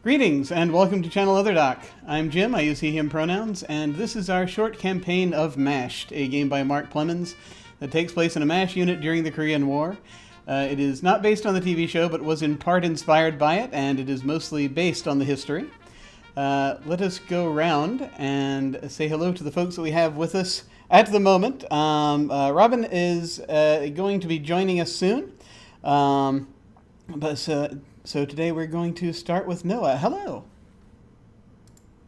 Greetings and welcome to Channel Other Doc. I'm Jim, I use he, him pronouns, and this is our short campaign of MASHED, a game by Mark Plemmons that takes place in a MASH unit during the Korean War. It is not based on the TV show, but was in part inspired by it, and it is mostly based on the history. Let us go around and say hello to the folks that we have with us at the moment. Robin is going to be joining us soon. So today we're going to start with Noah. Hello.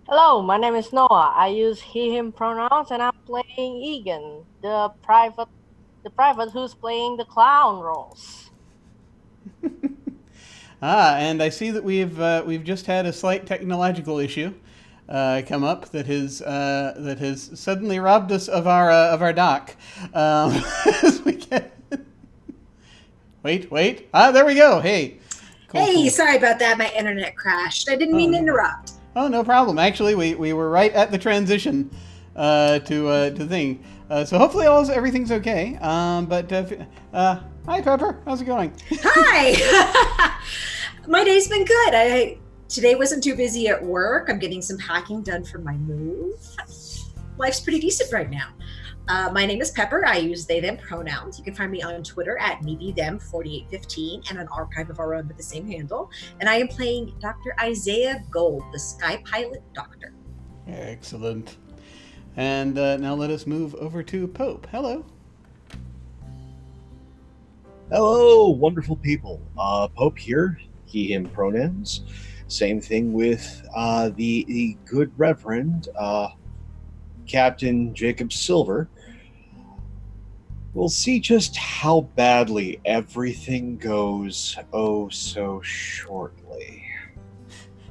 Hello, my name is Noah. I use he, him pronouns, and I'm playing Egan, the private who's playing the clown roles. And I see that we've just had a slight technological issue come up that has suddenly robbed us of our dock. As we get wait. There we go. Hey. Cool. Sorry about that. My internet crashed. I didn't mean to interrupt. Oh, no problem. Actually, we were right at the transition to thing. So hopefully everything's okay. Hi, Pepper. How's it going? Hi. My day's been good. Today wasn't too busy at work. I'm getting some packing done for my move. Life's pretty decent right now. My name is Pepper. I use they, them pronouns. You can find me on Twitter at MeBeThem4815 and an archive of our own with the same handle. And I am playing Dr. Isaiah Gold, the Sky Pilot Doctor. Excellent. And now let us move over to Pope. Hello. Hello, wonderful people. Pope here, he, him pronouns. Same thing with the good Reverend Captain Jacob Silver. We'll see just how badly everything goes so shortly.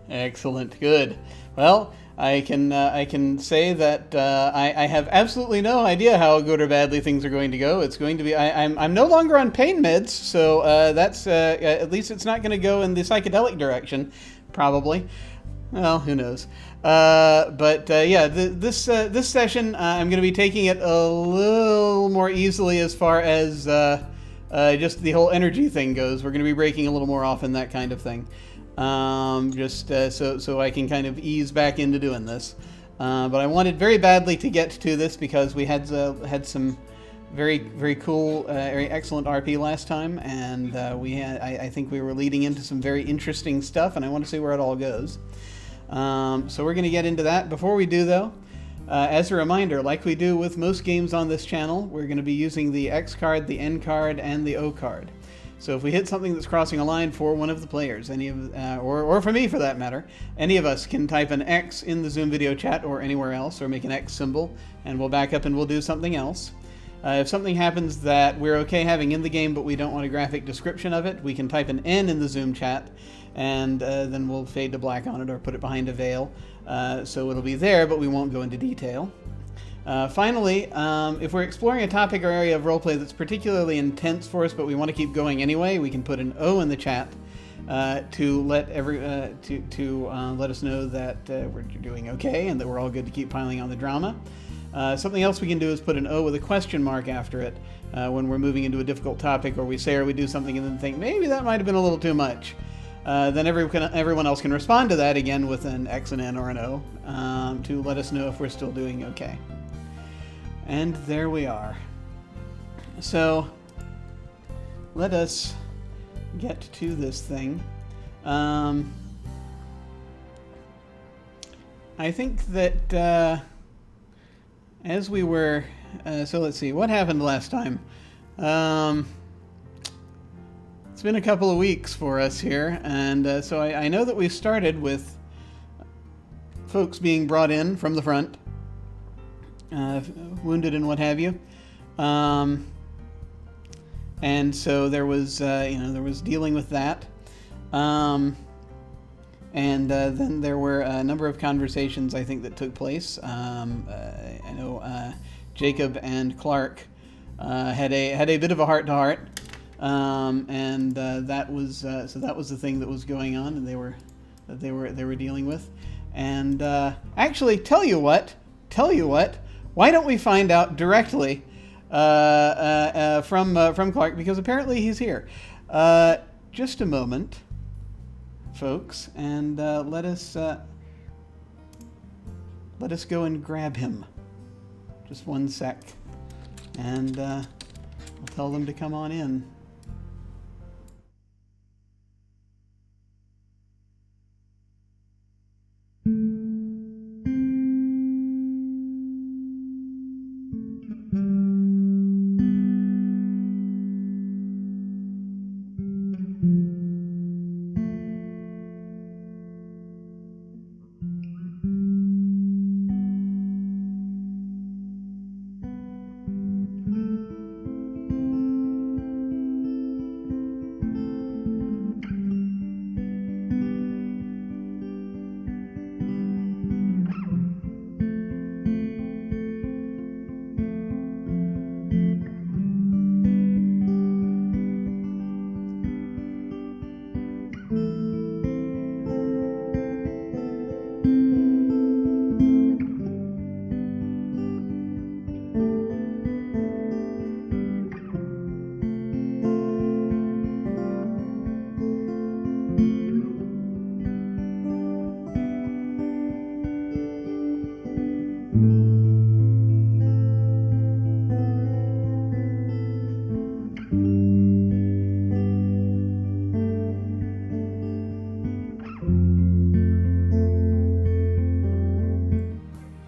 Excellent. Good. Well, I can say that I have absolutely no idea how good or badly things are going to go. It's going to be I'm no longer on pain meds, so that's at least it's not going to go in the psychedelic direction, probably. Well, who knows? This session I'm going to be taking it a little more easily as far as just the whole energy thing goes. We're going to be breaking a little more often, that kind of thing. So I can kind of ease back into doing this. But I wanted very badly to get to this because we had some very cool, very excellent RP last time, and I think we were leading into some very interesting stuff, and I want to see where it all goes. So we're going to get into that. Before we do, though, as a reminder, like we do with most games on this channel, we're going to be using the X card, the N card, and the O card. So if we hit something that's crossing a line for one of the players, or for me for that matter, any of us can type an X in the Zoom video chat or anywhere else, or make an X symbol, and we'll back up and we'll do something else. If something happens that we're okay having in the game, but we don't want a graphic description of it, we can type an N in the Zoom chat, and then we'll fade to black on it or put it behind a veil. So it'll be there, but we won't go into detail. Finally, if we're exploring a topic or area of roleplay that's particularly intense for us, but we want to keep going anyway, we can put an O in the chat to let let us know that we're doing okay and that we're all good to keep piling on the drama. Something else we can do is put an O with a question mark after it when we're moving into a difficult topic, or we say or we do something and then think maybe that might have been a little too much. Then everyone else can respond to that again with an X, an N, or an O to let us know if we're still doing okay. And there we are. So let us get to this thing. I think that as we were... so let's see, what happened last time? It's been a couple of weeks for us here, and so I know that we started with folks being brought in from the front, wounded and what have you, and so there was dealing with that, and then there were a number of conversations I think that took place. I know Jacob and Clark had a bit of a heart-to-heart. That was the thing that was going on, and they were dealing with. And actually, tell you what, why don't we find out directly from Clark, because apparently he's here. Just a moment. folks, and let us go and grab him. Just one sec, and I'll tell them to come on in.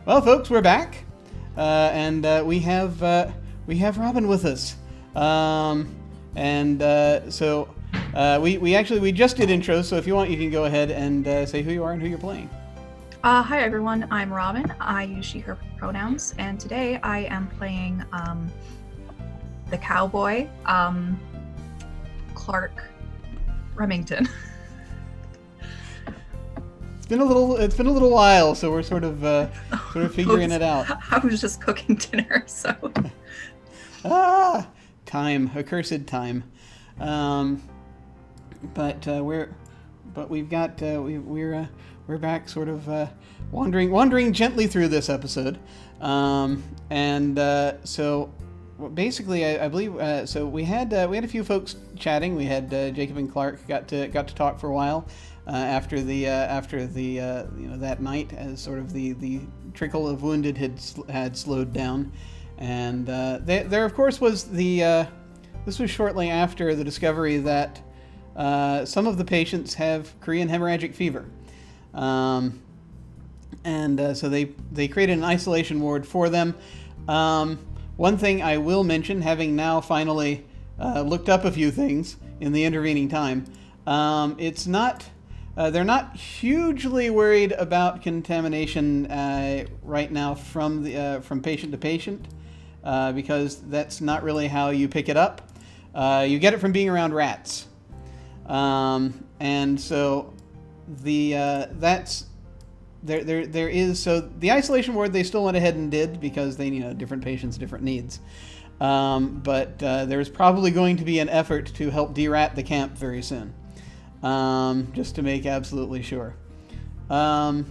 Well, folks, we're back, and we have Robin with us, so we just did intros. So if you want, you can go ahead and say who you are and who you're playing. Hi everyone, I'm Robin. I use she/her pronouns, and today I am playing the cowboy, Clark Remington. It's been a little while, so we're sort of figuring it out. I was just cooking dinner, so. Time, accursed time. We're back, sort of wandering gently through this episode, so basically, I believe so. We had a few folks chatting. We had Jacob and Clark got to talk for a while. After that night, as sort of the trickle of wounded had slowed down, and there of course was this was shortly after the discovery that some of the patients have Korean hemorrhagic fever, so they created an isolation ward for them. One thing I will mention, having now finally looked up a few things in the intervening time, it's not. They're not hugely worried about contamination right now from patient to patient, because that's not really how you pick it up. You get it from being around rats, and so that's there is. So the isolation ward they still went ahead and did, because they different patients, different needs. But there's probably going to be an effort to help de-rat the camp very soon. Just to make absolutely sure. But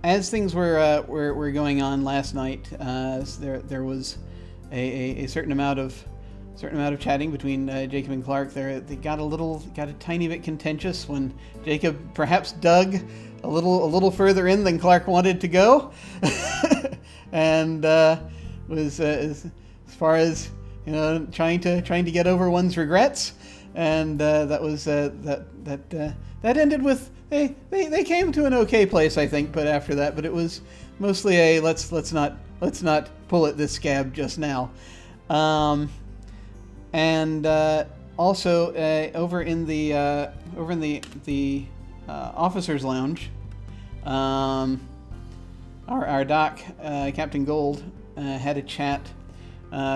as things were going on last night, there was a certain amount of chatting between Jacob and Clark. They got a tiny bit contentious when Jacob perhaps dug a little further in than Clark wanted to go, and was as far as trying to get over one's regrets, and that was that ended with they came to an okay place, I think. But after that, it was mostly a let's not pull at this scab just now, and also over in the officers' lounge, our doc, Captain Gold, had a chat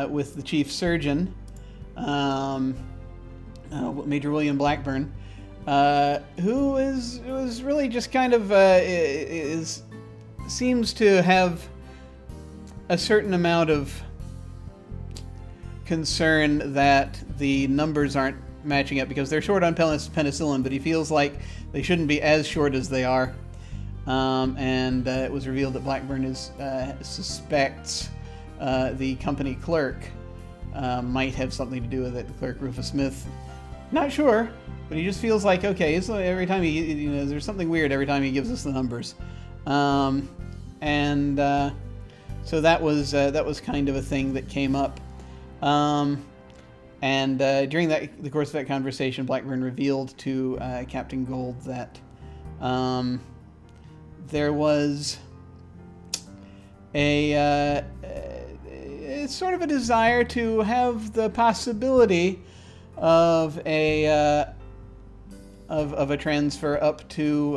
with the chief surgeon, Major William Blackburn, who was really just kind of seems to have a certain amount of concern that the numbers aren't matching up, because they're short on penicillin, but he feels like they shouldn't be as short as they are. And it was revealed that Blackburn suspects the company clerk might have something to do with it. Clerk Rufus Smith Not sure, but he just feels like, okay, it's like every time there's something weird every time he gives us the numbers. So that was kind of a thing that came up. During the course of that conversation, Blackburn revealed to Captain Gold that there was a sort of a desire to have the possibility of a transfer up to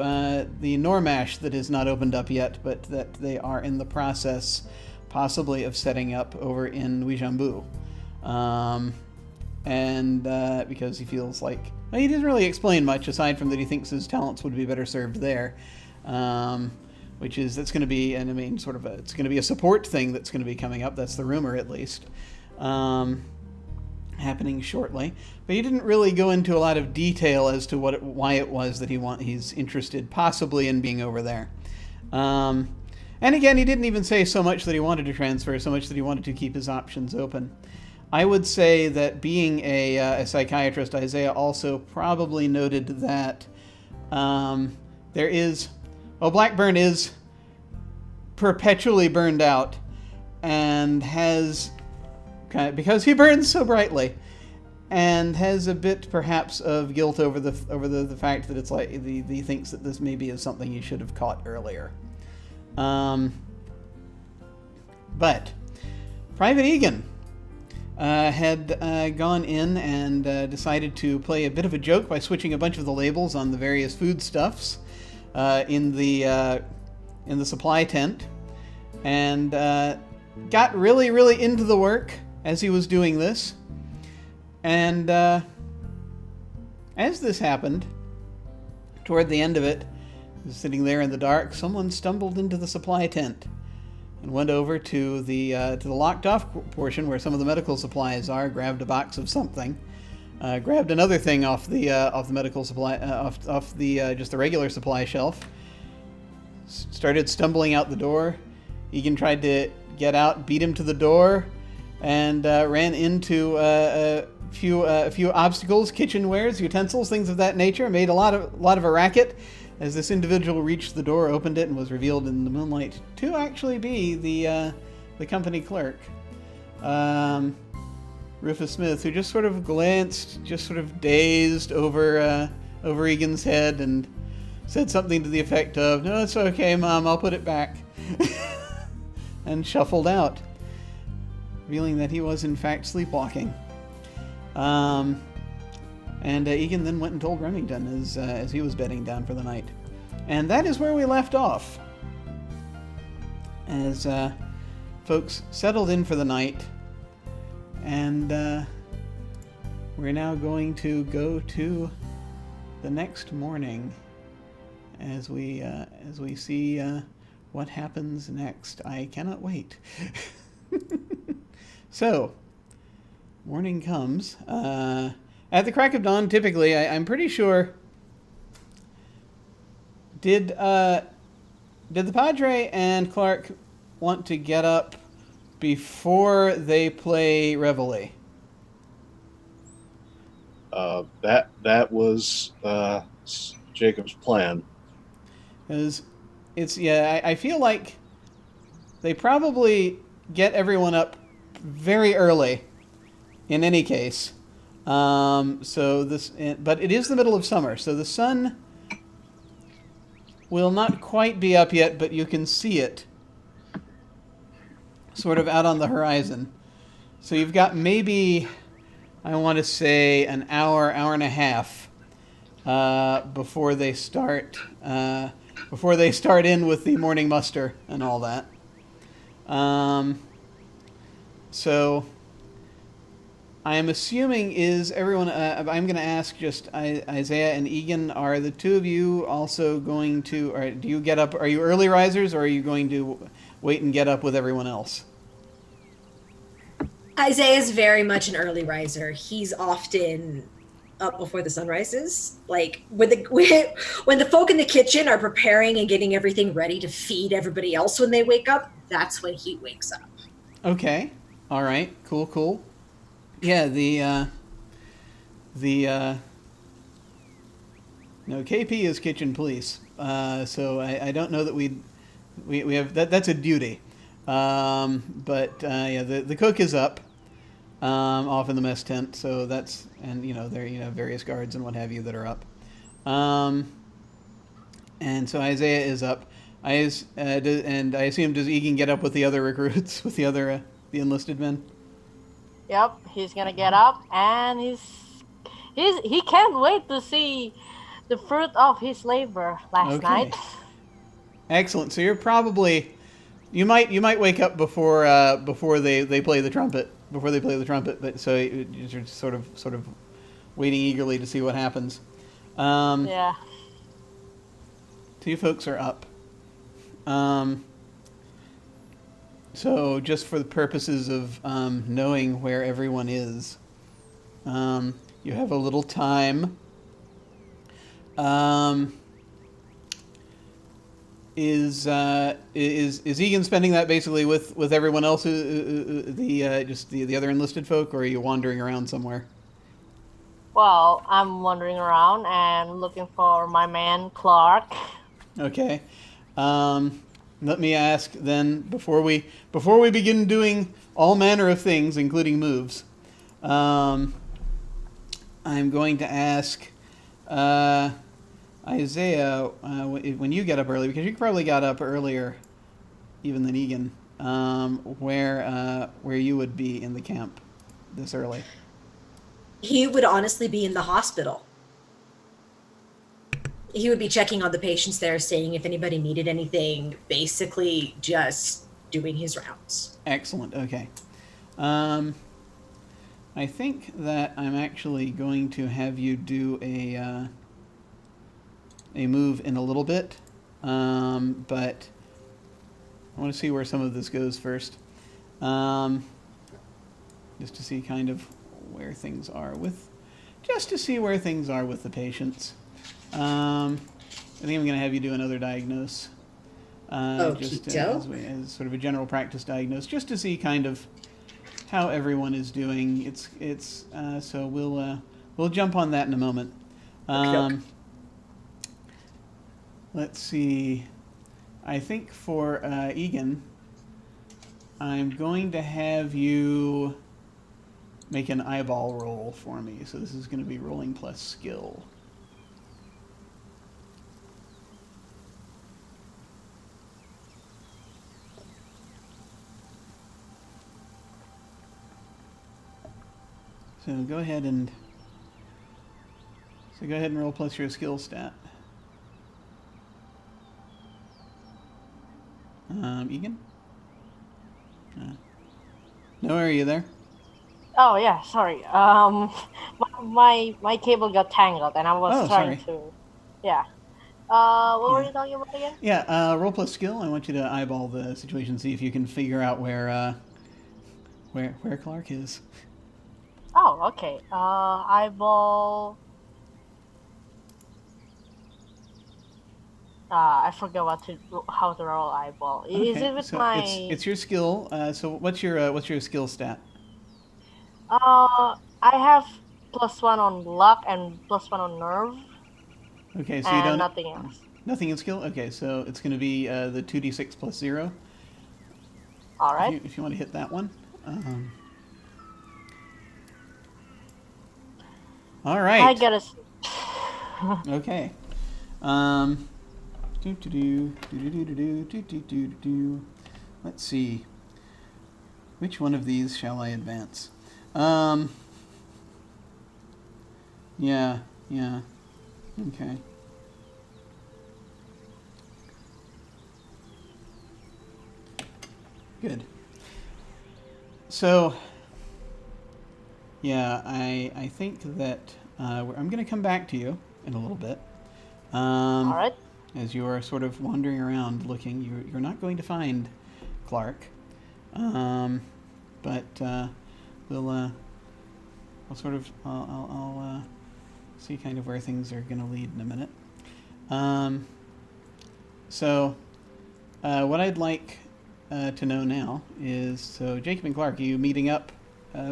the Normash that is not opened up yet, but that they are in the process, possibly, of setting up over in Wijambu. Because he feels like, well, he doesn't really explain much aside from that he thinks his talents would be better served there, that's going to be, and I mean, it's going to be a support thing that's going to be coming up. That's the rumor, at least, happening shortly. But he didn't really go into a lot of detail as to why it was that he's interested possibly in being over there. And again, he didn't even say so much that he wanted to transfer, so much that he wanted to keep his options open. I would say that being a psychiatrist, Isaiah also probably noted that Blackburn is perpetually burned out and has, because he burns so brightly, and has a bit perhaps of guilt over the fact that it's like he thinks that this maybe is something he should have caught earlier. But Private Egan had gone in and decided to play a bit of a joke by switching a bunch of the labels on the various foodstuffs in the supply tent, and got really, really into the work as he was doing this. And as this happened, toward the end of it, sitting there in the dark, someone stumbled into the supply tent and went over to the locked off portion where some of the medical supplies are, grabbed a box of something, grabbed another thing off the medical supply, off the just the regular supply shelf, started stumbling out the door. Egan tried to get out, beat him to the door, and ran into a few obstacles, kitchenwares, utensils, things of that nature. Made a lot of a racket as this individual reached the door, opened it, and was revealed in the moonlight to actually be the company clerk, Rufus Smith, who just sort of glanced, just sort of dazed over Egan's head and said something to the effect of, "No, it's okay, Mom, I'll put it back," and shuffled out, revealing that he was in fact sleepwalking. Egan then went and told Remington as he was bedding down for the night. And that is where we left off. As folks settled in for the night, and we're now going to go to the next morning as we see what happens next. I cannot wait. So, morning comes. At the crack of dawn, typically, I'm pretty sure. Did the Padre and Clark want to get up before they play Reveille? That was Jacob's plan. I feel like they probably get everyone up very early. In any case. But it is the middle of summer, so the sun will not quite be up yet, but you can see it sort of out on the horizon. So you've got maybe, I want to say, an hour and a half before they start in with the morning muster and all that. So I am assuming, is everyone, I'm going to ask just Isaiah and Egan, are the two of you also going to, or do you get up, are you early risers, or are you going to wait and get up with everyone else? Isaiah is very much an early riser. He's often up before the sun rises. Like when the folk in the kitchen are preparing and getting everything ready to feed everybody else when they wake up, that's when he wakes up. Okay. All right. Cool. Yeah, the no, KP is kitchen police. So I don't know that we have that. That's a duty. But yeah, the cook is up off in the mess tent. So that's, and there various guards and what have you that are up. And so Isaiah is up. And I assume, does Egan get up with the other recruits, with the other the enlisted men? Yep, he's gonna get up, and he can't wait to see the fruit of his labor last night. Excellent. So you're probably, you might wake up before they play the trumpet, but so you're sort of waiting eagerly to see what happens. Yeah. Two folks are up. So just for the purposes of knowing where everyone is, you have a little time. Is Egan spending that basically with everyone else, the other enlisted folk, or are you wandering around somewhere? Well, I'm wandering around and looking for my man Clark. Okay. Let me ask then, before we begin doing all manner of things, including moves, I'm going to ask Isaiah, when you get up early, because you probably got up earlier even than Egan, where you would be in the camp this early. He would honestly be in the hospital. He would be checking on the patients there, seeing if anybody needed anything, basically just doing his rounds. Excellent. Okay. I think that I'm actually going to have you do a move in a little bit, but I want to see where some of this goes first, just to see kind of where things are with the patients. I think I'm going to have you do another diagnose, just as sort of a general practice diagnose, just to see kind of how everyone is doing. It's so we'll jump on that in a moment. Let's see. I think for Egan, I'm going to have you make an eyeball roll for me. So this is going to be rolling plus skill. So go ahead and roll plus your skill stat. Egan? No, are you there? Oh yeah, sorry. My cable got tangled, and I was trying to. Yeah. What were you talking about again? Yeah. Roll plus skill. I want you to eyeball the situation, see if you can figure out where Clark is. Oh, okay. Eyeball. I forgot how to roll eyeball. Okay, Is it with so my? It's your skill. So what's your skill stat? I have +1 on luck and +1 on nerve. Okay, so and you don't. Nothing else. Nothing in skill. Okay, so it's going to be the 2d6 plus 0. All right. If you want to hit that one. All right. I get it. Okay. Let's see. Which one of these shall I advance? Yeah. Okay. Good. So, yeah, I think that I'm going to come back to you in a little bit. All right. As you are sort of wandering around looking, you're not going to find Clark, but I'll see kind of where things are going to lead in a minute. So what I'd like to know now is, so Jacob and Clark, are you meeting up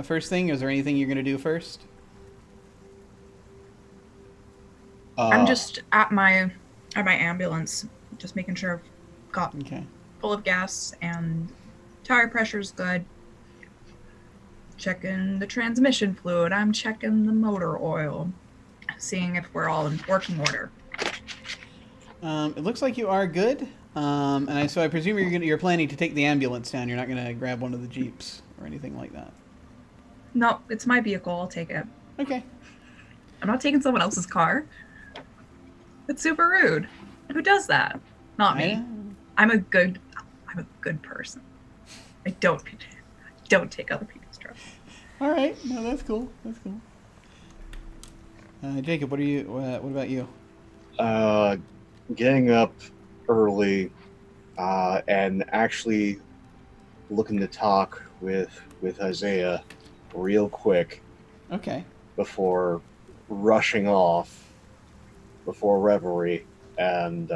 first thing? Is there anything you're going to do first? I'm just at my ambulance, just making sure I've got Okay. full of gas and tire pressure's good. Checking the transmission fluid. I'm checking the motor oil, seeing if we're all in working order. It looks like you are good. So I presume you're planning to take the ambulance down. You're not gonna grab one of the jeeps or anything like that. No, it's my vehicle. I'll take it. Okay. I'm not taking someone else's car. It's super rude. Who does that? Not me. I'm a good person. I don't take other people's trucks. All right. No, that's cool. That's cool. Jacob, what about you? Getting up early and actually looking to talk with Isaiah real quick. Okay. Before rushing off before reverie and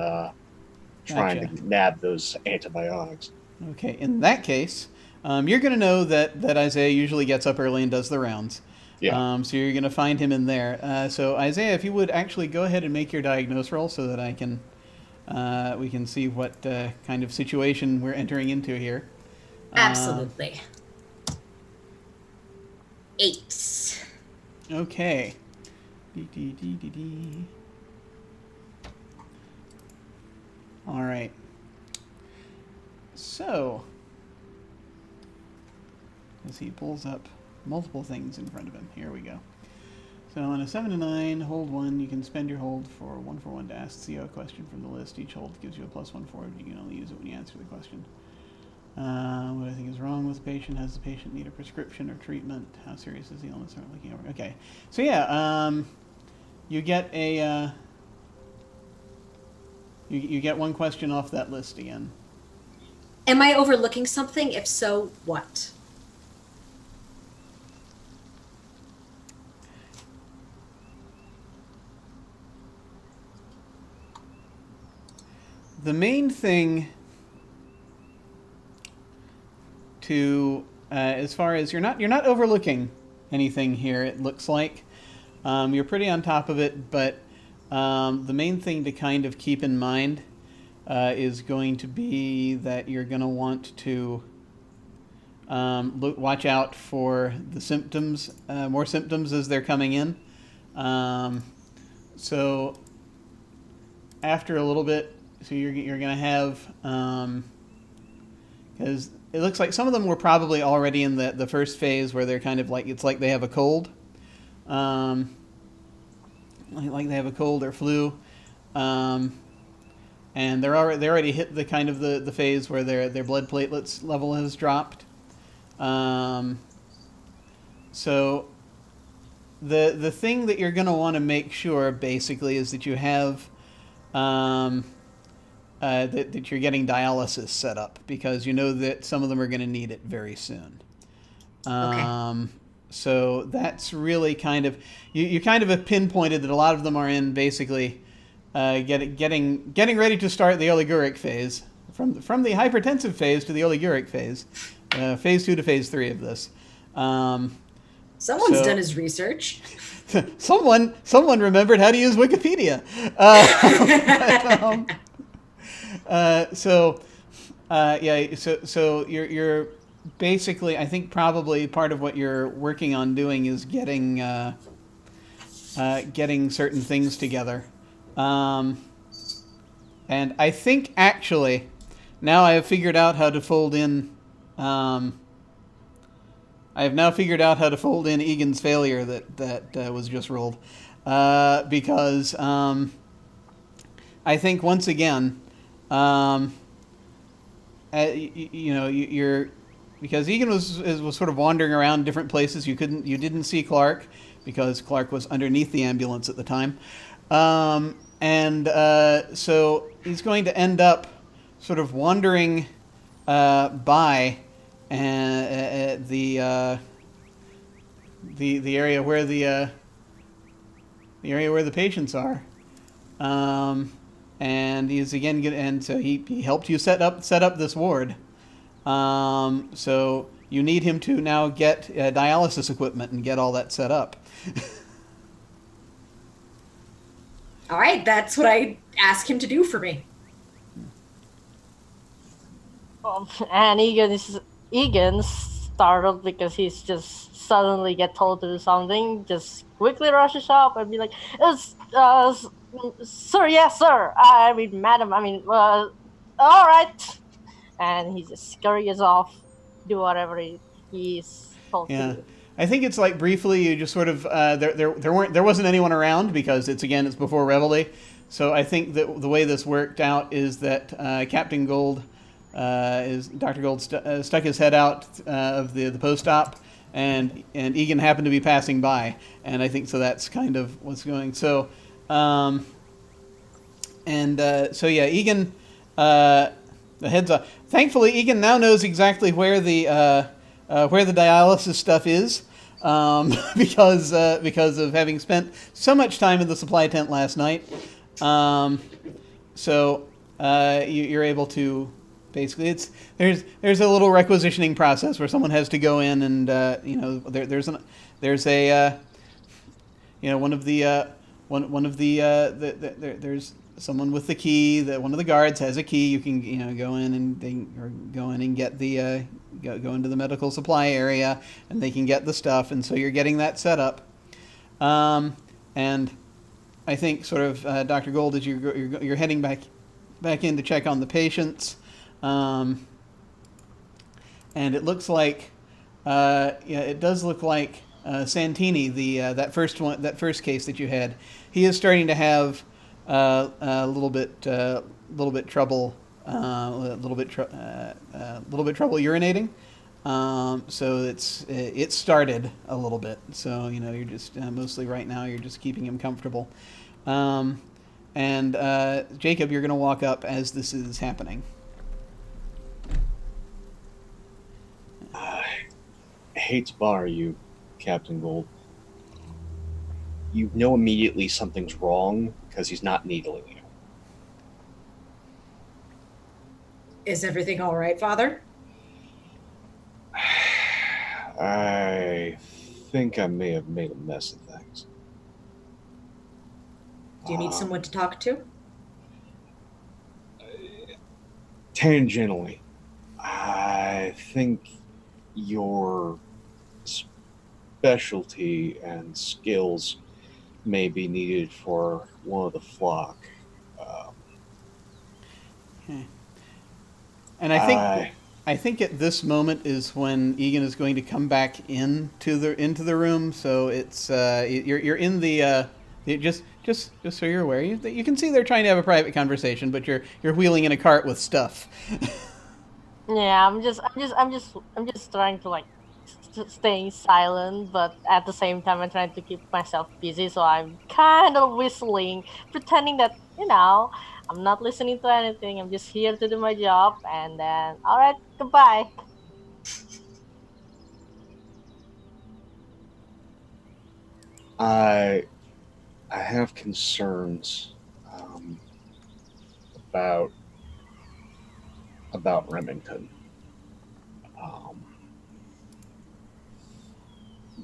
trying Gotcha. to nab those antibiotics. Okay. In that case, you're going to know that Isaiah usually gets up early and does the rounds. Yeah. So you're going to find him in there. So Isaiah, if you would actually go ahead and make your diagnose roll so that we can see what kind of situation we're entering into here. Absolutely. 8. Okay. All right. So, as he pulls up multiple things in front of him, here we go. So on a 7 to 9, hold 1. You can spend your hold for 1 to ask CO a question from the list. Each hold gives you a +1 forward. You can only use it when you answer the question. What I think is wrong with the patient? Has the patient need a prescription or treatment? How serious is the illness? Are looking over. Okay. So yeah, you get a you get one question off that list again. Am I overlooking something? If so, what? The main thing to as far as you're not overlooking anything here, it looks like you're pretty on top of it, but the main thing to kind of keep in mind is going to be that you're going to want to watch out for the symptoms, more symptoms as they're coming in. So after a little bit, so you're going to have, because it looks like some of them were probably already in the first phase where they're kind of like, it's like they have a cold, like they have a cold or flu, and they already hit the kind of the phase where their blood platelets level has dropped. So the thing that you're going to want to make sure basically is that you have that you're getting dialysis set up, because you know that some of them are going to need it very soon. Okay. So that's really kind of you kind of have pinpointed that a lot of them are in basically getting ready to start the oliguric phase, from the hypertensive phase to the oliguric phase, phase 2 to phase 3 of this. Someone's done his research. Someone remembered how to use Wikipedia. So you're basically, I think probably part of what you're working on doing is getting certain things together. And I think actually now I have figured out how to fold in. I have now figured out how to fold in Egan's failure that was just rolled, because I think once again, you're because Egan was sort of wandering around different places. You didn't see Clark because Clark was underneath the ambulance at the time, so he's going to end up sort of wandering by the area where the patients are, and he's again and so he helped you set up this ward. So you need him to now get dialysis equipment and get all that set up. All right, that's what I ask him to do for me. And Egan's startled because he's just suddenly get told to do something. Just quickly rushes up and be like, "Sir, yes, sir. I mean, madam. I mean, all right." And he just scurries off, do whatever he's told to Yeah. do. I think it's like briefly you just sort of there wasn't anyone around because it's before Reveille, so I think that the way this worked out is that Captain Gold is Dr. Gold stuck his head out of the post op, and Egan happened to be passing by, and I think so that's kind of what's going. So so yeah, Egan the heads up. Thankfully, Egan now knows exactly where the dialysis stuff is, because of having spent so much time in the supply tent last night. You're able to basically there's a little requisitioning process where someone has to go in and there's someone with the key. That one of the guards has a key. You can go in and get the go into the medical supply area, and they can get the stuff. And so you're getting that set up. And I think sort of Dr. Gold, as you're heading back in to check on the patients, and it looks like it does look like Santini, that first case that you had, he is starting to have a little bit trouble urinating. So it started a little bit. So you're just mostly right now you're just keeping him comfortable. And Jacob, you're going to walk up as this is happening. I hate to bother you, Captain Gold. You know immediately something's wrong because he's not needling you. Is everything all right, Father? I think I may have made a mess of things. Do you need someone to talk to? Tangentially, I think your specialty and skills may be needed for one of the flock. And I think at this moment is when Egan is going to come back into the room. So it's you're in the just so you're aware, you can see they're trying to have a private conversation, but you're wheeling in a cart with stuff. Yeah, I'm just trying to staying silent, but at the same time I'm trying to keep myself busy. So I'm kind of whistling, pretending that I'm not listening to anything. I'm just here to do my job, and then all right, goodbye. I have concerns about Remington.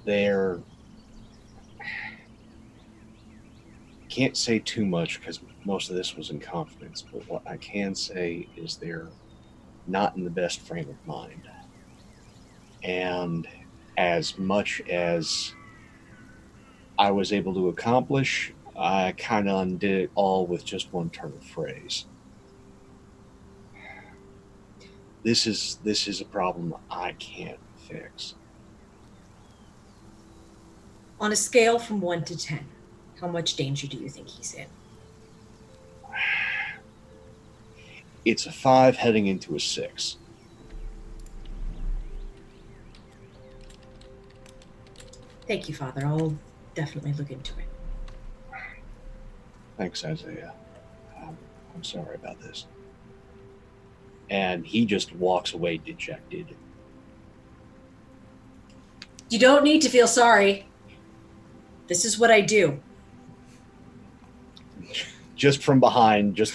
There can't say too much because most of this was in confidence, but what I can say is they're not in the best frame of mind. And as much as I was able to accomplish, I kind of undid it all with just one turn of phrase. This is a problem I can't fix. On a scale from 1 to 10, how much danger do you think he's in? It's a 5 heading into a 6. Thank you, Father. I'll definitely look into it. Thanks, Isaiah. I'm sorry about this. And he just walks away dejected. You don't need to feel sorry. This is what I do. Just from behind, just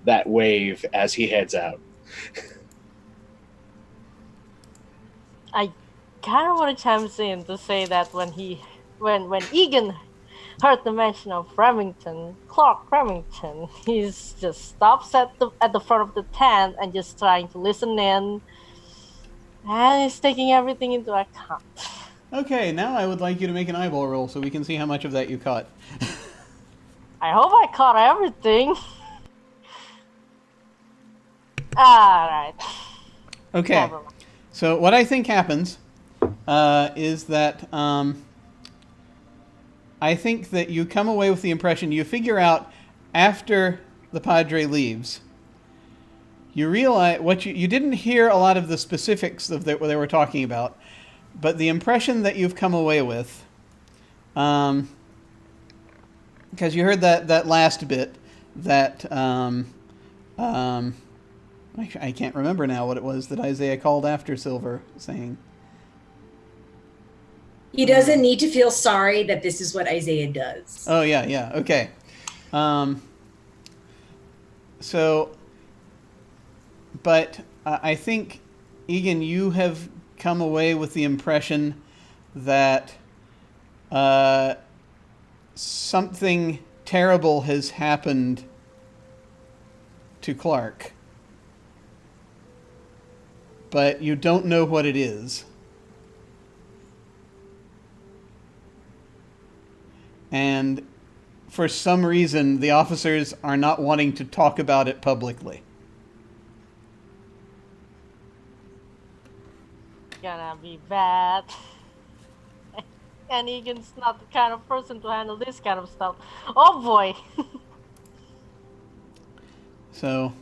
that wave as he heads out. I kind of want to chime in to say that when Egan heard the mention of Remington, Clark Remington. He's just stops at the front of the tent and just trying to listen in, and he's taking everything into account. Okay, now I would like you to make an eyeball roll so we can see how much of that you caught. I hope I caught everything. Alright. Okay. Never mind. So what I think happens is that I think that you come away with the impression, you figure out after the Padre leaves, you realize what you didn't hear a lot of the specifics of what they were talking about, but the impression that you've come away with, because you heard that last bit that I can't remember now what it was that Isaiah called after Silver, saying. He doesn't need to feel sorry that this is what Isaiah does. Oh, yeah, okay. But I think, Egan, you have come away with the impression that something terrible has happened to Clark. But you don't know what it is. And for some reason, the officers are not wanting to talk about it publicly. Gonna be bad. And Egan's not the kind of person to handle this kind of stuff. Oh boy. So,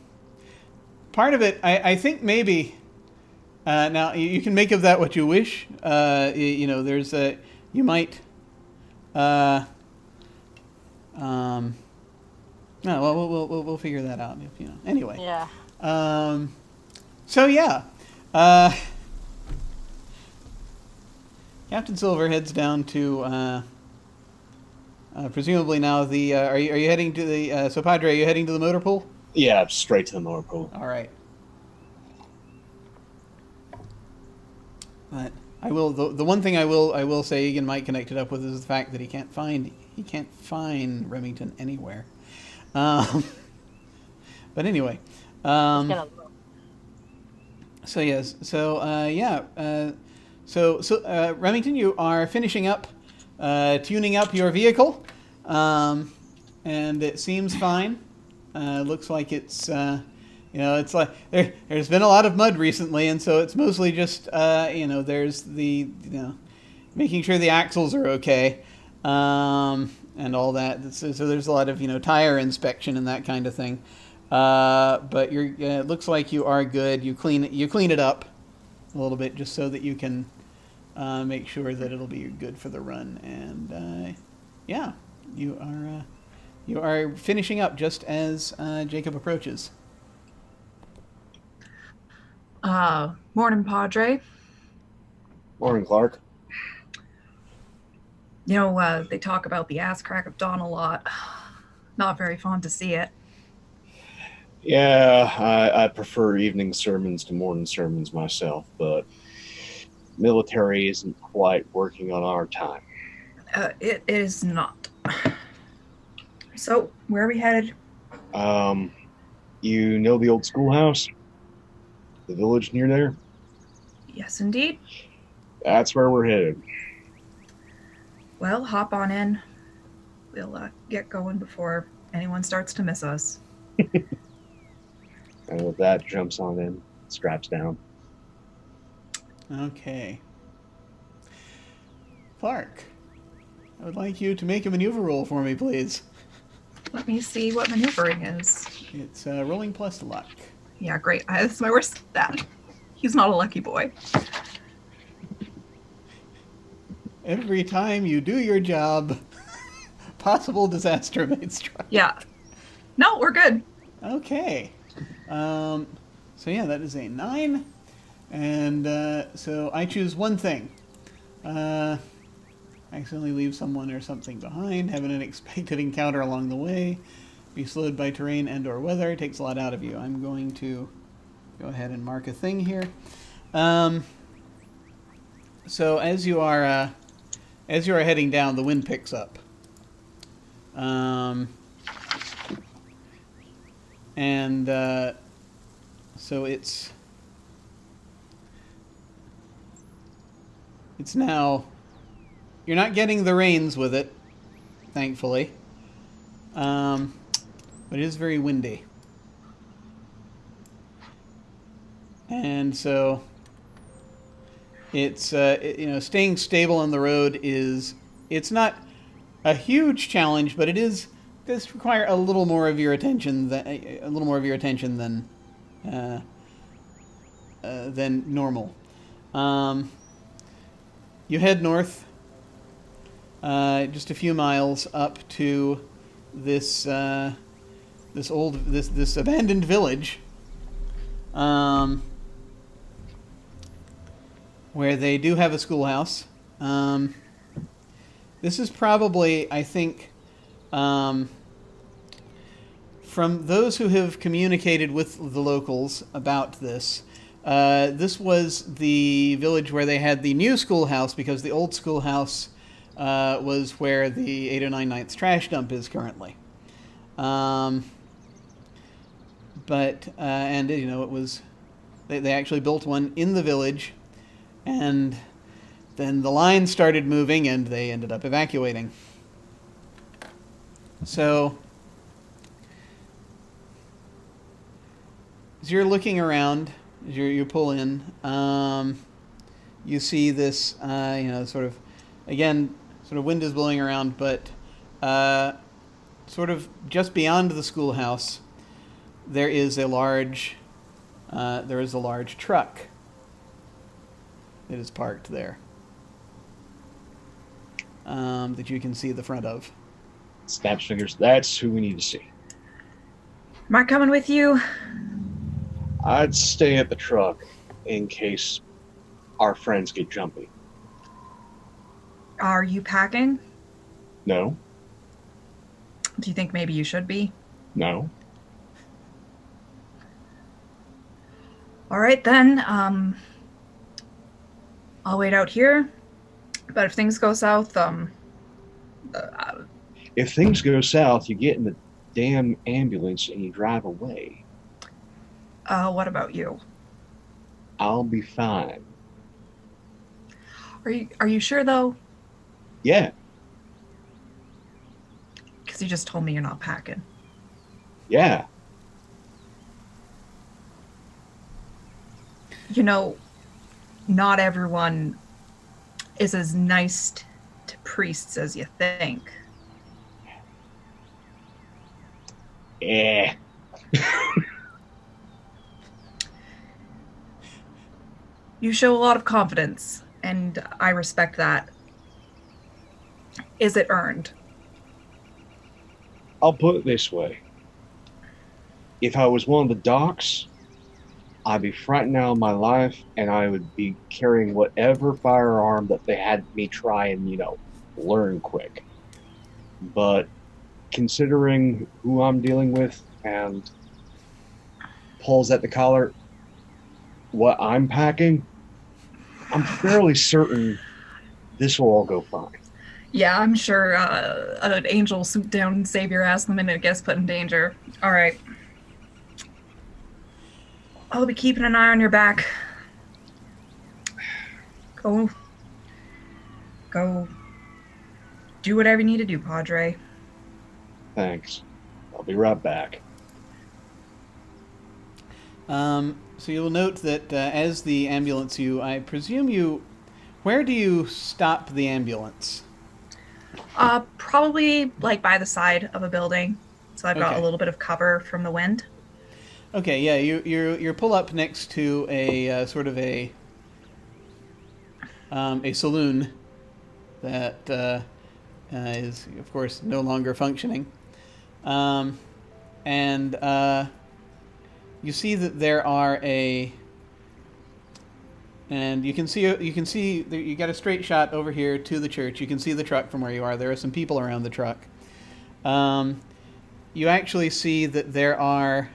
part of it, I think maybe, now you can make of that what you wish. There's you might, no, well, we'll figure that out. Anyway. Yeah. So yeah, Captain Silver heads down to presumably now the. Are you heading to the? So Padre, are you heading to the motor pool? Yeah, straight to the motor pool. All right. But I will. The one thing I will say Egan might connect it up with is the fact that he can't find Remington anywhere. But anyway. So yes. So yeah. So Remington, you are finishing up tuning up your vehicle, and it seems fine. Looks like it's it's like there's been a lot of mud recently, and so it's mostly just there's the making sure the axles are okay, and all that. So there's a lot of tire inspection and that kind of thing. But it looks like you are good. You clean it up a little bit just so that you can make sure that it'll be good for the run. And yeah, you are finishing up just as Jacob approaches. Morning, Padre. Morning, Clark. They talk about the ass crack of dawn a lot. Not very fun to see it. Yeah, I prefer evening sermons to morning sermons myself, but military isn't quite working on our time. It is not. So, where are we headed? You know the old schoolhouse? The village near there? Yes, indeed. That's where we're headed. Well, hop on in. We'll get going before anyone starts to miss us. And with that, jumps on in, straps down. Okay. Clark, I would like you to make a maneuver roll for me, please. Let me see what maneuvering is. It's rolling plus luck. Yeah, great. That's my worst stat. He's not a lucky boy. Every time you do your job, possible disaster may strike. Yeah. No, we're good. Okay. So yeah, that is a 9. And so I choose one thing. Accidentally leave someone or something behind, have an unexpected encounter along the way, be slowed by terrain and or weather, takes a lot out of you. I'm going to go ahead and mark a thing here. So as you are heading down, the wind picks up. And so it's now, you're not getting the rains with it, thankfully, but it is very windy. And so it's staying stable on the road it's not a huge challenge, but does require a little more of your attention than normal. You head north, just a few miles up to this abandoned village, where they do have a schoolhouse. This is probably, I think, from those who have communicated with the locals about this, this was the village where they had the new schoolhouse, because the old schoolhouse was where the 809 trash dump is currently. It was, they actually built one in the village, and then the line started moving and they ended up evacuating. So, as you're looking around, as you pull in, you see this, sort of wind is blowing around, but sort of just beyond the schoolhouse, there is a large truck that is parked there, that you can see the front of. Snaps fingers. That's who we need to see. Mark coming with you? I'd stay at the truck in case our friends get jumpy. Are you packing? No. Do you think maybe you should be? No. All right, then. I'll wait out here. But if things go south, If things go south, you get in the damn ambulance and you drive away. what about you? I'll be fine. Are you sure though? Yeah. Because you just told me you're not packing. Yeah. You know, not everyone is as nice to priests as you think. Yeah. You show a lot of confidence, and I respect that. Is it earned? I'll put it this way. If I was one of the docs, I'd be frightened out of my life, and I would be carrying whatever firearm that they had me try and, learn quick. But considering who I'm dealing with and pulls at the collar, what I'm packing, I'm fairly certain this will all go fine. Yeah, I'm sure an angel will swoop down and save your ass the minute it gets put in danger. All right. I'll be keeping an eye on your back. Go do whatever you need to do, Padre. Thanks. I'll be right back. So you'll note that as the ambulance, I presume where do you stop the ambulance? Probably like by the side of a building, so I've got a little bit of cover from the wind. Okay, yeah, you pull up next to a sort of a saloon that is, of course, no longer functioning, and you see that there are and you can see you got a straight shot over here to the church. You can see the truck from where you are. There are some people around the truck. You actually see that there are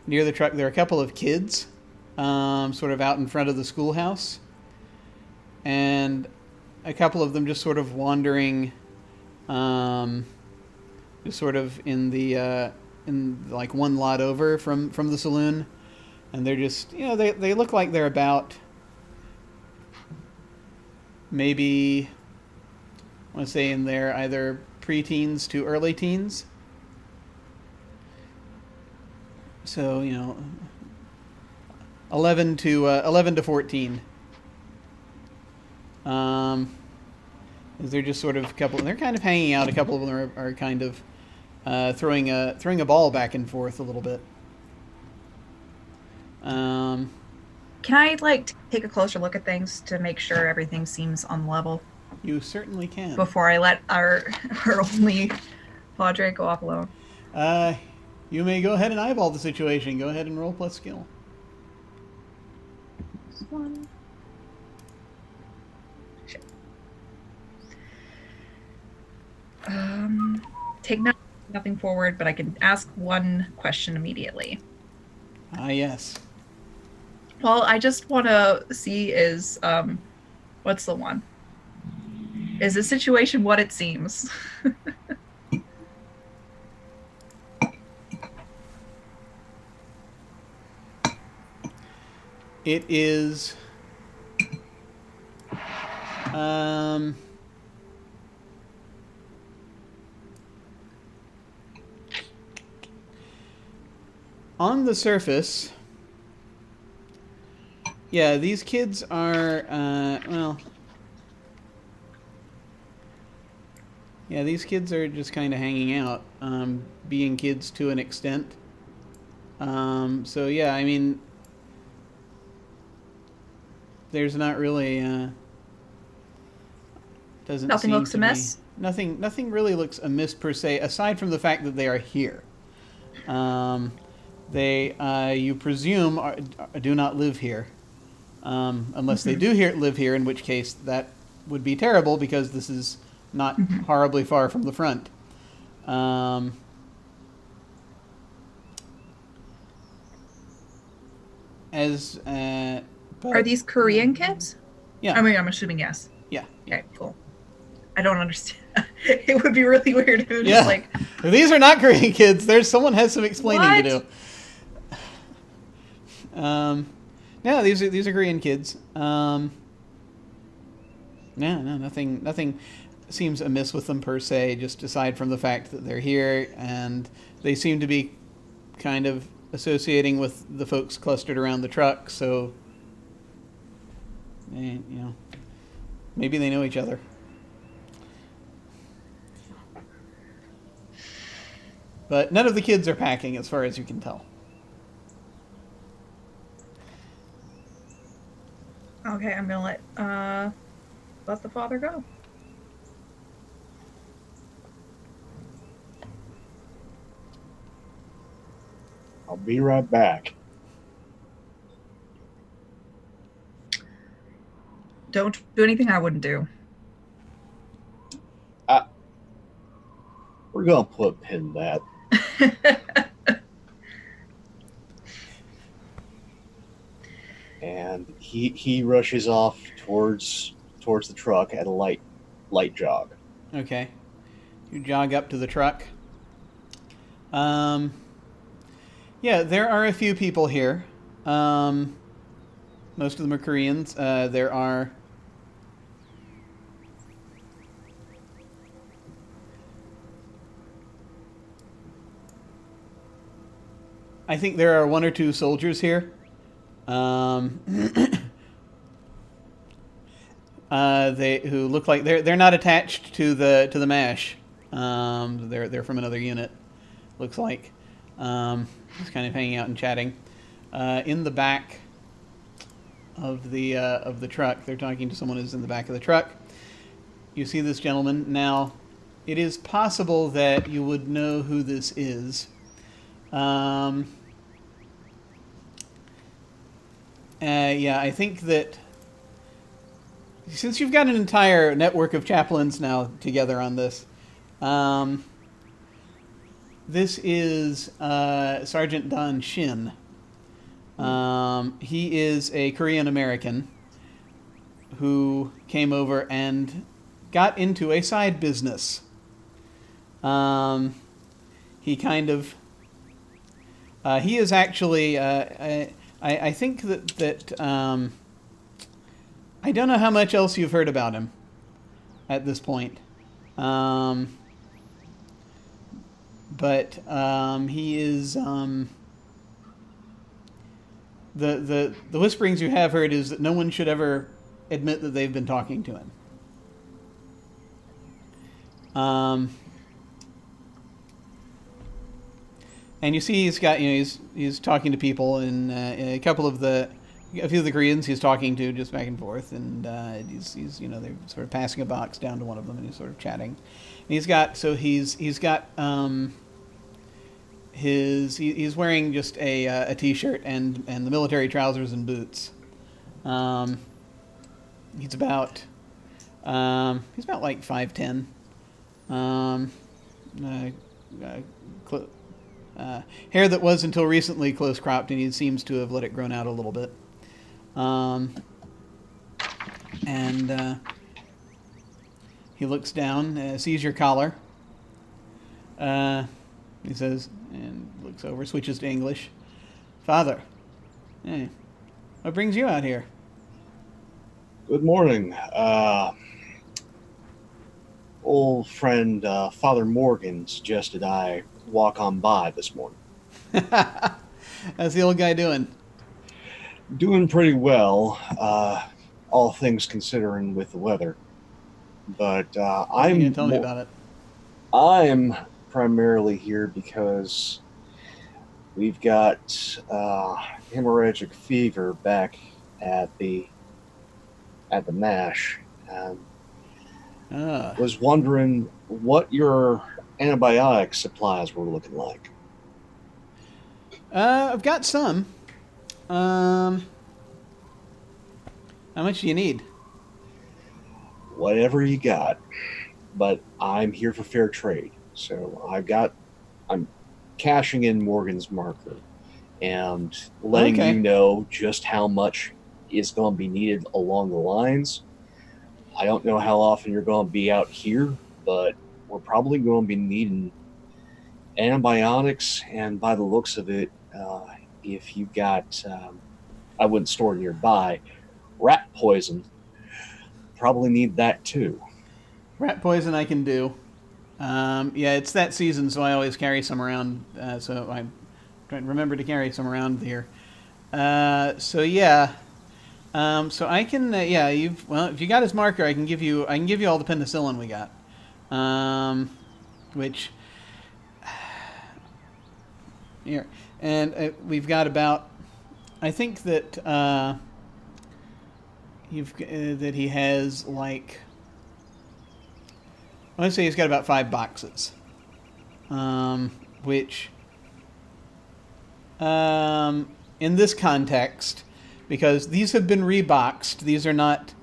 near the truck. There are a couple of kids, sort of out in front of the schoolhouse, and a couple of them just sort of wandering just sort of in the in like one lot over from the saloon, and they're just, you know, they look like they're about maybe, I want to say in their either preteens to early teens. So, you know, 11 to 14. They're just sort of a couple. They're kind of hanging out. A couple of them are kind of throwing a ball back and forth a little bit. Can I like take a closer look at things to make sure everything seems on level You certainly can. before I let our only Padre go off alone? You may go ahead and eyeball the situation. Go ahead and roll plus skill. One. Take nothing forward, but I can ask one question immediately. Yes. Well, I just want to see is, what's the one? Is the situation what it seems? It is. On the surface, yeah, these kids are, well, yeah, these kids are just kind of hanging out, being kids to an extent. So, yeah, I mean, there's not really, doesn't Nothing seem looks to amiss? be, nothing really looks amiss per se, aside from the fact that they are here. They, you presume, do not live here. Unless they do live here, in which case that would be terrible because this is not horribly far from the front. Are these Korean kids? Yeah. I mean, I'm assuming yes. Yeah. Okay, cool. I don't understand. It would be really weird if it was Yeah. just like, These are not Korean kids. Someone has some explaining to do. No, these are Korean kids. No, nothing seems amiss with them per se, just aside from the fact that they're here and they seem to be kind of associating with the folks clustered around the truck, so they, you know, maybe they know each other. But none of the kids are packing, as far as you can tell. okay, I'm gonna let the father go. I'll be right back. Don't do anything I wouldn't do. We're gonna put a pin in that. And he rushes off towards the truck at a light jog. Okay. You jog up to the truck. Yeah, there are a few people here. Most of them are Koreans. There are... I think there are one or two soldiers here. They who look like they're not attached to the MASH. They're from another unit. Looks like. Just kind of hanging out and chatting. In the back of the truck, they're talking to someone who's in the back of the truck. You see this gentleman. Now, it is possible that you would know who this is. Yeah, I think that since you've got an entire network of chaplains now together on this, this is Sergeant Don Shin. He is a Korean American who came over and got into a side business. he kind of he is actually I think that I don't know how much else you've heard about him at this point. But he is the whisperings you have heard is that no one should ever admit that they've been talking to him. And you see, he's got he's talking to people, and a few of the Koreans he's talking to just back and forth, and he's they're sort of passing a box down to one of them, and he's sort of chatting. And he's got he's wearing just a t-shirt and the military trousers and boots. He's about like 5'10". Hair that was until recently close cropped, and he seems to have let it grown out a little bit. And he looks down, sees your collar. He says, and looks over, switches to English. Father, hey, what brings you out here? Good morning. Old friend Father Morgan suggested I walk on by this morning. How's the old guy doing? Doing pretty well, all things considering with the weather. But You can tell me about it. I'm primarily here because we've got hemorrhagic fever back at the MASH. Was wondering what your antibiotic supplies were looking like. I've got some. How much do you need? Whatever you got, but I'm here for fair trade. So I'm cashing in Morgan's marker and letting you know just how much is going to be needed along the lines. I don't know how often you're going to be out here, but we're probably going to be needing antibiotics, and by the looks of it, if you got, I wouldn't store nearby, rat poison, probably need that too. Rat poison I can do. Yeah, it's that season, so I always carry some around. So I'm trying to remember to carry some around here. So yeah. So I can, if you got his marker, I can give you all the penicillin we got. Which here, and we've got about, I think that that he has like, I want to say he's got about 5 boxes, which in this context, because these have been reboxed, these are not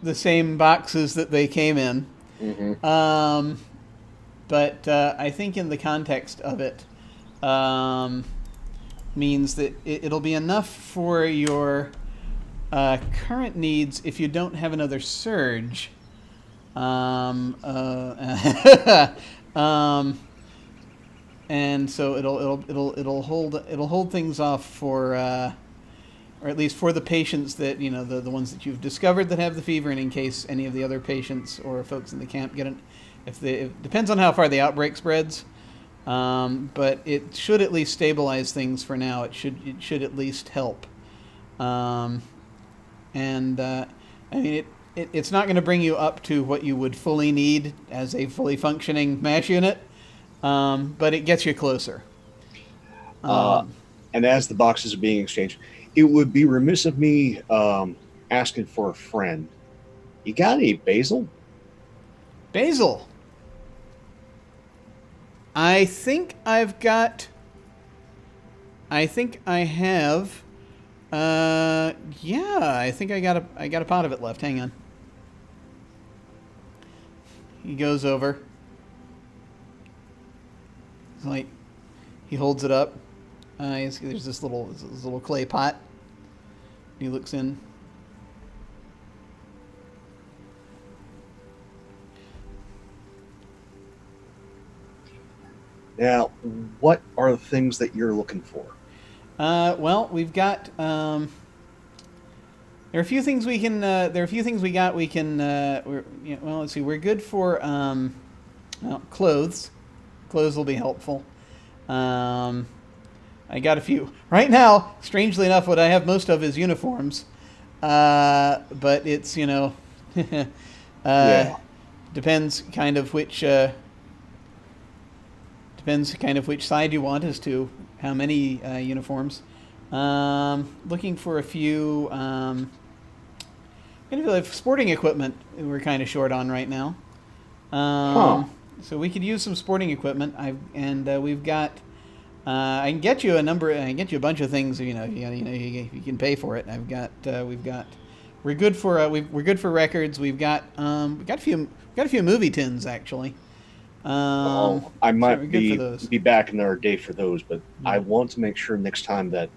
the same boxes that they came in. Mm-hmm. But I think in the context of it, means that it'll be enough for your current needs if you don't have another surge. And so it'll hold things off for, or at least for the patients that the ones that you've discovered that have the fever, and in case any of the other patients or folks in the camp get it, it depends on how far the outbreak spreads. But it should at least stabilize things for now. It should at least help. I mean, it's not going to bring you up to what you would fully need as a fully functioning MASH unit, but it gets you closer. And as the boxes are being exchanged, it would be remiss of me asking for a friend. You got any basil? Basil? I think I have. Yeah, I think I got a pot of it left. Hang on. He goes over. It's like he holds it up. There's this little clay pot. He looks in. Now, what are the things that you're looking for? Well, we've got. There are a few things we can. There are a few things we got. We can. Well, let's see. We're good for well, clothes. Clothes will be helpful. I got a few right now. Strangely enough, what I have most of is uniforms. But it's Yeah. depends kind of which side you want as to how many uniforms. Looking for a few. Kind of like sporting equipment we're kind of short on right now. Huh. So we could use some sporting equipment. We've got. I can get you a number. I can get you a bunch of things. You can pay for it. We've got. We're good for. We're good for records. We've got. We got a few movie tins actually. Oh, I so might we're good for those. be back another day for those, but I Yeah. want to make sure next time that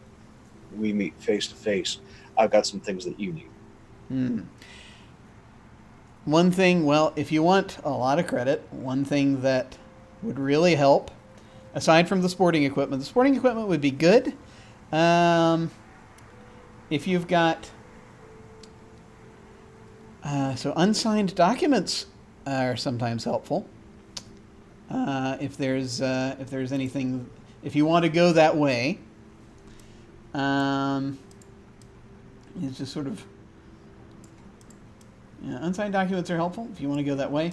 we meet face to face, I've got some things that you need. One thing, well, if you want a lot of credit, one thing that would really help, aside from the sporting equipment would be good. If you've got, so unsigned documents are sometimes helpful. If there's anything, if you want to go that way, it's just sort of. Yeah, unsigned documents are helpful if you want to go that way,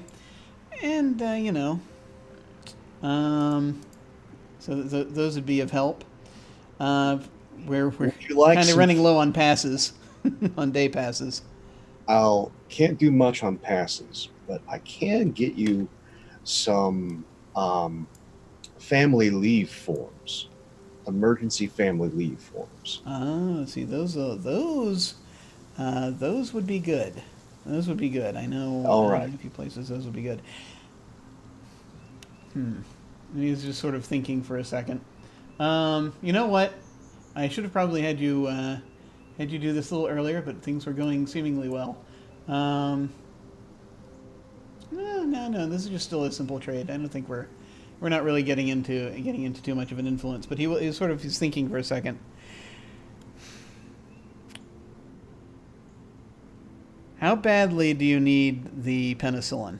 and those would be of help. We're Would you like kind of some- running low on passes, on day passes. Can't do much on passes, but I can get you some family leave forms, emergency family leave forms. See, those would be good. Those would be good. I know. All I right. know a few places those would be good. He's just sort of thinking for a second. You know what? I should have probably had you do this a little earlier, but things were going seemingly well. No. This is just still a simple trade. I don't think we're not really getting into too much of an influence. But he's thinking for a second. How badly do you need the penicillin?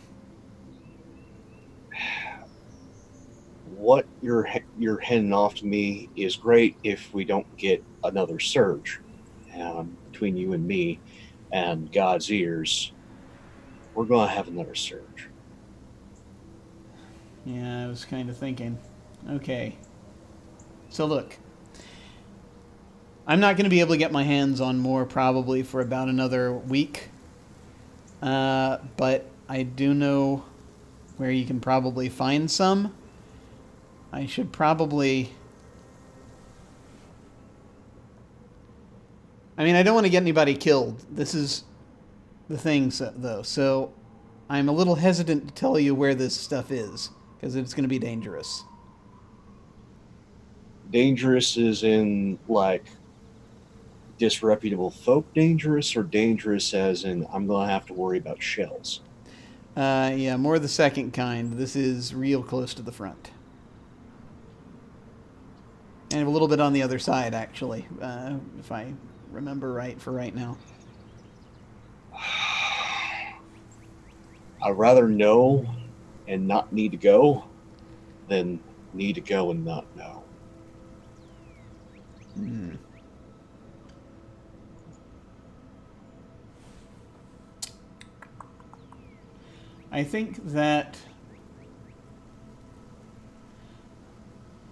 What you're handing off to me is great if we don't get another surge. Between you and me and God's ears, we're going to have another surge. Yeah, I was kind of thinking. Okay. So look, I'm not going to be able to get my hands on more probably for about another week. But I do know where you can probably find some. I should probably. I mean, I don't want to get anybody killed. This is the thing, though. So I'm a little hesitant to tell you where this stuff is because it's going to be dangerous. Dangerous is in like disreputable folk dangerous, or dangerous as in I'm going to have to worry about shells? Yeah, more the second kind. This is real close to the front. And a little bit on the other side, actually, if I remember right for right now. I'd rather know and not need to go than need to go and not know. I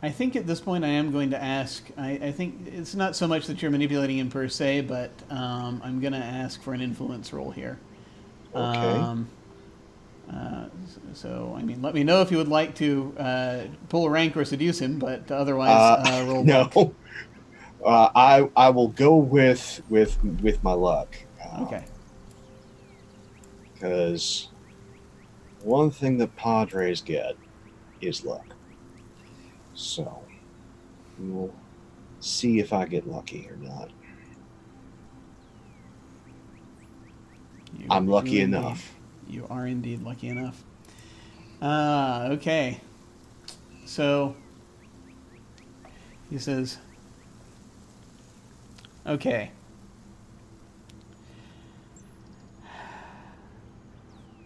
think at this point I am going to ask. I think it's not so much that you're manipulating him per se, but I'm going to ask for an influence roll here. Okay. So, I mean, let me know if you would like to pull a rank or seduce him, but otherwise, roll luck. No. I will go with my luck. Okay. Because one thing that Padres get is luck. So we'll see if I get lucky or not. I'm lucky enough. You are indeed lucky enough. Okay. So he says, okay.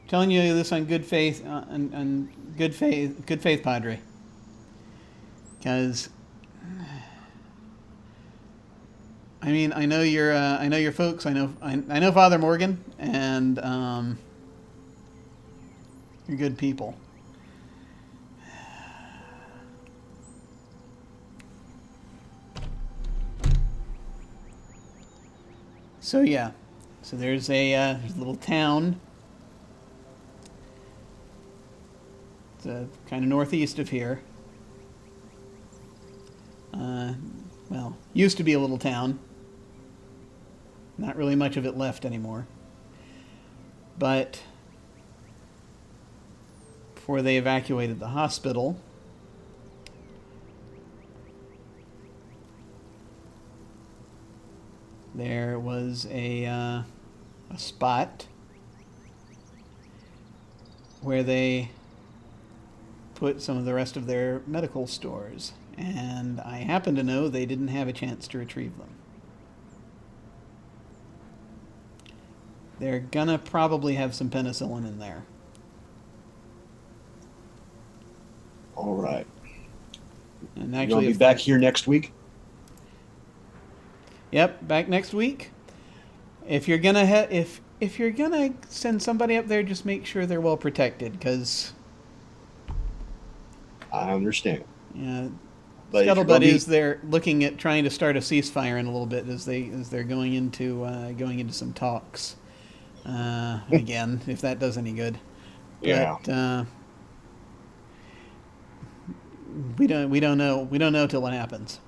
Telling you this on good faith, good faith, Padre. Because, I mean, I know your folks. I know Father Morgan, and you're good people. So yeah, so there's a little town. It's kind of northeast of here. Well, used to be a little town. Not really much of it left anymore. But before they evacuated the hospital, there was a spot where they put some of the rest of their medical stores, and I happen to know they didn't have a chance to retrieve them. They're gonna probably have some penicillin in there. All right. And You actually, gonna be back here next week? Yep, back next week. If you're gonna if you're gonna send somebody up there, just make sure they're well protected, because I understand. yeah, But if you're Scuttlebutt gonna be- is there looking at trying to start a ceasefire in a little bit as they're going into some talks. Again, if that does any good. Yeah. But we don't know till it happens.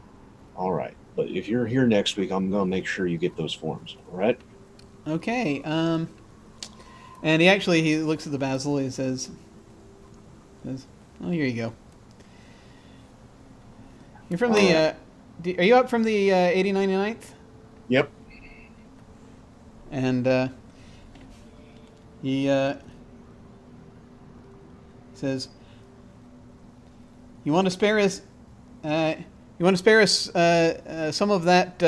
All right. But if you're here next week, I'm gonna make sure you get those forms. All right. Okay. And he looks at the basil. He says, "Oh, here you go. You're from the. Are you up from the 8099th?" Yep. And he says, "You want to spare us? Some of that,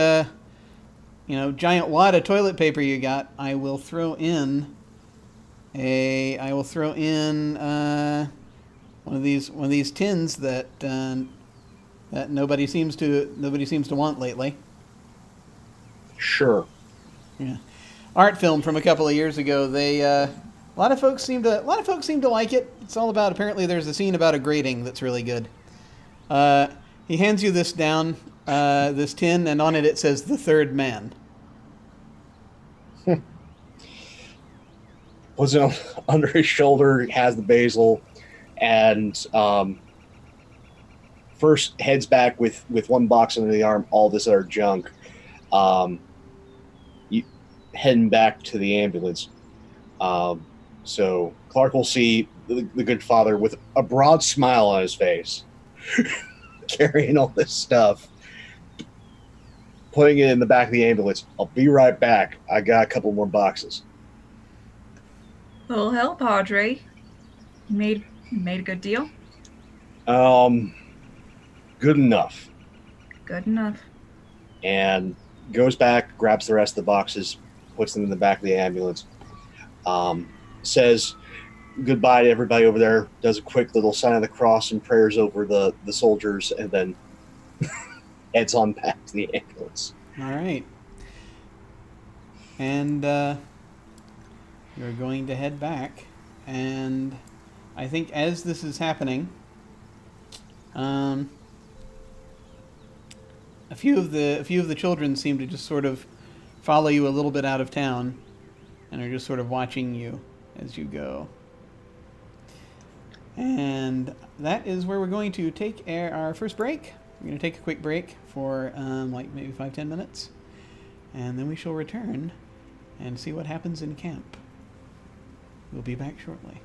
giant wad of toilet paper you got? I will throw in one of these tins that nobody seems to want lately." Sure. Yeah, art film from a couple of years ago. A lot of folks seem to like it. It's all about, apparently there's a scene about a grating that's really good. He hands you this tin, and on it says "The Third Man." Puts it under his shoulder, has the basil, and first heads back with one box under the arm, all this other junk. Heading back to the ambulance. So Clark will see the good father with a broad smile on his face, carrying all this stuff, putting it in the back of the ambulance. "I'll be right back. I got a couple more boxes." Well, hell, Padre. You made a good deal? Good enough. Good enough. And goes back, grabs the rest of the boxes, puts them in the back of the ambulance, says goodbye to everybody over there, does a quick little sign of the cross and prayers over the soldiers, and then heads on back to the ambulance. All right. And you're going to head back, and I think as this is happening, a few of the children seem to just sort of follow you a little bit out of town, and are just sort of watching you as you go. And that is where we're going to take our first break. We're going to take a quick break for maybe 5-10 minutes, and then we shall return and see what happens in camp. We'll be back shortly.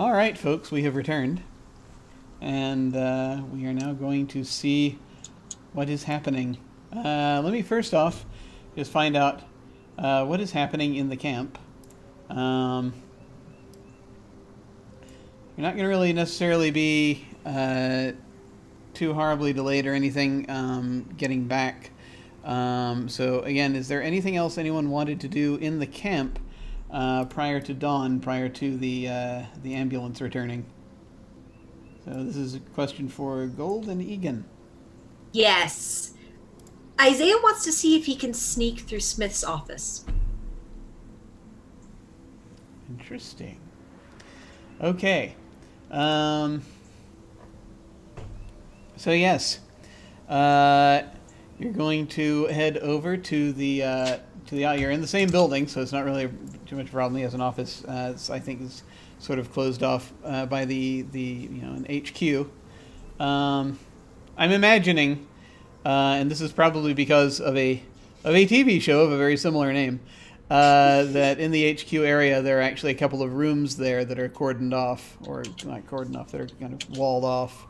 All right, folks, we have returned. And we are now going to see what is happening. Let me first off just find out what is happening in the camp. You're not going to really necessarily be too horribly delayed or anything getting back. So again, is there anything else anyone wanted to do in the camp prior to dawn, prior to the ambulance returning? So this is a question for Gold and Egan. Yes. Isaiah wants to see if he can sneak through Smith's office. Interesting. Okay. So yes, you're going to head over to the you're in the same building, so it's not really too much problem. He has an office. I think is sort of closed off by the an HQ. I'm imagining, and this is probably because of a TV show of a very similar name, that in the HQ area there are actually a couple of rooms there that are cordoned off, or not cordoned off, that are kind of walled off,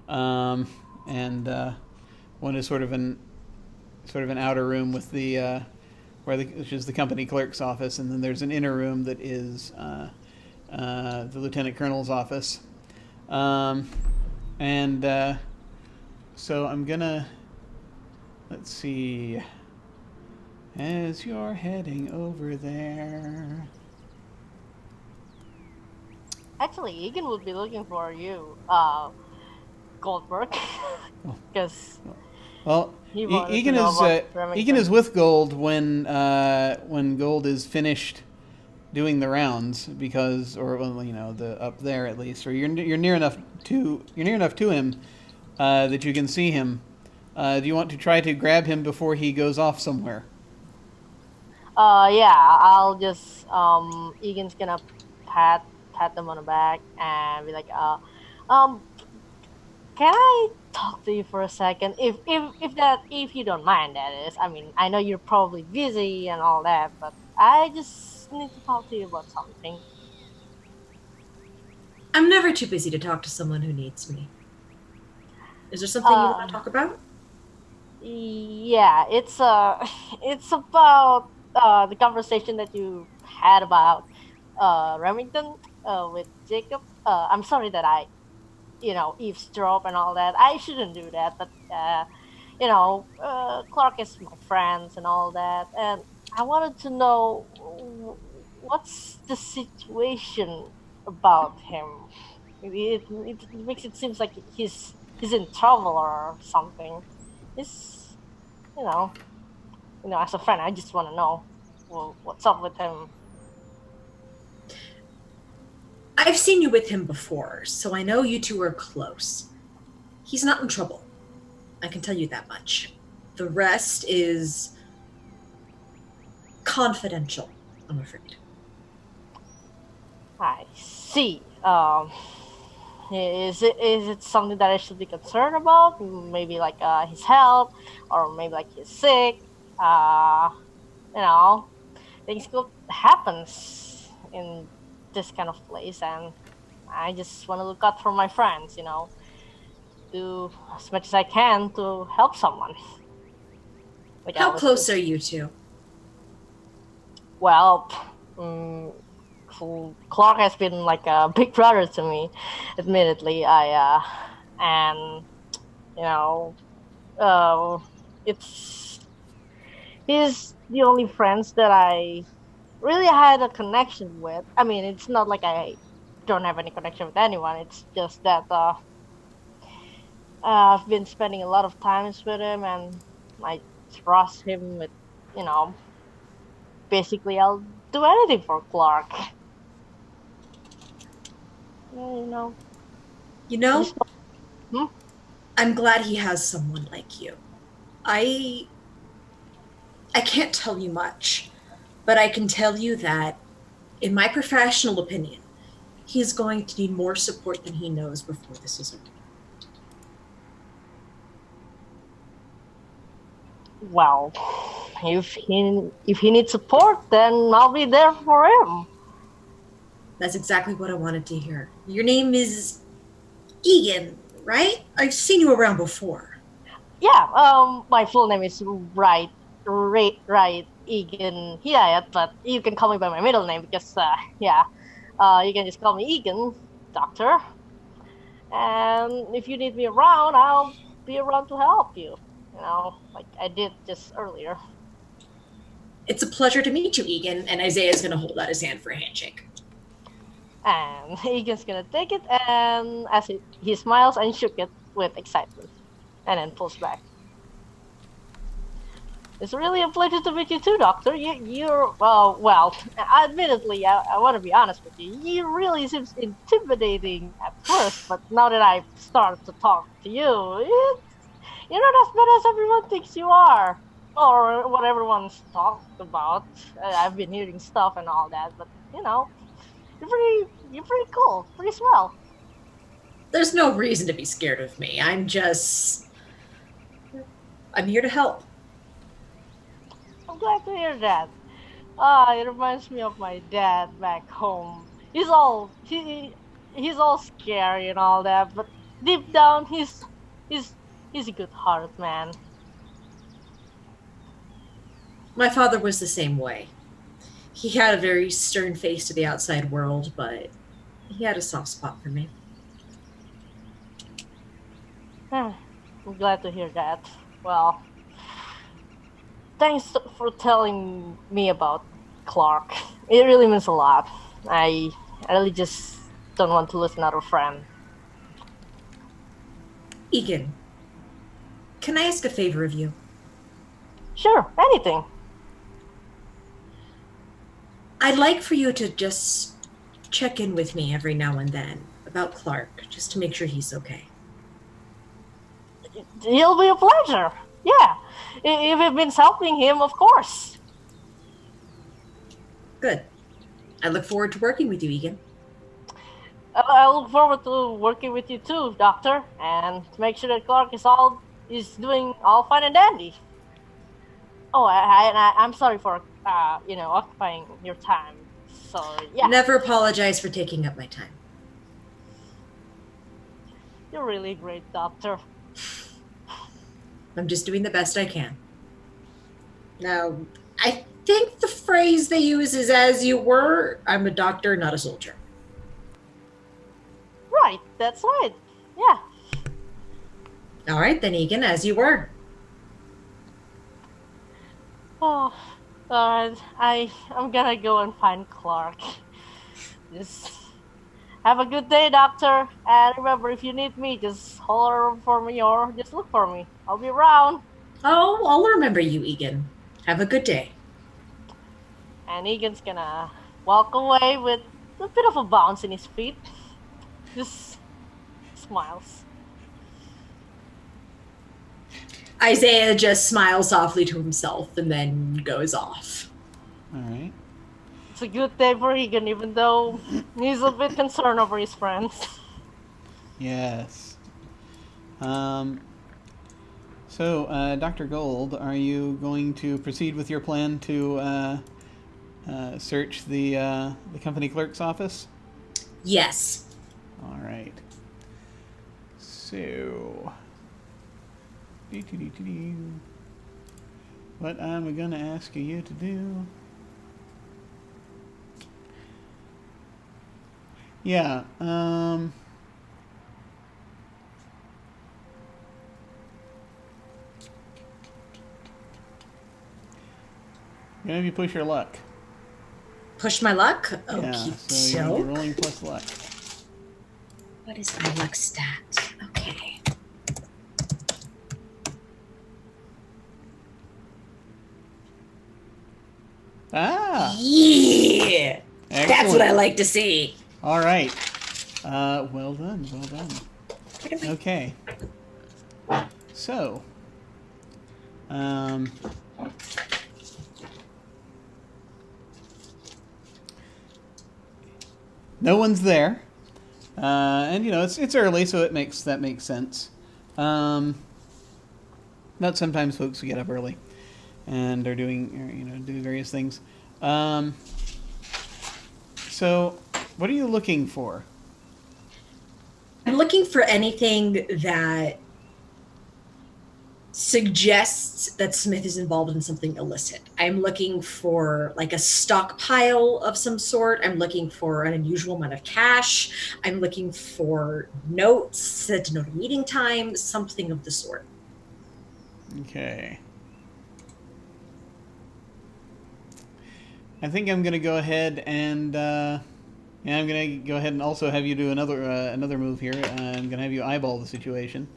and one is sort of an outer room with the which is the company clerk's office, and then there's an inner room that is the lieutenant colonel's office, and so I'm gonna, let's see, as you're heading over there. Actually, Egan would be looking for you, Goldberg, because Well, Egan is with Gold when Gold is finished doing the rounds, because, or well, the up there at least, or you're near enough to him that you can see him. Do you want to try to grab him before he goes off somewhere? Yeah, I'll just Egan's gonna pat them on the back and be like, can I talk to you for a second? If you don't mind, that is. I mean, I know you're probably busy and all that, but I just need to talk to you about something. I'm never too busy to talk to someone who needs me. Is there something you want to talk about? Yeah, it's about the conversation that you had about Remington with Jacob. I'm sorry that I eavesdrop and all that. I shouldn't do that, but Clark is my friends and all that, and I wanted to know what's the situation about him. It makes it seems like he's in trouble or something. It's as a friend, I just want to know what's up with him. I've seen you with him before, so I know you two are close. He's not in trouble. I can tell you that much. The rest is confidential, I'm afraid. I see. Is it something that I should be concerned about? Maybe like his health, or maybe like he's sick. Things could happen in this kind of place, and I just want to look out for my friends. Do as much as I can to help someone. How close are you two? Well, Clark has been like a big brother to me, admittedly. He's the only friends that I really had a connection with. I mean, it's not like I don't have any connection with anyone. It's just that I've been spending a lot of times with him, and I trust him with, basically I'll do anything for Clark. Hmm? I'm glad he has someone like you. I can't tell you much, but I can tell you that, in my professional opinion, he's going to need more support than he knows before this is over. Well, if he needs support, then I'll be there for him. That's exactly what I wanted to hear. Your name is Egan, right? I've seen you around before. Yeah, my full name is Right Egan Hidayat, but you can call me by my middle name because, yeah, you can just call me Egan, doctor. And if you need me around, I'll be around to help you. You know, like I did just earlier. It's a pleasure to meet you, Egan. And Isaiah's going to hold out his hand for a handshake. And Egan's gonna take it, and as he smiles and shook it with excitement, and then pulls back. It's really a pleasure to meet you too, Doctor. You're well. Admittedly, I want to be honest with you. You really seems intimidating at first, but now that I've started to talk to you, you're not as bad as everyone thinks you are, or what everyone's talked about. I've been hearing stuff and all that, but you're pretty cool, pretty swell. There's no reason to be scared of me. I'm here to help. I'm glad to hear that. It reminds me of my dad back home. He's all scary and all that, but deep down he's he's a good-hearted man. My father was the same way. He had a very stern face to the outside world, but he had a soft spot for me. I'm glad to hear that. Well, thanks for telling me about Clark. It really means a lot. I really just don't want to lose another friend. Egan, can I ask a favor of you? Sure, anything. I'd like for you to just check in with me every now and then about Clark, just to make sure he's okay. It'll be a pleasure. Yeah, if it means helping him, of course. Good. I look forward to working with you, Egan. I look forward to working with you too, Doctor, and to make sure that Clark is doing all fine and dandy. Oh, I'm sorry for occupying your time. So yeah, Never apologize for taking up my time. you're really great, Doctor. I'm just doing the best I can. Now, I think the phrase they use is "as you were." I'm a doctor, not a soldier. Right, that's right. Yeah. All right, then, Egan, as you were. Oh, alright. I'm gonna go and find Clark. Just have a good day, Doctor. And remember, if you need me, just holler for me or just look for me. I'll be around. Oh, I'll remember you, Egan. Have a good day. And Egan's gonna walk away with a bit of a bounce in his feet. Just smiles. Isaiah just smiles softly to himself and then goes off. All right. It's a good day for Egan, even though he's a bit concerned over his friends. Yes. So, Dr. Gold, are you going to proceed with your plan to search the company clerk's office? Yes. All right. So, what I'm going to ask you to do? Yeah. Gonna have you push your luck. Push my luck? Yeah, Okie so you're gonna be doke. rolling plus luck. What is my luck stat? Okay. Ah! Yeah! That's Excellent. what I like to see. All right. Well done. Well done. Okay. So, no one's there, and it's early, so that makes sense. But sometimes folks get up early and are doing do various things. So What are you looking for? I'm looking for anything that suggests that Smith is involved in something illicit. I'm looking for like a stockpile of some sort. I'm looking for an unusual amount of cash. I'm looking for notes that denote a meeting time, something of the sort. Okay. I think I'm going to go ahead and I'm going to go ahead and also have you do another move here. I'm going to have you eyeball the situation.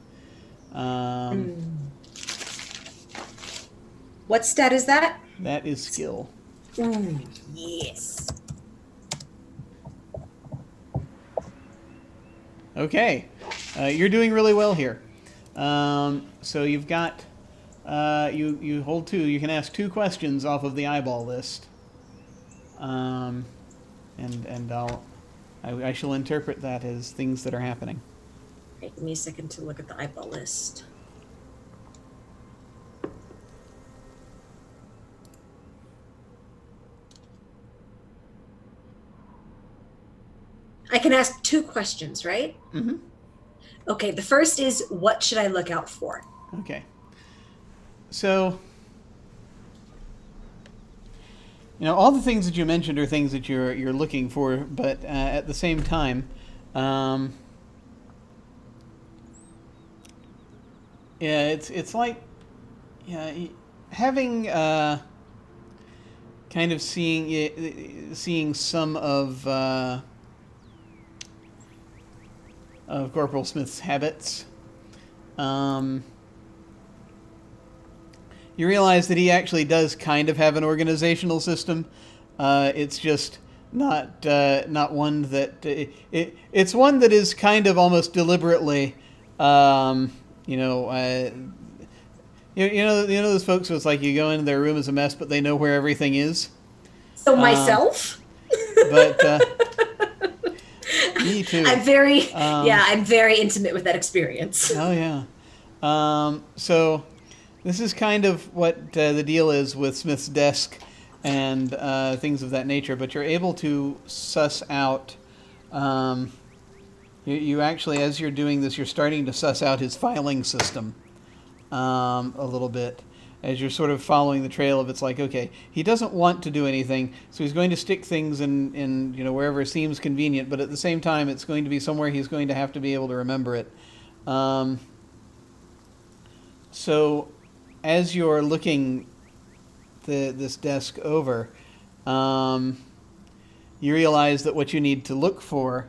What stat is that? That is skill. Ooh, yes. Okay. You're doing really well here. So you've got you hold 2. You can ask 2 questions off of the eyeball list. And I shall interpret that as things that are happening. Okay, give me a second to look at the eyeball list. I can ask 2 questions, right? Mm-hmm. Okay, the first is, what should I look out for? Okay. So, all the things that you mentioned are things that you're looking for, but at the same time, it's like having kind of seeing some of Corporal Smith's habits. You realize that he actually does kind of have an organizational system. It's just not one that it's one that is kind of almost deliberately, you know those folks who it's like you go into their room as a mess, but they know where everything is. So myself? But me too. I'm very intimate with that experience. Oh yeah. So this is kind of what the deal is with Smith's desk and things of that nature. But you're able to suss out. You actually, as you're doing this, you're starting to suss out his filing system a little bit. As you're sort of following the trail of, it's like, okay, he doesn't want to do anything, so he's going to stick things in wherever seems convenient, but at the same time, it's going to be somewhere he's going to have to be able to remember it. So, as you're looking this desk over, you realize that what you need to look for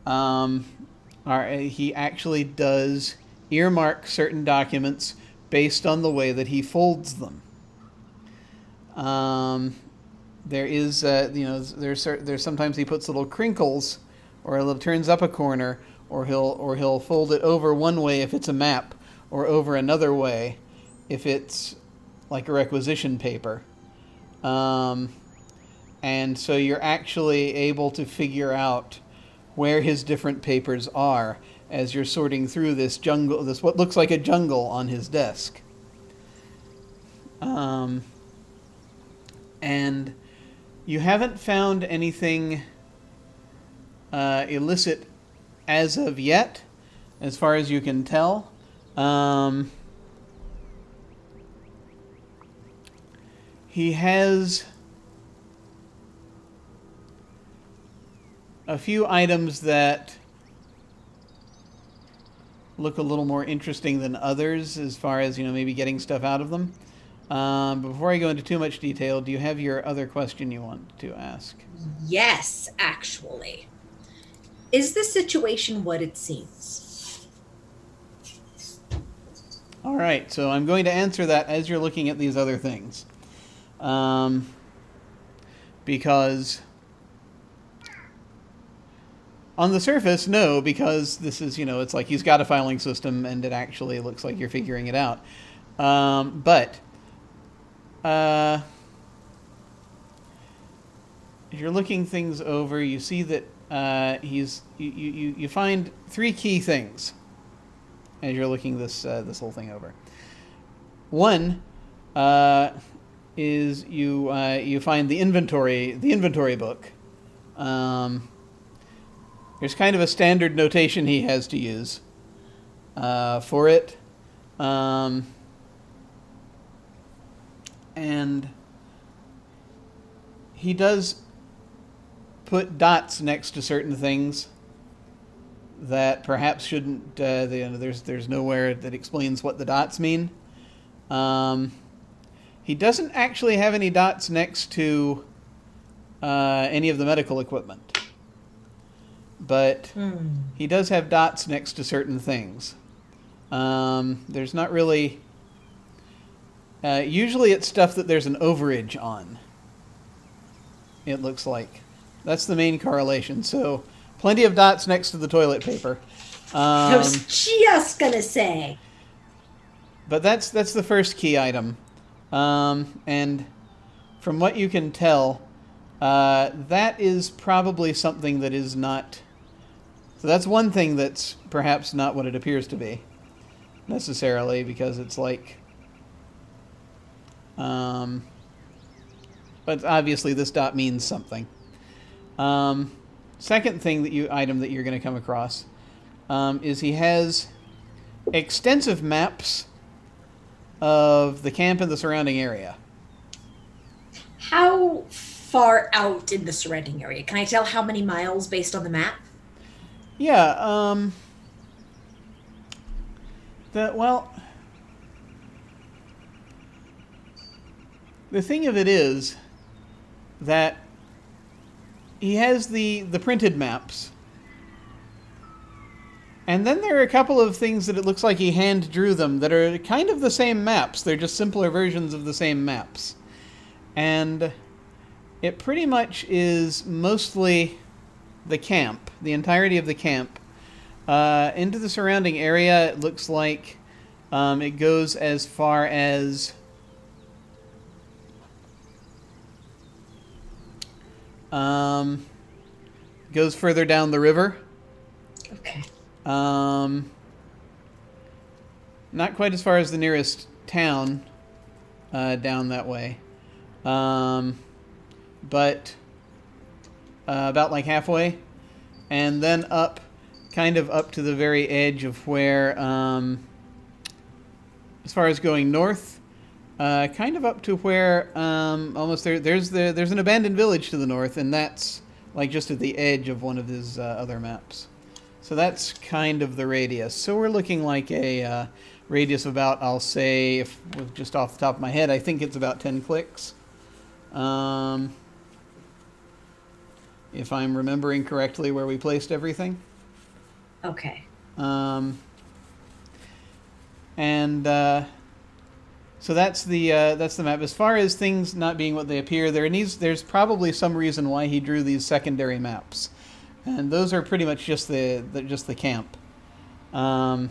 he actually does earmark certain documents based on the way that he folds them. There is, there's sometimes he puts little crinkles, or turns up a corner, or he'll fold it over one way if it's a map, or over another way if it's like a requisition paper. And so you're actually able to figure out where his different papers are as you're sorting through this what looks like a jungle on his desk. And you haven't found anything illicit as of yet, as far as you can tell. He has a few items that look a little more interesting than others as far as, maybe getting stuff out of them. But before I go into too much detail, do you have your other question you want to ask? Yes, actually. Is the situation what it seems? All right, so I'm going to answer that as you're looking at these other things. Because on the surface, no, because this is, it's like he's got a filing system and it actually looks like you're figuring it out. But if you're looking things over, you see that you find 3 key things as you're looking this whole thing over. One is you find the inventory book. There's kind of a standard notation he has to use for it. And he does put dots next to certain things that perhaps shouldn't. There's nowhere that explains what the dots mean. He doesn't actually have any dots next to any of the medical equipment, but he does have dots next to certain things. There's not really. Usually, it's stuff that there's an overage on. It looks like that's the main correlation. So, plenty of dots next to the toilet paper. I was just gonna say. But that's the first key item. And from what you can tell, that is probably something that is not... So that's one thing that's perhaps not what it appears to be, necessarily, because it's like... but obviously this dot means something. Second item that you're going to come across is he has extensive maps of the camp and the surrounding area. How far out in the surrounding area? Can I tell how many miles based on the map? Yeah, the thing of it is that he has the printed maps. And then there are a couple of things that it looks like he hand drew them that are kind of the same maps. They're just simpler versions of the same maps. And it pretty much is mostly the camp, the entirety of the camp. Into the surrounding area, it looks like it goes as far as... goes further down the river. Okay. Not quite as far as the nearest town down that way. But about like halfway. And then kind of up to the very edge of where, as far as going north, kind of up to where almost there's an abandoned village to the north, and that's like just at the edge of one of his other maps. So that's kind of the radius. So we're looking like a radius of about, I'll say, just off the top of my head, I think it's about 10 clicks. If I'm remembering correctly where we placed everything. Okay. So that's the map. As far as things not being what they appear, there's probably some reason why he drew these secondary maps. And those are pretty much just the camp. But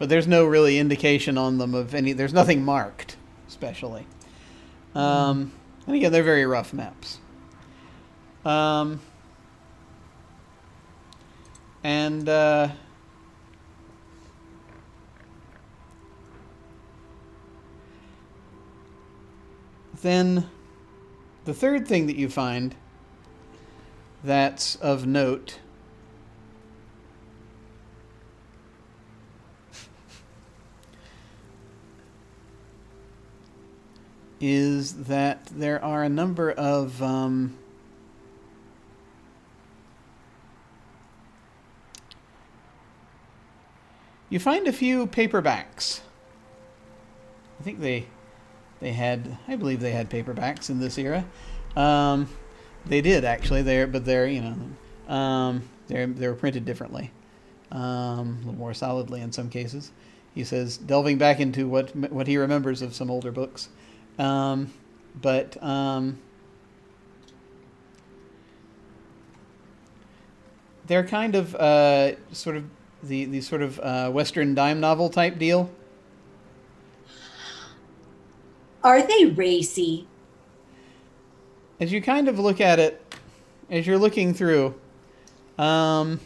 there's no really indication on them of any... There's nothing marked, especially. And again, they're very rough maps. Then the third thing that you find that's of note is that there are a number of you find a few paperbacks. I think I believe they had paperbacks in this era. They did actually. They were printed differently, a little more solidly in some cases. He says, delving back into what he remembers of some older books, but they're kind of sort of the sort of Western dime novel type deal. Are they racy? As you kind of look at it, as you're looking through, a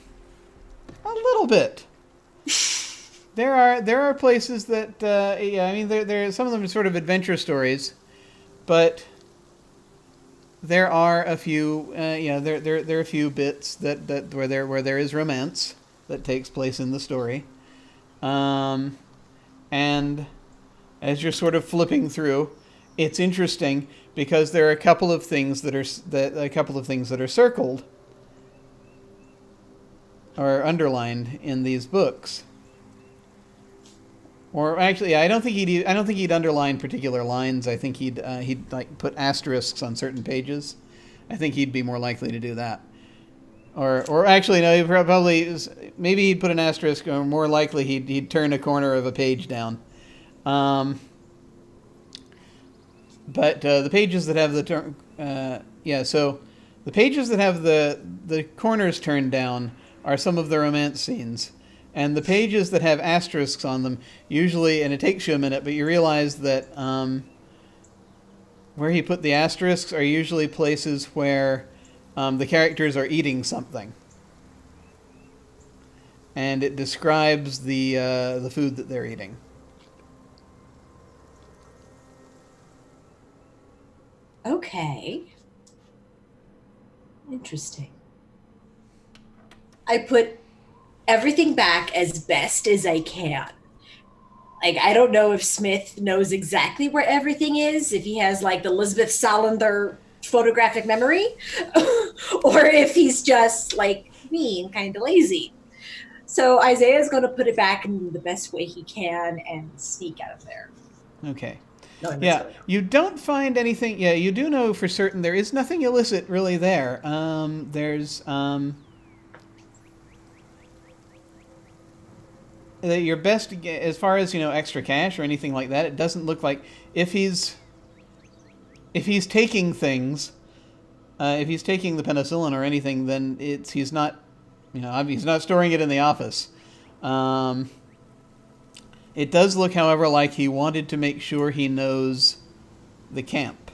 little bit. There are places that there some of them are sort of adventure stories, but there are a few, there are a few bits that where there is romance that takes place in the story, and as you're sort of flipping through, it's interesting because there are a couple of things that are circled or underlined in these books. Or actually, I don't think he'd underline particular lines. I think he'd like put asterisks on certain pages. I think he'd be more likely to do that. Or actually, no, maybe he'd put an asterisk, or more likely he'd turn a corner of a page down. But the pages that have the so the pages that have the corners turned down are some of the romance scenes. And the pages that have asterisks on them, usually, and it takes you a minute, but you realize that where he put the asterisks are usually places where the characters are eating something. And it describes the food that they're eating. Okay. Interesting. I put everything back as best as I can. Like, I don't know if Smith knows exactly where everything is, if he has like the Elizabeth Salander photographic memory, or if he's just like me and kind of lazy. So Isaiah's going to put it back in the best way he can and sneak out of there. Okay. Yeah, you don't find anything. Yeah, you do know for certain there is nothing illicit really there. There's your best, as far as extra cash or anything like that. It doesn't look like if he's taking things, if he's taking the penicillin or anything, then he's not storing it in the office. It does look, however, like he wanted to make sure he knows the camp.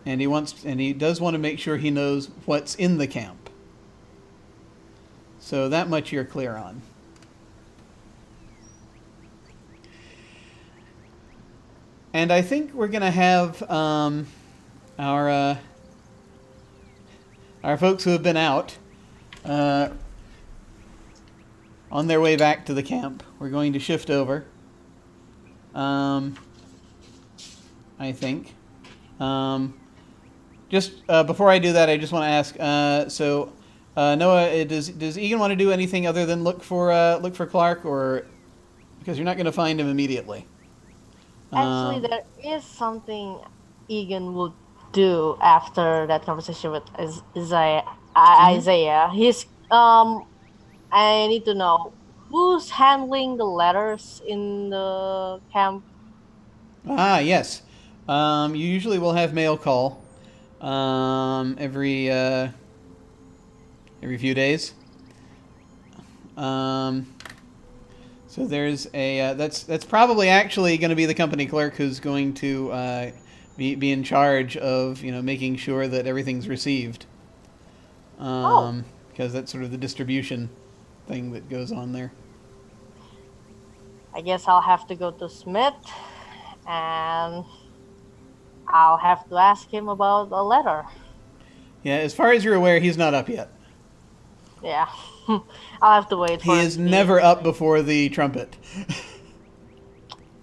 And he does want to make sure he knows what's in the camp. So that much you're clear on. And I think we're going to have our folks who have been out on their way back to the camp. We're going to shift over. I think. Just before I do that, I just want to ask. Noah, does Egan want to do anything other than look for Clark, or because you're not going to find him immediately? Actually, there is something Egan would do after that conversation with Isaiah. Isaiah. He's I need to know who's handling the letters in the camp. Ah, yes. You usually will have mail call every few days. So there's a that's probably actually going to be the company clerk who's going to be in charge of making sure that everything's received. Because that's sort of the distribution thing that goes on there. I guess I'll have to go to Smith, and I'll have to ask him about a letter. Yeah, as far as you're aware, he's not up yet. Yeah, I'll have to wait for him. He is never up before the trumpet.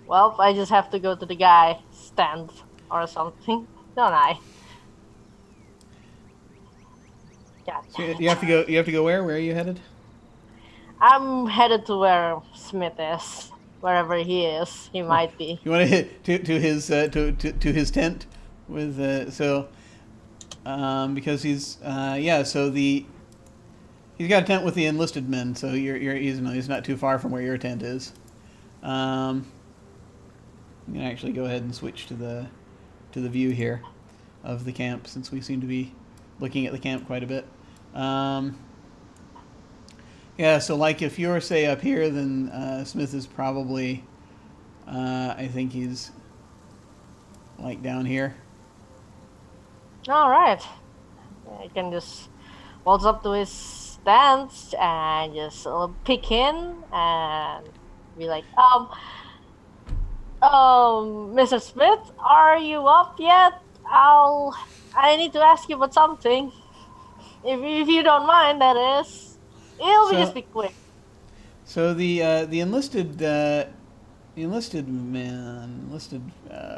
Well, I just have to go to the guy stand or something, don't I? God. So you have to go. You have to go where? Where are you headed? I'm headed to where Smith is, wherever he is. He might be. You want to hit to his to his tent with because he's so he's got a tent with the enlisted men, so he's not too far from where your tent is. You can actually go ahead and switch to the view here of the camp, since we seem to be looking at the camp quite a bit. So like if you're, say, up here, then Smith is probably, I think he's like down here. All right. I can just waltz up to his stance and just peek in and be like, Mr. Smith, are you up yet? I need to ask you about something. If you don't mind, that is. It'll be just So, be quick. so the enlisted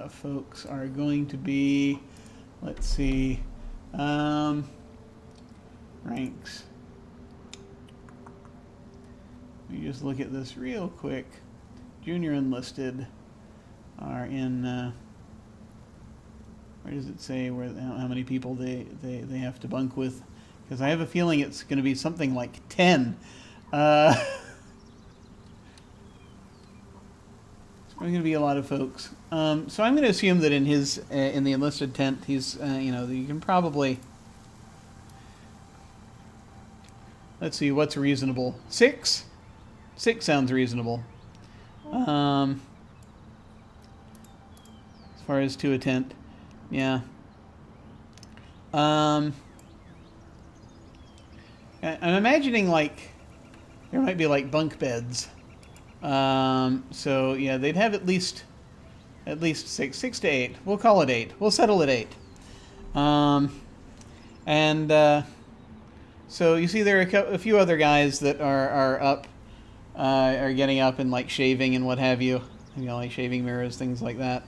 folks are going to be, let's see, ranks. Let me just look at this real quick. Junior enlisted are in. Where does it say how many people they have to bunk with? Because I have a feeling it's going to be something like 10. It's going to be a lot of folks. So I'm going to assume that in his in the enlisted tent, he's you can probably. Let's see what's reasonable. 6. 6 sounds reasonable. As far as to a tent, yeah. I'm imagining like there might be like bunk beds. So yeah, they'd have at least 6 to 8. We'll call it 8. We'll settle at 8. So you see there are a few other guys that are up. Are getting up and like shaving and what have you, like shaving mirrors, things like that.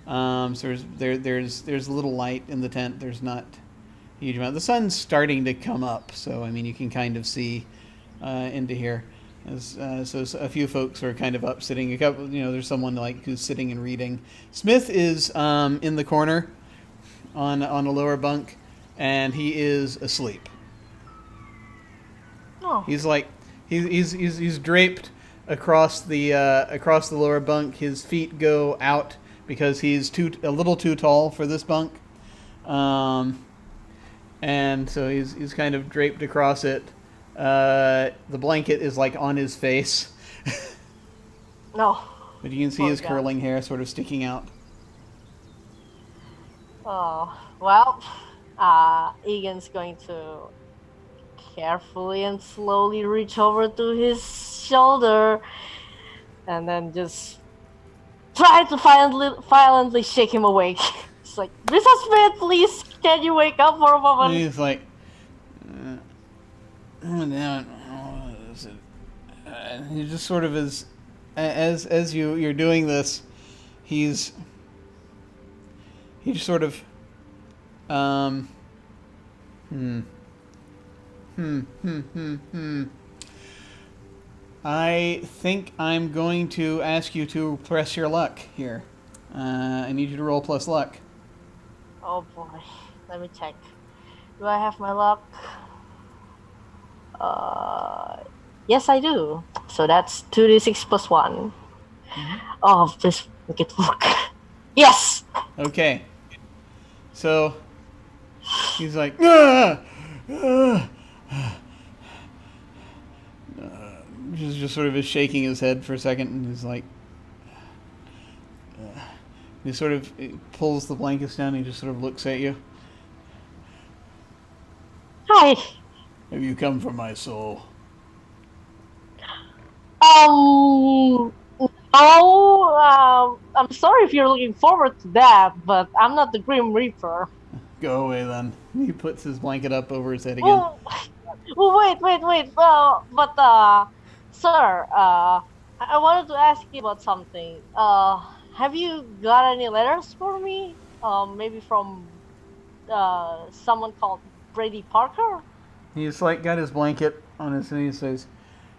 So there's a little light in the tent. There's not a huge amount. The sun's starting to come up, so I mean you can kind of see into here. So a few folks are kind of up sitting. A couple, there's someone like who's sitting and reading. Smith is in the corner on a lower bunk, and he is asleep. Oh. He's like. He's draped across the lower bunk. His feet go out because he's a little too tall for this bunk, and so he's kind of draped across it. The blanket is like on his face. No. But you can see his curling hair sort of sticking out. Oh well, Egan's going to carefully and slowly reach over to his shoulder and then just try to violently shake him awake. It's like, Mr. Smith, please, can you wake up for a moment? And he's like, he just sort of is, as you're doing this, he just sort of, I think I'm going to ask you to press your luck here. I need you to roll plus luck. Oh boy, let me check. Do I have my luck? Yes, I do. So that's 2d6 plus 1. Mm-hmm. Oh, please make it work. Yes! Okay. So, he's like, just sort of is shaking his head for a second, and he's like, he sort of pulls the blankets down, and he just sort of looks at you. Hi. Have you come for my soul? No, I'm sorry if you're looking forward to that, but I'm not the Grim Reaper. Go away then. He puts his blanket up over his head again. Well, wait. Sir, I wanted to ask you about something. Have you got any letters for me? Maybe from someone called Brady Parker? He's like got his blanket on his knee and he says,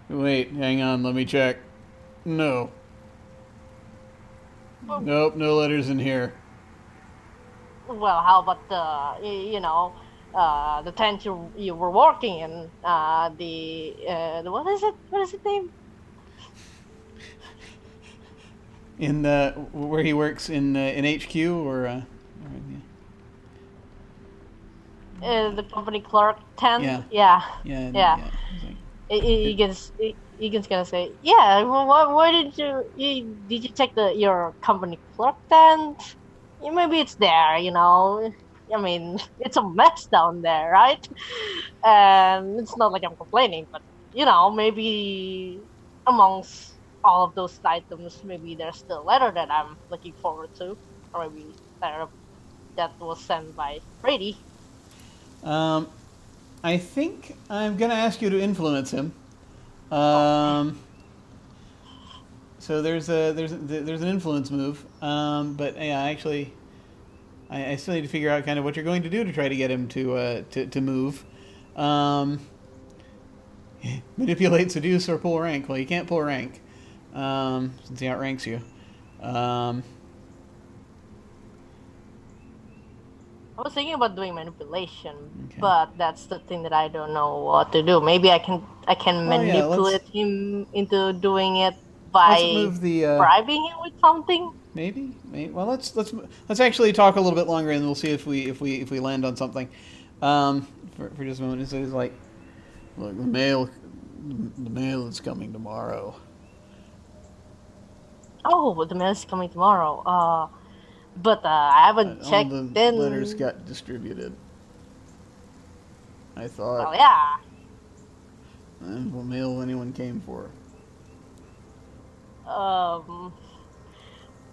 "Wait, hang on, let me check. No. Nope, no letters in here." Well, how about the tent you were working in? The what is it? What is it named? In where he works in HQ or The company clerk tent. Yeah. Egan's gonna say, yeah. Well, why did you check your company clerk tent? Maybe it's there. I mean, it's a mess down there, right? And it's not like I'm complaining, but maybe amongst all of those items, maybe there's the letter that I'm looking forward to, or maybe letter that was sent by Brady. I think I'm going to ask you to influence him. So there's an influence move, but yeah, actually, I still need to figure out kind of what you're going to do to try to get him to move. Manipulate, seduce, or pull rank. Well, you can't pull rank since he outranks you. I was thinking about doing manipulation, Okay. but that's the thing that I don't know what to do. Maybe I can manipulate him into doing it by Let's move the bribing him with something. maybe. Well, let's actually talk a little bit longer, and we'll see if we land on something. For just a moment, so he's like, look, the mail is coming tomorrow. Oh, the mail is coming tomorrow. But I haven't checked All the in. letters got distributed. I thought. Well, yeah. And what mail anyone came for?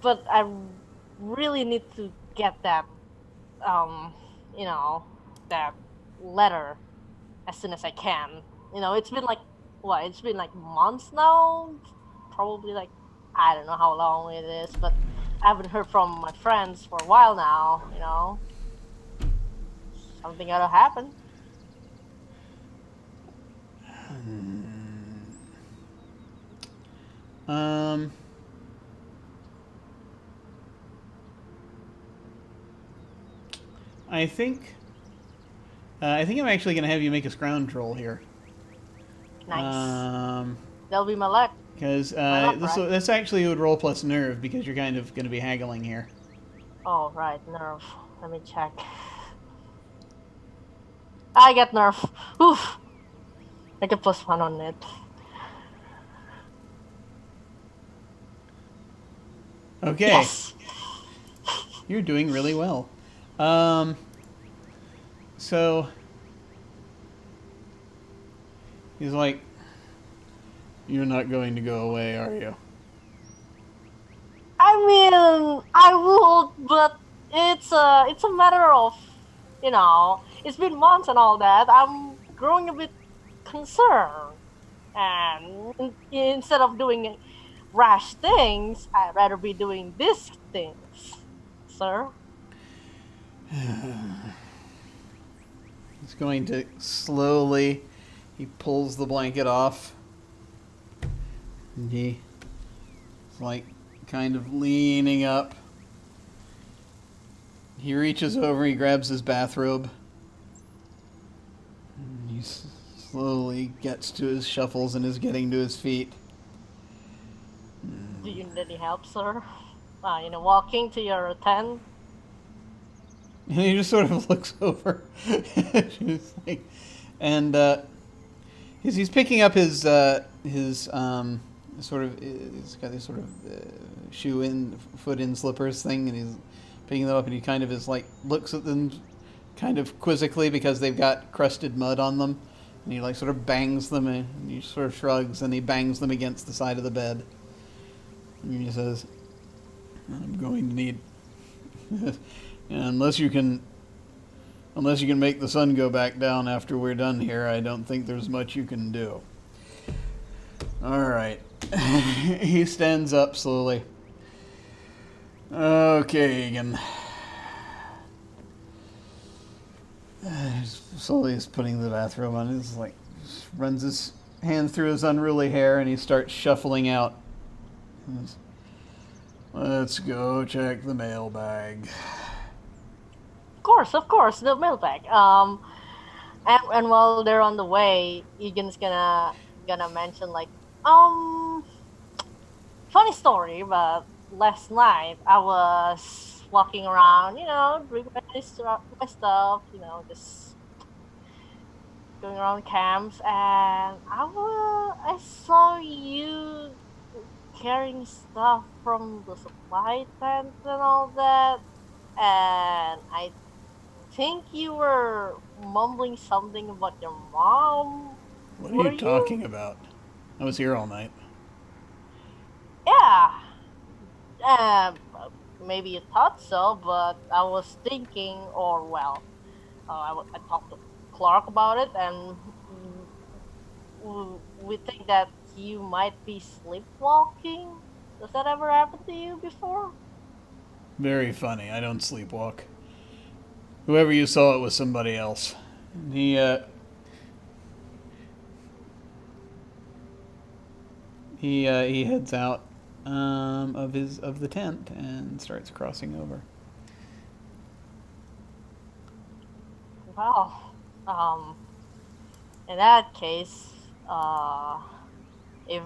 But I really need to get that, that letter as soon as I can. It's been like, what? It's been like months now. Probably like, I don't know how long it is, but I haven't heard from my friends for a while now. Something gotta happen. I think I'm actually going to have you make a scrounge roll here. Nice. That'll be my luck. Because Right. this actually would roll plus nerve because you're kind of going to be haggling here. Oh, right, nerve. Let me check. I get nerve. Oof. I get +1 on it. Okay. Yes. You're doing really well. So he's like, you're not going to go away, are you? I mean, I would, but it's a matter of, it's been months and all that. I'm growing a bit concerned, and instead of doing rash things, I'd rather be doing these things, sir. He's going to slowly, he pulls the blanket off. And he's like kind of leaning up. He reaches over, he grabs his bathrobe. And he slowly gets to his shuffles and is getting to his feet. Do you need any help, sir? Walking to your tent? And he just sort of looks over. Just like, and he's picking up his sort of, he's got this sort of foot in slippers thing, and he's picking them up, and he kind of is like, looks at them kind of quizzically because they've got crusted mud on them, and he like sort of bangs them, and he sort of shrugs, and he bangs them against the side of the bed. And he says, I'm going to need, unless you can make the sun go back down after we're done here, I don't think there's much you can do. All right. He stands up slowly. Okay, Egan. Slowly he's putting the bathrobe on. He's like, runs his hand through his unruly hair, and he starts shuffling out. Let's go check the mailbag. Of course, the mailbag. And while they're on the way, Egan's gonna mention like, funny story, but last night I was walking around, doing my stuff, just going around camps, and I saw you carrying stuff from the supply tent and all that, and I think you were mumbling something about your mom. What are you talking about? I was here all night. Yeah. Uh, Maybe you thought so, but I was thinking, or well, I talked to Clark about it, and we think that you might be sleepwalking. Does that ever happen to you before? Very funny. I don't sleepwalk. Whoever you saw, it was somebody else. And he heads out of the tent and starts crossing over. Well, in that case, if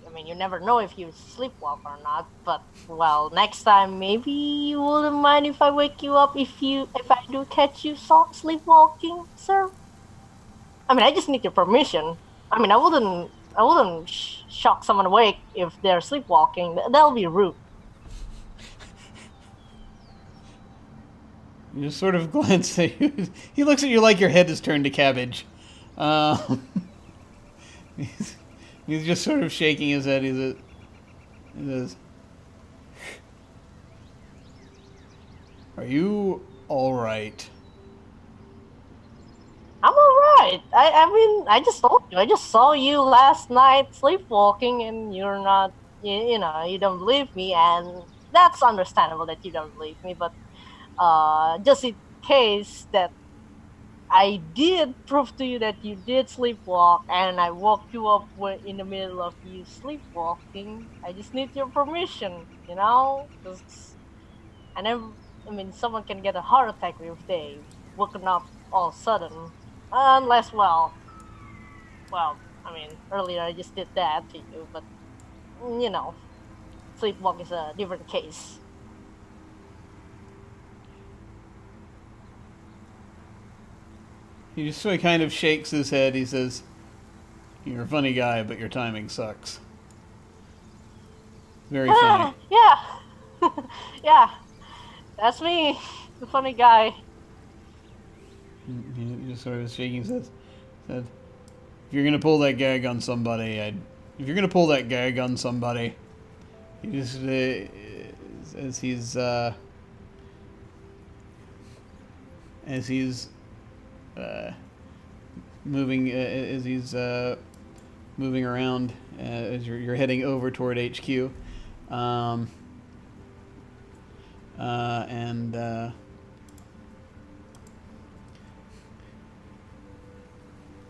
I mean, you never know if you sleepwalk or not. But well, next time maybe you wouldn't mind if I wake you up if I do catch you sleepwalking, sir. I mean, I just need your permission. I mean, I wouldn't shock someone awake if they're sleepwalking. That'll be rude. You just sort of glance at you. He looks at you like your head is turned to cabbage. Um, he's just sort of shaking his head. He says, "Are you all right?" I'm alright. I mean, I just told you. I just saw you last night sleepwalking, and you're not. You don't believe me, and that's understandable that you don't believe me. But just in case that I did prove to you that you did sleepwalk, and I woke you up in the middle of you sleepwalking, I just need your permission. 'Cause I mean, someone can get a heart attack if they woken up all of a sudden, unless, I mean, earlier I just did that to you, but you know, sleepwalk is a different case. He just sort of kind of shakes his head. He says, "You're a funny guy, but your timing sucks." Very funny. Yeah, yeah, that's me, the funny guy. He just sort of shaking his head. Said, "If you're gonna pull that gag on somebody, if you're gonna pull that gag on somebody, he just as he's as he's moving as he's moving around as you're heading over toward HQ, um, and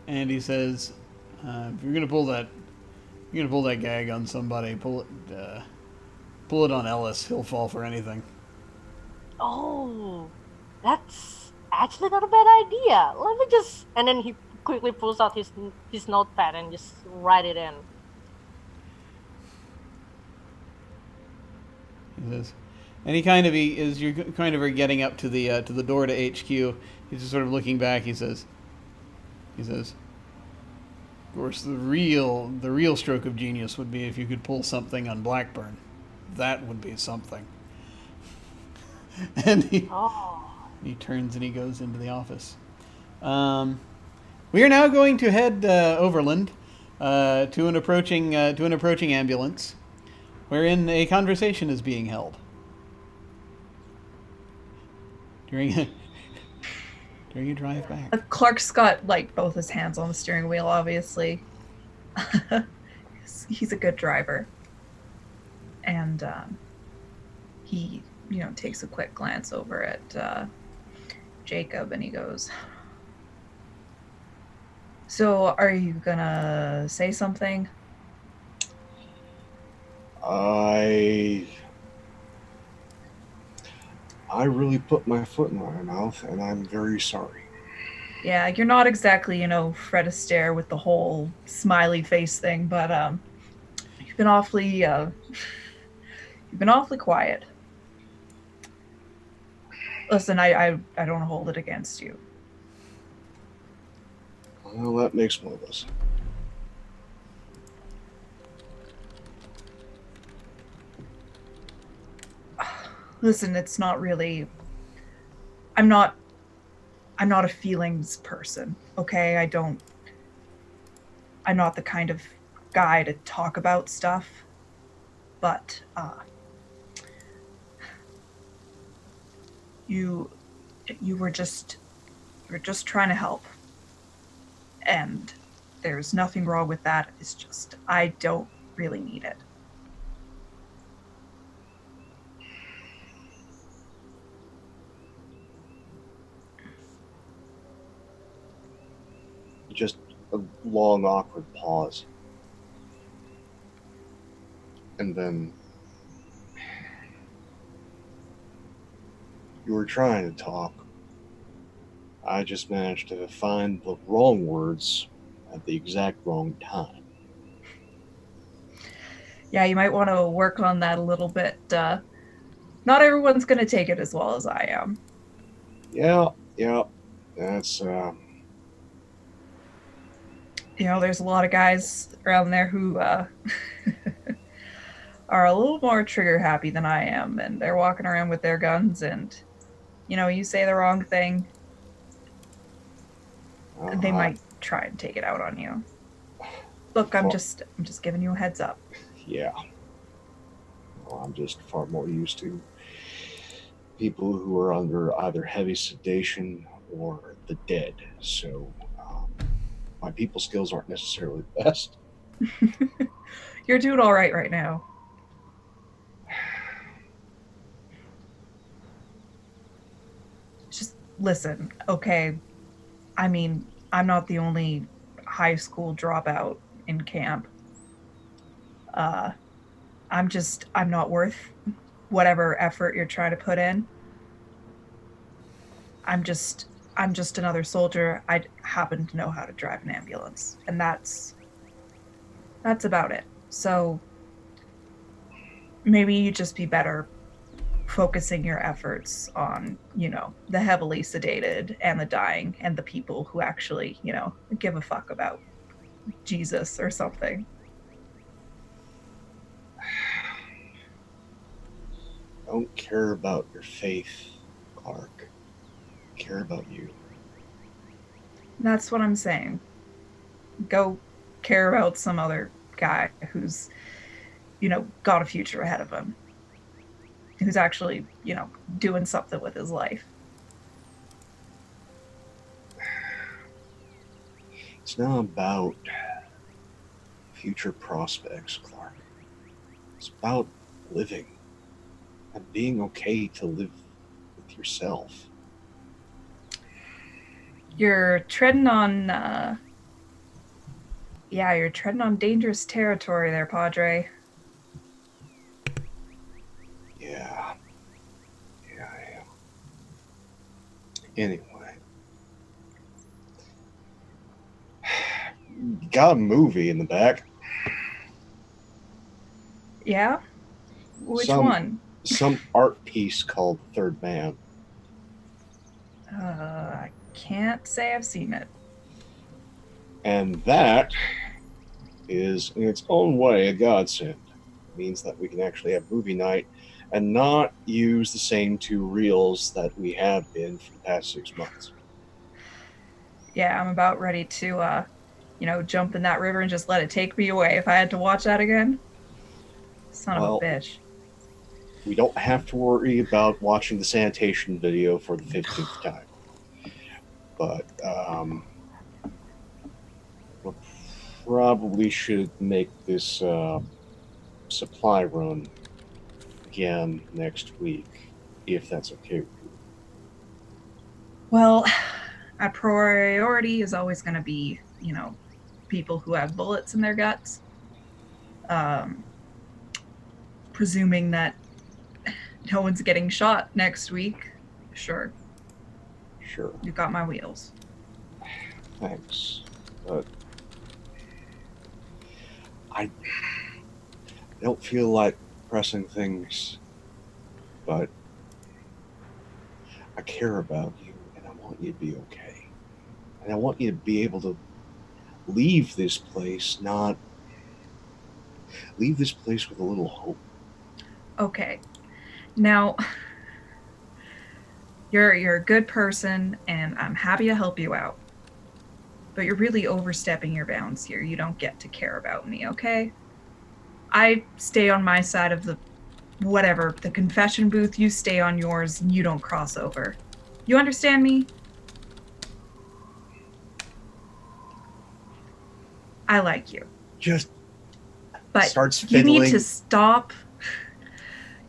and he says, "If you're gonna pull that gag on somebody, pull it on Ellis. He'll fall for anything." Oh, that's actually not a bad idea. Let me just. And then he quickly pulls out his notepad and just write it in. He says, and as you're kind of are getting up to the door to HQ, he's just sort of looking back. He says, of course, the real stroke of genius would be if you could pull something on Blackburn. That would be something. And he turns and he goes into the office. We are now going to head overland to an approaching ambulance, wherein a conversation is being held. During a drive back. Clark's got like both his hands on the steering wheel, obviously. He's a good driver. And he, takes a quick glance over at Jacob and he goes, "So are you gonna say something?" I really put my foot in my mouth, and I'm very sorry. Yeah, you're not exactly, Fred Astaire with the whole smiley face thing, but you've been awfully quiet. Listen, I don't hold it against you. Well, that makes one of us. Listen, it's not really. I'm not a feelings person, okay? I'm not the kind of guy to talk about stuff. but you were just trying to help, and there's nothing wrong with that. It's just I don't really need it. Just a long, awkward pause. And then you were trying to talk. I just managed to find the wrong words at the exact wrong time. Yeah, you might want to work on that a little bit. Not everyone's going to take it as well as I am. Yeah. That's, there's a lot of guys around there who are a little more trigger happy than I am, and they're walking around with their guns, and, you say the wrong thing, they might try and take it out on you. Look, I'm just giving you a heads up. Yeah. Well, I'm just far more used to people who are under either heavy sedation or the dead. So my people skills aren't necessarily the best. You're doing all right now. Just listen, okay? I mean, I'm not the only high school dropout in camp. I'm not worth whatever effort you're trying to put in. I'm just another soldier. I happen to know how to drive an ambulance, and that's about it. So maybe you just be better focusing your efforts on, the heavily sedated and the dying and the people who actually, give a fuck about Jesus or something. I don't care about your faith, Clark. I care about you. That's what I'm saying. Go care about some other guy who's, got a future ahead of him. Who's actually, doing something with his life. It's not about future prospects, Clark. It's about living and being okay to live with yourself. You're treading on, you're treading on dangerous territory there, Padre. Yeah, I am. Anyway. Got a movie in the back. Yeah? Which one? Some art piece called Third Man. I can't say I've seen it. And that is, in its own way, a godsend. It means that we can actually have movie night and not use the same two reels that we have been for the past 6 months. Yeah, I'm about ready to, jump in that river and just let it take me away if I had to watch that again. Son of a bitch. We don't have to worry about watching the sanitation video for the 15th time. But we probably should make this supply run again next week, if that's okay with you. Well, a priority is always going to be, people who have bullets in their guts. Presuming that no one's getting shot next week, sure. You've got my wheels. Thanks. But I don't feel like pressing things, but I care about you and I want you to be okay. And I want you to be able to leave this place with a little hope. Okay. Now, you're a good person, and I'm happy to help you out. But you're really overstepping your bounds here. You don't get to care about me, okay? I stay on my side of the the confession booth. You stay on yours. And you don't cross over. You understand me? I like you. Just But starts you fiddling. need to stop.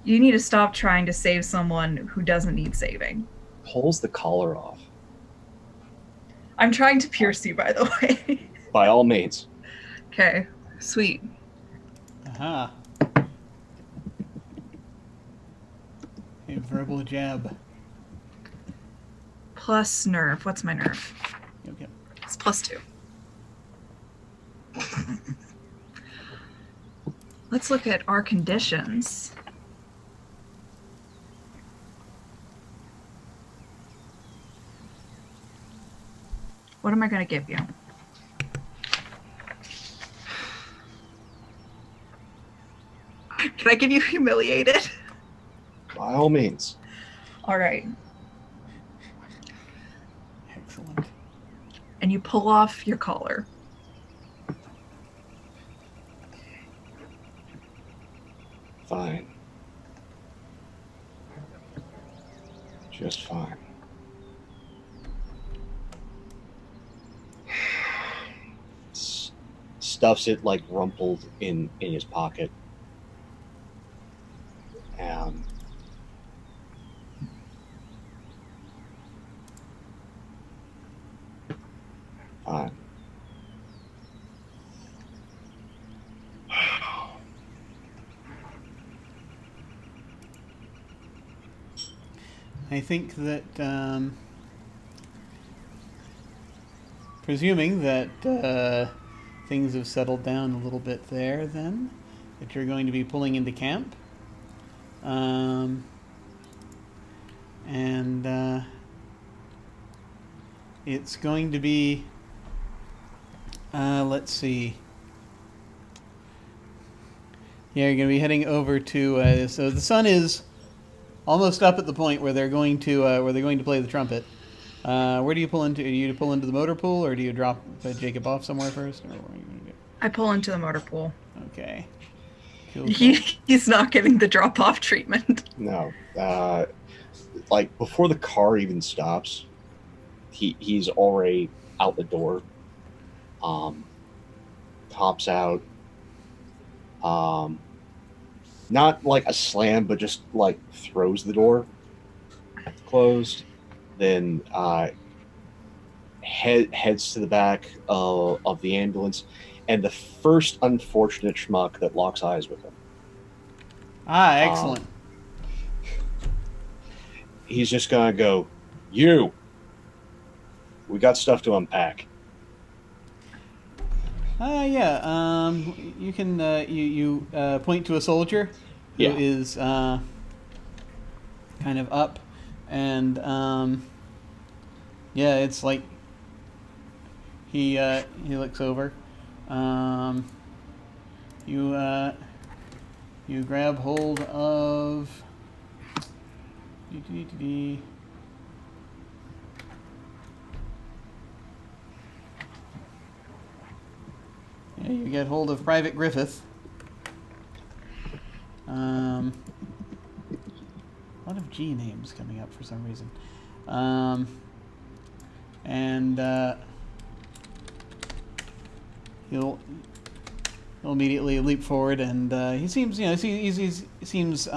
You need to stop trying to save someone who doesn't need saving. Pulls the collar off. I'm trying to pierce you, by the way. By all means. Okay, sweet. Aha. A verbal jab. Plus nerve. What's my nerve? Okay. It's +2. Let's look at our conditions. What am I going to give you? Can I give you humiliated? By all means. All right. Excellent. And you pull off your collar. Fine. Just fine. Stuffs it like rumpled in his pocket. Fine. I think that, presuming that things have settled down a little bit there, then, that you're going to be pulling into camp. And it's going to be, let's see. Yeah, you're going to be heading over to, so the sun is almost up at the point where they're going to play the trumpet. Where do you pull into? Do you pull into the motor pool, or do you drop Jacob off somewhere first? Or what are you gonna do? I pull into the motor pool. Okay. Cool. He's not getting the drop-off treatment. No. Like before the car even stops, he's already out the door. Pops out. Not like a slam, but just like throws the door closed. Then heads to the back of the ambulance, and the first unfortunate schmuck that locks eyes with him. Ah, excellent. He's just gonna go, "You. We got stuff to unpack." Yeah. You can you point to a soldier who Yeah. is kind of up, and yeah, it's like he looks over. You grab hold of. Yeah, you get hold of Private Griffith. A lot of G names coming up for some reason. And he'll immediately leap forward, and he seems, he seems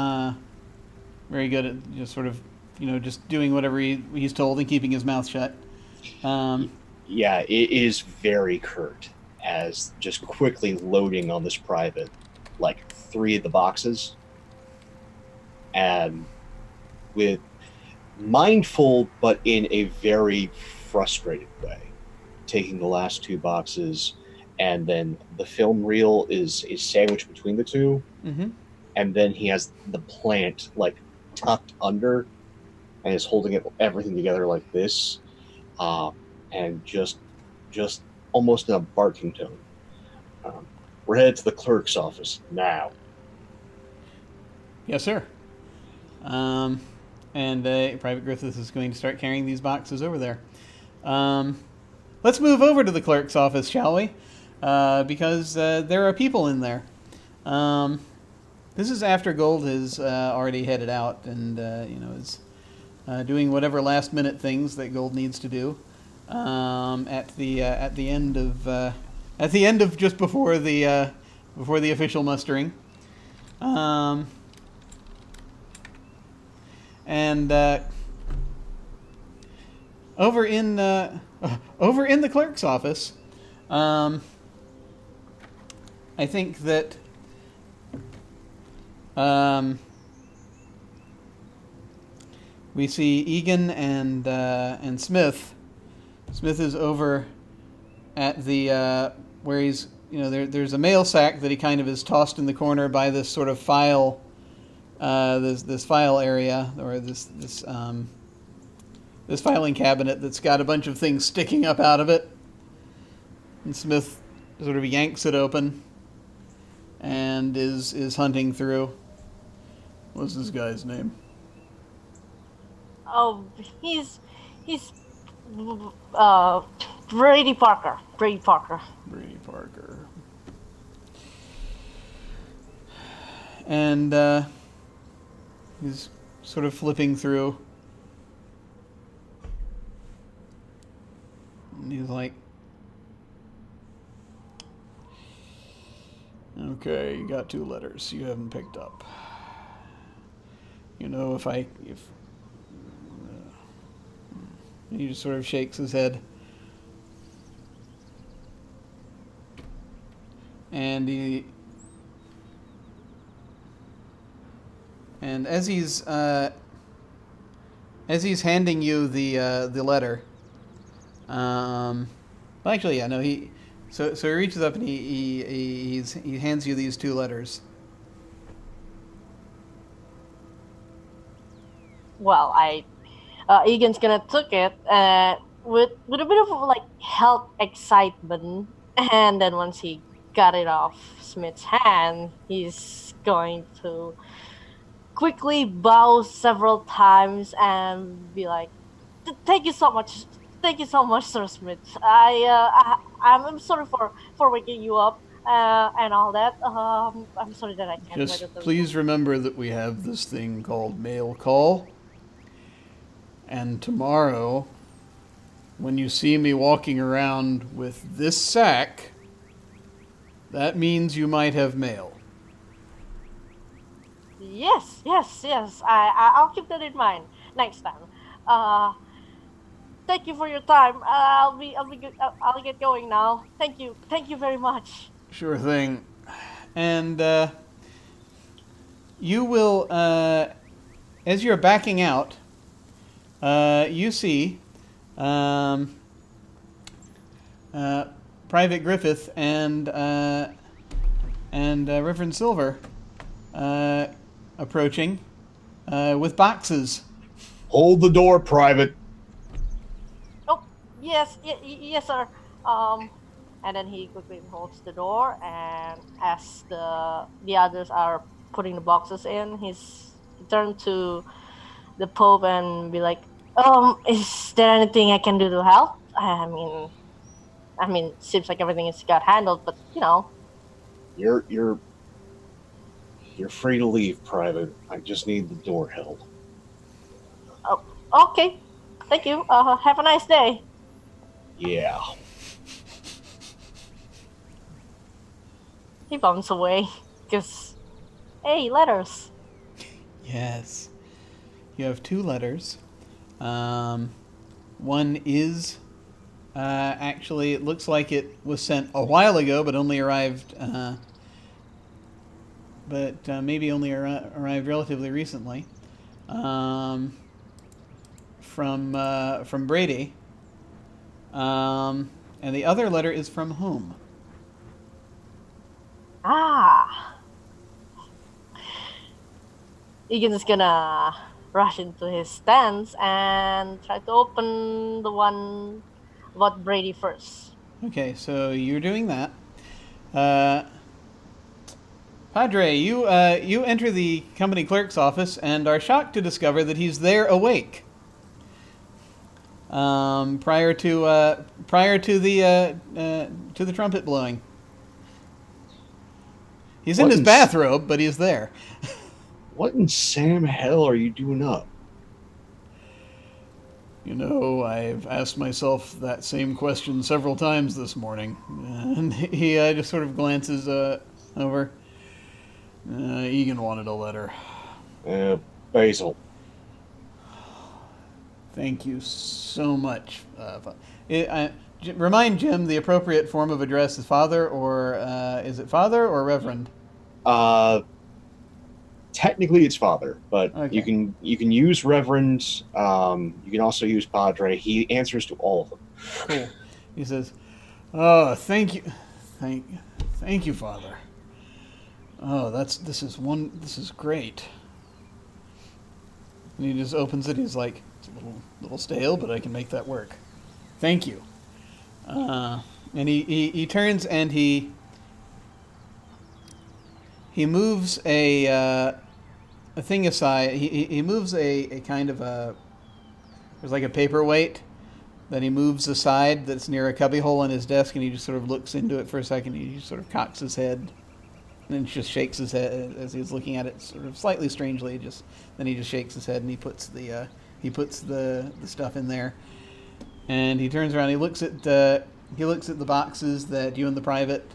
very good at just sort of, just doing whatever he's told and keeping his mouth shut. Yeah, it is very curt, as just quickly loading on this private, like 3 of the boxes, and with mindful but in a very frustrated way, taking the last 2 boxes, and then the film reel is sandwiched between the 2, Mm-hmm. and then he has the plant like tucked under, and is holding everything together like this, and just almost in a barking tone. We're headed to the clerk's office now. Yes, sir. And Private Griffith is going to start carrying these boxes over there. Let's move over to the clerk's office, shall we? Because there are people in there. This is after Gold has already headed out and is doing whatever last minute things that Gold needs to do at the end of just before the official mustering. And over in the clerk's office, I think that we see Egan and Smith. Smith is over at the where he's there's a mail sack that he kind of is tossed in the corner by this sort of file this file area, or this filing cabinet that's got a bunch of things sticking up out of it. And Smith sort of yanks it open and is hunting through. What's this guy's name? Oh, he's Brady Parker. Brady Parker. Brady Parker. And he's sort of flipping through. And he's like, okay, you got 2 letters you haven't picked up. He just sort of shakes his head. And as he's handing you the letter, so he reaches up and he hands you these 2 letters. Well, Egan's gonna took it with a bit of like health excitement, and then once he got it off Smith's hand, he's going to quickly bow several times and be like, "Thank you so much, Sir Smith. I'm sorry for waking you up and all that. I'm sorry that I can't." Just please remember that we have this thing called mail call. And tomorrow, when you see me walking around with this sack, that means you might have mail. Yes. I'll keep that in mind next time. Thank you for your time. I'll be good. I'll get going now. Thank you very much. Sure thing. And you will, as you're backing out, you see Private Griffith and Reverend Silver approaching with boxes. Hold the door, Private. Oh, yes, sir. And then he quickly holds the door, and as the others are putting the boxes in, he turned to the Pope and be like, is there anything I can do to help? I mean, seems like everything is got handled, but You're free to leave, Private. I just need the door held. Oh, okay. Thank you. Have a nice day. Yeah. He bounces away because, hey, letters. Yes. You have 2 letters. One is actually, it looks like it was sent a while ago, but only arrived, maybe only arrived relatively recently, from Brady. And the other letter is from whom? Egan's gonna rush into his stance and try to open the one about Brady first. Okay, so you're doing that. Padre, you enter the company clerk's office and are shocked to discover that he's there awake. Prior to the trumpet blowing. He's in his bathrobe, but he's there. What in Sam hell are you doing up? You know, I've asked myself that same question several times this morning. And he just sort of glances over. Egan wanted a letter. Basil. Thank you so much. Remind Jim the appropriate form of address is father, or is it father or reverend? Technically it's father, but Okay. you can use reverend. You can also use padre. He answers to all of them. Cool. He says, "Oh, thank you, thank you, Father. Oh, this is great." And he just opens it. He's like, "It's a little stale, but I can make that work. Thank you." And he turns and he moves a thing aside. He moves a kind of there's like a paperweight that he moves aside that's near a cubbyhole in his desk, and he just sort of looks into it for a second. He just sort of cocks his head, and then just shakes his head as he's looking at it, sort of slightly strangely. Then he just shakes his head, and he puts the stuff in there, and he turns around. He looks at the boxes that you and the private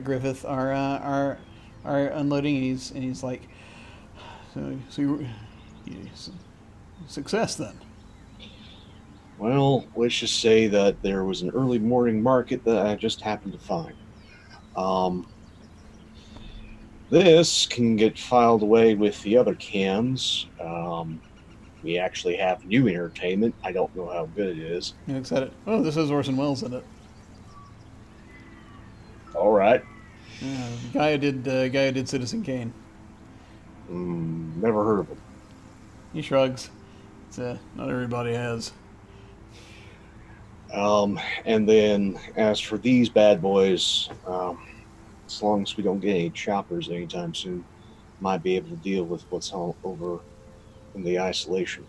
Griffith are unloading, and he's like, so success then. Well, let's just say that there was an early morning market that I just happened to find. This can get filed away with the other cans. We actually have new entertainment. I don't know how good it is. He looks at it. Oh, this has Orson Welles in it. All right. Yeah, the guy who did Citizen Kane. Never heard of him. He shrugs. Not everybody has. And then as for these bad boys, as long as we don't get any choppers anytime soon, might be able to deal with what's all over in the isolation.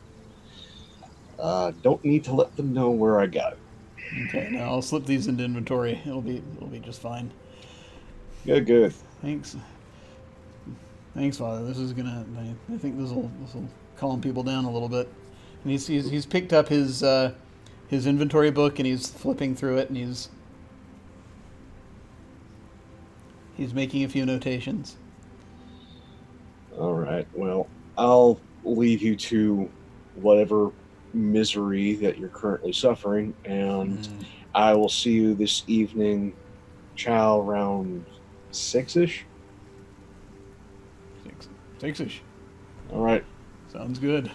Don't need to let them know where I got it. Okay, now I'll slip these into inventory. It'll be just fine. Good. Thanks, Father. This is gonna. I think this will calm people down a little bit. And he's picked up his inventory book, and he's flipping through it, and he's making a few notations. All right. Well, I'll leave you to whatever misery that you're currently suffering, and I will see you this evening, chow, around 6-ish. 6-ish. All right. Sounds good.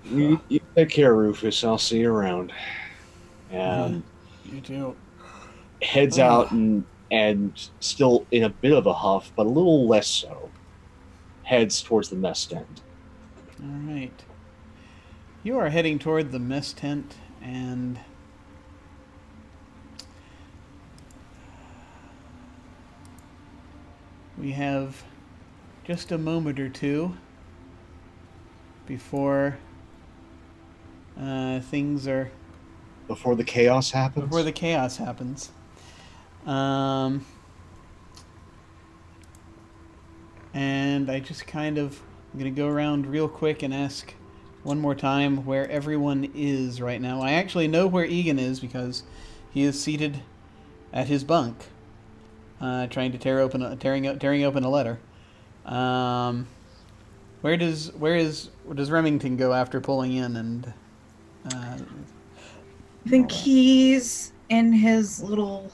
You take care, Rufus. I'll see you around. And you too. Heads out and still in a bit of a huff, but a little less so, heads towards the mess tent. All right. You are heading toward the mess tent, and we have just a moment or two before things are... Before the chaos happens? Before the chaos happens. And I just I'm going to go around real quick and ask one more time where everyone is right now. I actually know where Egan is because he is seated at his bunk, trying to tearing open a letter. Where does Remington go after pulling in and? I think he's in his little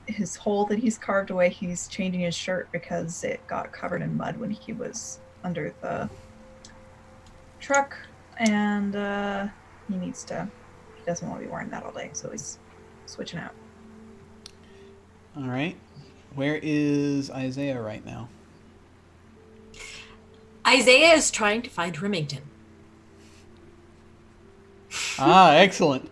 his hole that he's carved away. He's changing his shirt because it got covered in mud when he was under the truck, and he doesn't want to be wearing that all day, so he's switching out. All right. Where is Isaiah right now? Isaiah is trying to find Remington. Excellent.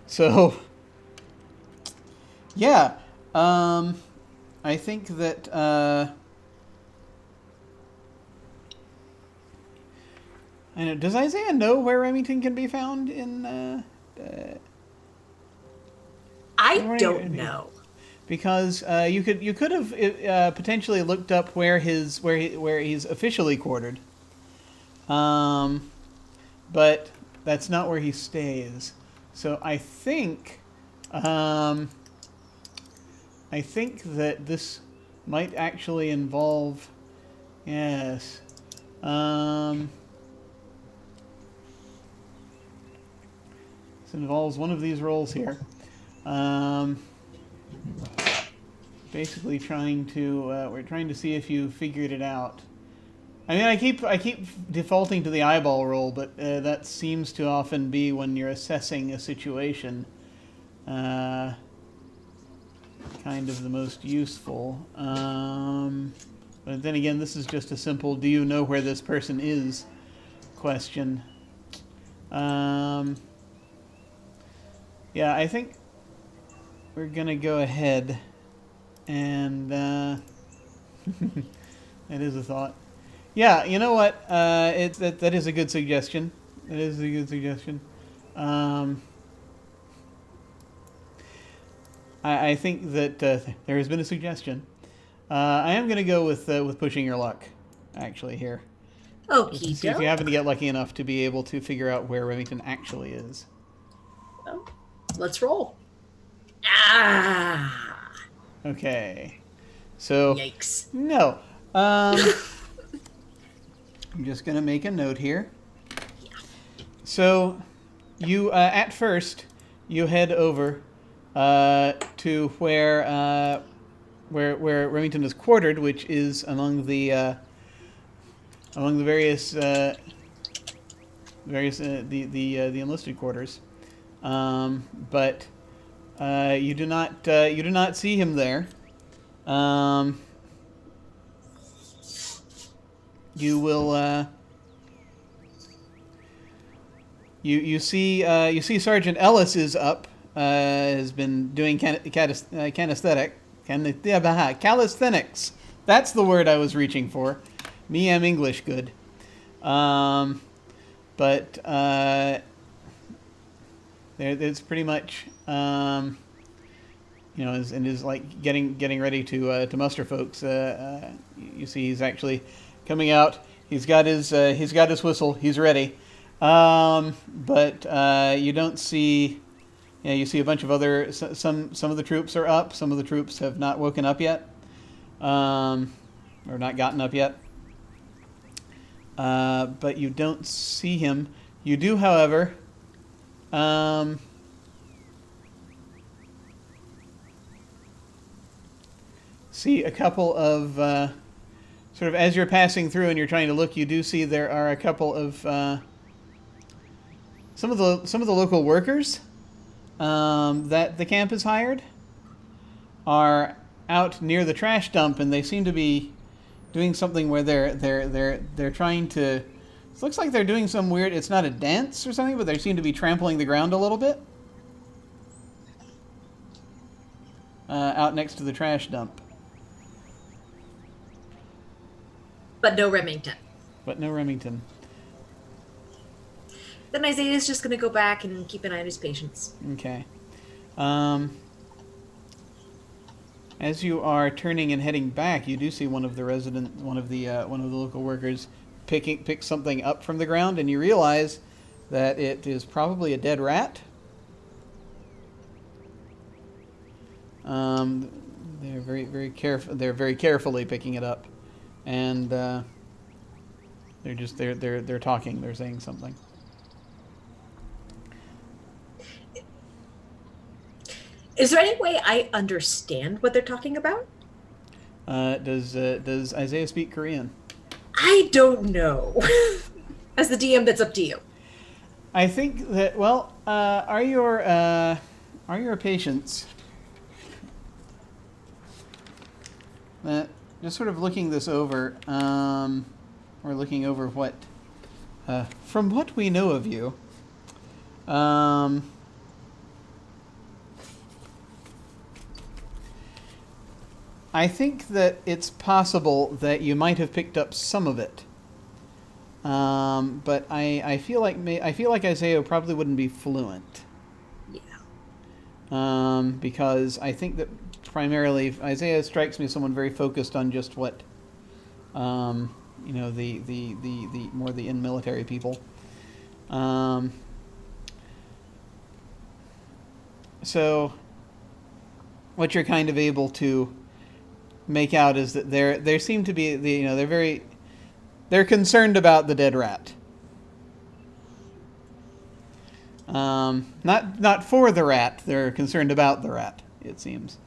So, yeah, I think that I know. Does Isaiah know where Remington can be found in? I don't know. Because you could have potentially looked up where he's officially quartered, but that's not where he stays. So I think that this might actually involve, yes. This involves one of these roles here. Basically we're trying to see if you figured it out. I mean, I keep defaulting to the eyeball roll, but that seems to often be when you're assessing a situation, kind of the most useful. But then again, this is just a simple "Do you know where this person is?" question. Yeah, I think we're gonna go ahead and that is a thought. Yeah, you know what? That is a good suggestion. That is a good suggestion. I think that there has been a suggestion. I am gonna go with pushing your luck, actually here. Okie See if you happen to get lucky enough to be able to figure out where Remington actually is. Well, let's roll. Ah. Okay. So. Yikes. No. I'm just going to make a note here. Yeah. So, you, at first, you head over to where Remington is quartered, which is among the various the enlisted quarters. But you do not see him there. You will you see Sergeant Ellis is up. Has been doing calisthenics. That's the word I was reaching for. Me am English good. But it's pretty much is like getting ready to muster folks. You see, he's actually coming out. He's got his whistle. He's ready. But you don't see. Yeah, you see a bunch of other. Some of the troops are up. Some of the troops have not woken up yet, or not gotten up yet. But you don't see him. You do, however. See a couple of sort of as you're passing through and you're trying to look, you do see there are a couple of some of the local workers that the camp has hired are out near the trash dump, and they seem to be doing something where they're trying to. It looks like they're doing some weird. It's not a dance or something, but they seem to be trampling the ground a little bit out next to the trash dump. But no Remington. Then Isaiah's just going to go back and keep an eye on his patients. Okay. As you are turning and heading back, you do see one of the local workers pick something up from the ground, and you realize that it is probably a dead rat. They're very careful. They're very carefully picking it up, and they're talking. They're saying something. Is there any way I understand what they're talking about? Does Isaiah speak Korean? I don't know. As the DM, that's up to you. I think that are your patients just sort of looking this over, or looking over what from what we know of you. I think that it's possible that you might have picked up some of it. But I feel like Isaiah probably wouldn't be fluent. Yeah. Because I think that primarily Isaiah strikes me as someone very focused on just what, the more the in military people. So what you're kind of able to make out is that there seem to be they're concerned about the dead rat. Not for the rat. They're concerned about the rat. It seems,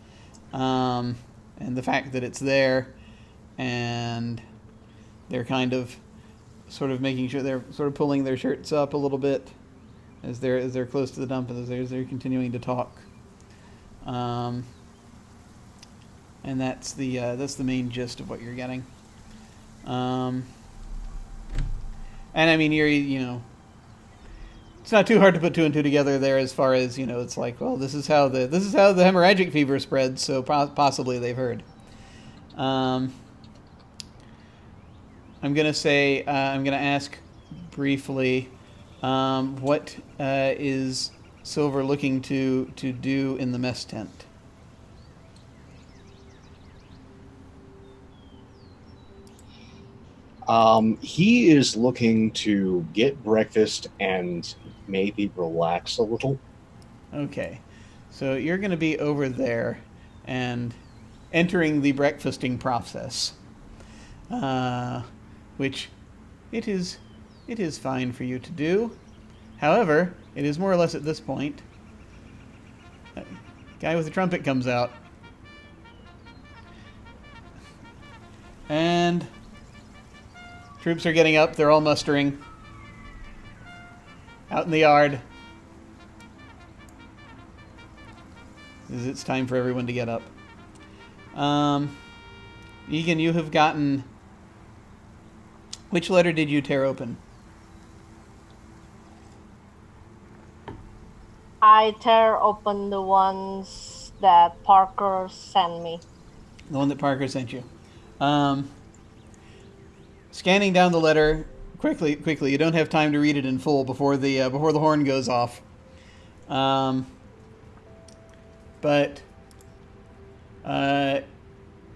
and the fact that it's there, and they're kind of sort of making sure they're sort of pulling their shirts up a little bit as they're close to the dump, and as they're continuing to talk. And that's the main gist of what you're getting. And I mean, it's not too hard to put two and two together there, as far as it's like, well, this is how the hemorrhagic fever spreads, so possibly they've heard. I'm gonna ask briefly, what is Silver looking to do in the mess tent? He is looking to get breakfast and maybe relax a little. Okay, so you're going to be over there and entering the breakfasting process, which it is fine for you to do. However, it is more or less at this point, a guy with a trumpet comes out, and troops are getting up. They're all mustering out in the yard. It's time for everyone to get up. Egan, you have gotten... Which letter did you tear open? I tear open the ones that Parker sent me. The one that Parker sent you. Scanning down the letter quickly. You don't have time to read it in full before the horn goes off. But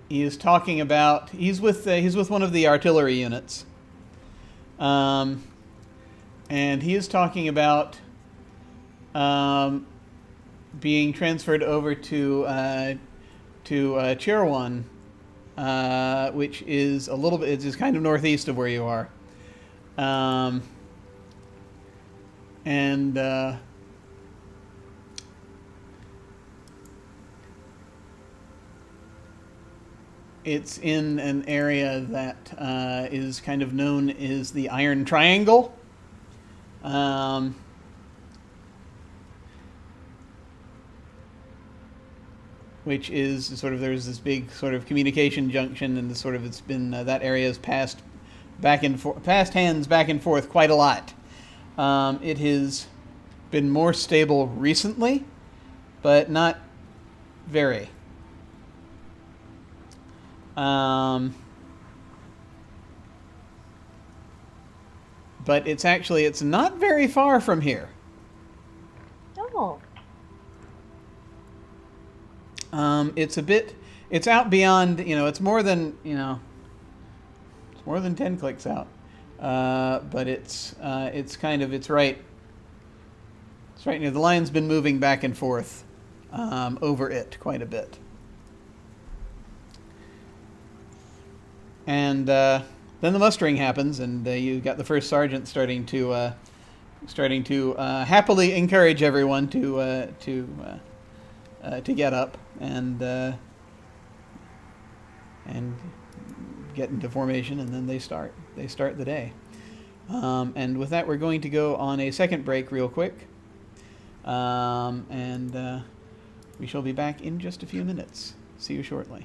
he is talking about he's with one of the artillery units, and he is talking about being transferred over to Chirwan, which is a little bit, it's just kind of northeast of where you are. It's in an area that is kind of known as the Iron Triangle. Which is sort of, there's this big sort of communication junction, and it's been that area has passed hands back and forth quite a lot. It has been more stable recently, but not very. But it's not very far from here. Oh. It's out beyond, it's more than 10 clicks out. But it's right near, the line's been moving back and forth, over it quite a bit. And, then the mustering happens, and, you got the first sergeant starting to happily encourage everyone to get up and get into formation, and then they start the day. And with that, we're going to go on a second break real quick, and we shall be back in just a few minutes. See you shortly.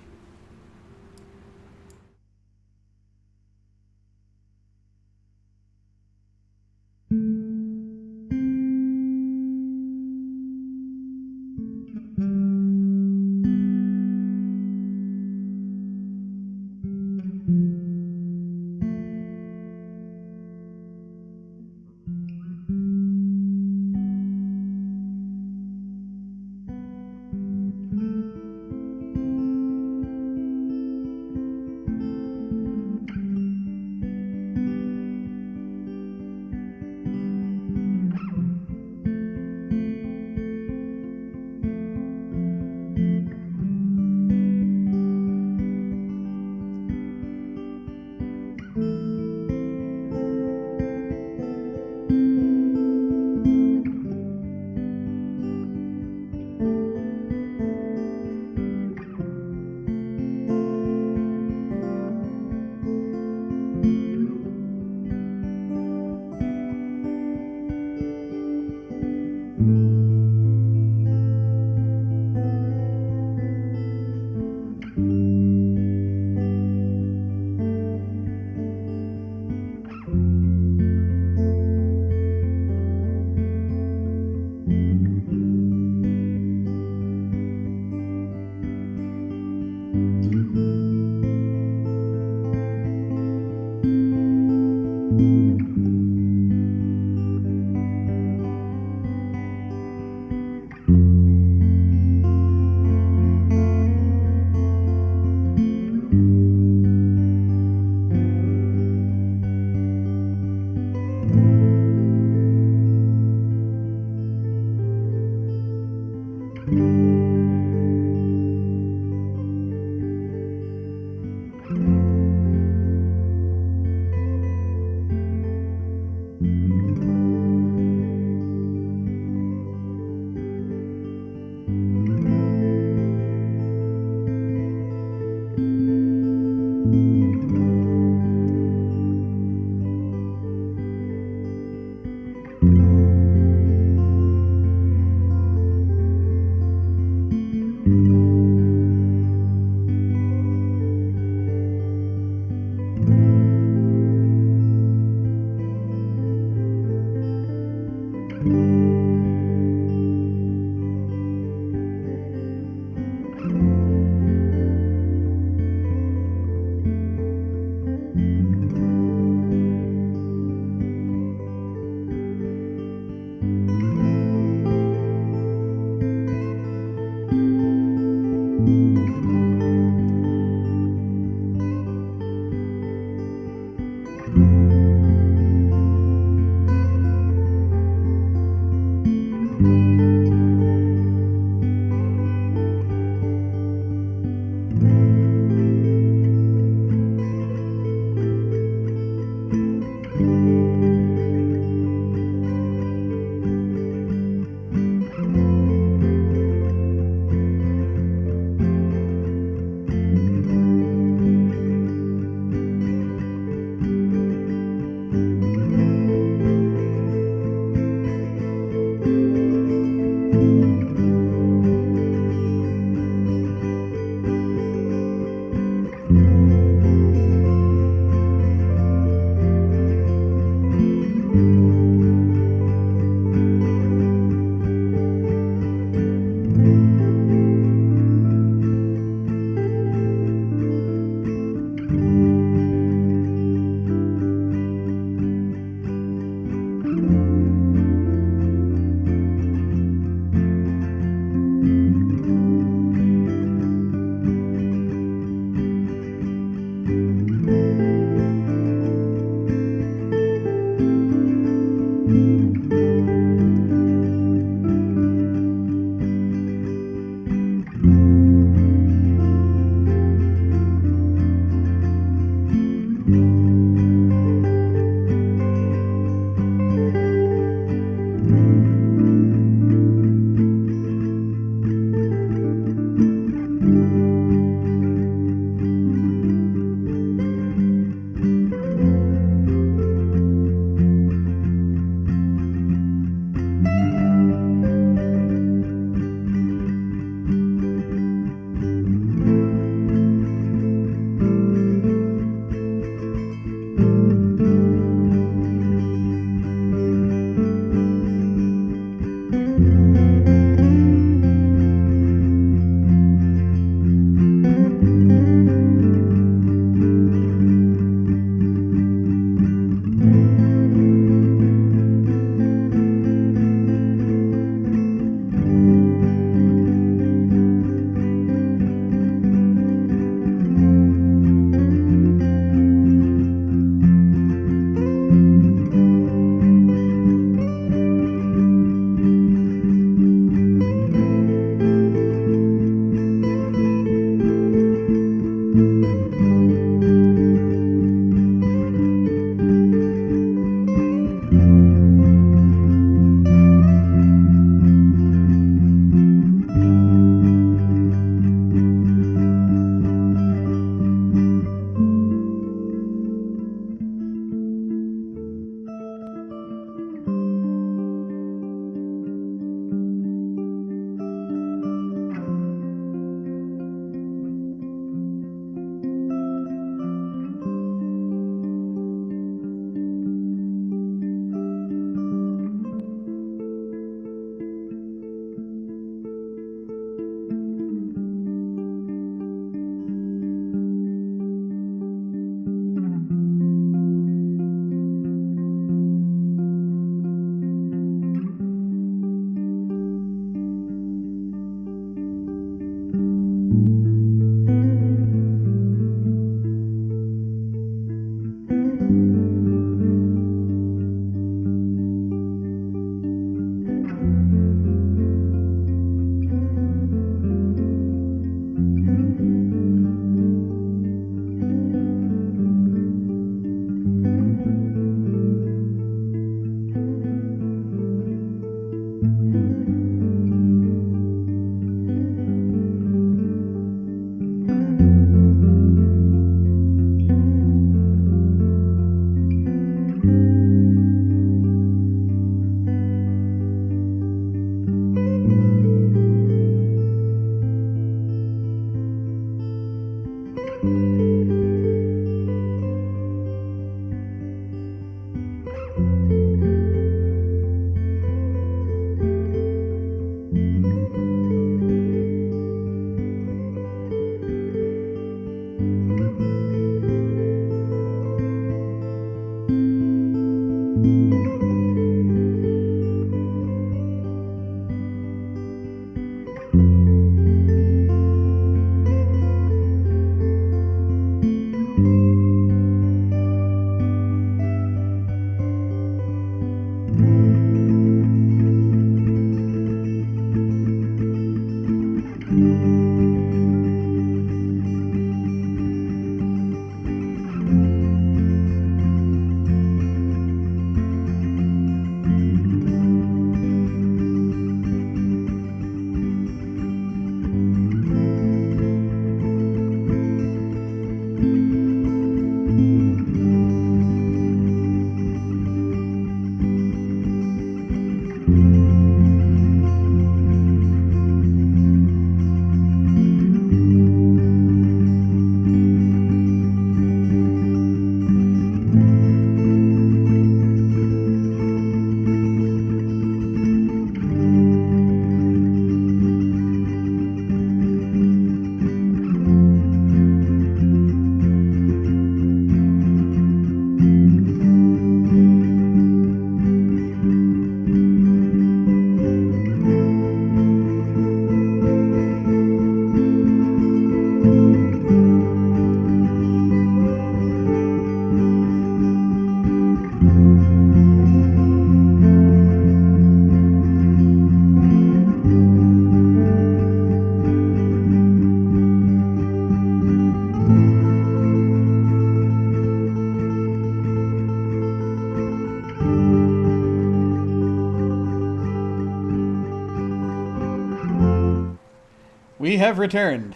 we have returned.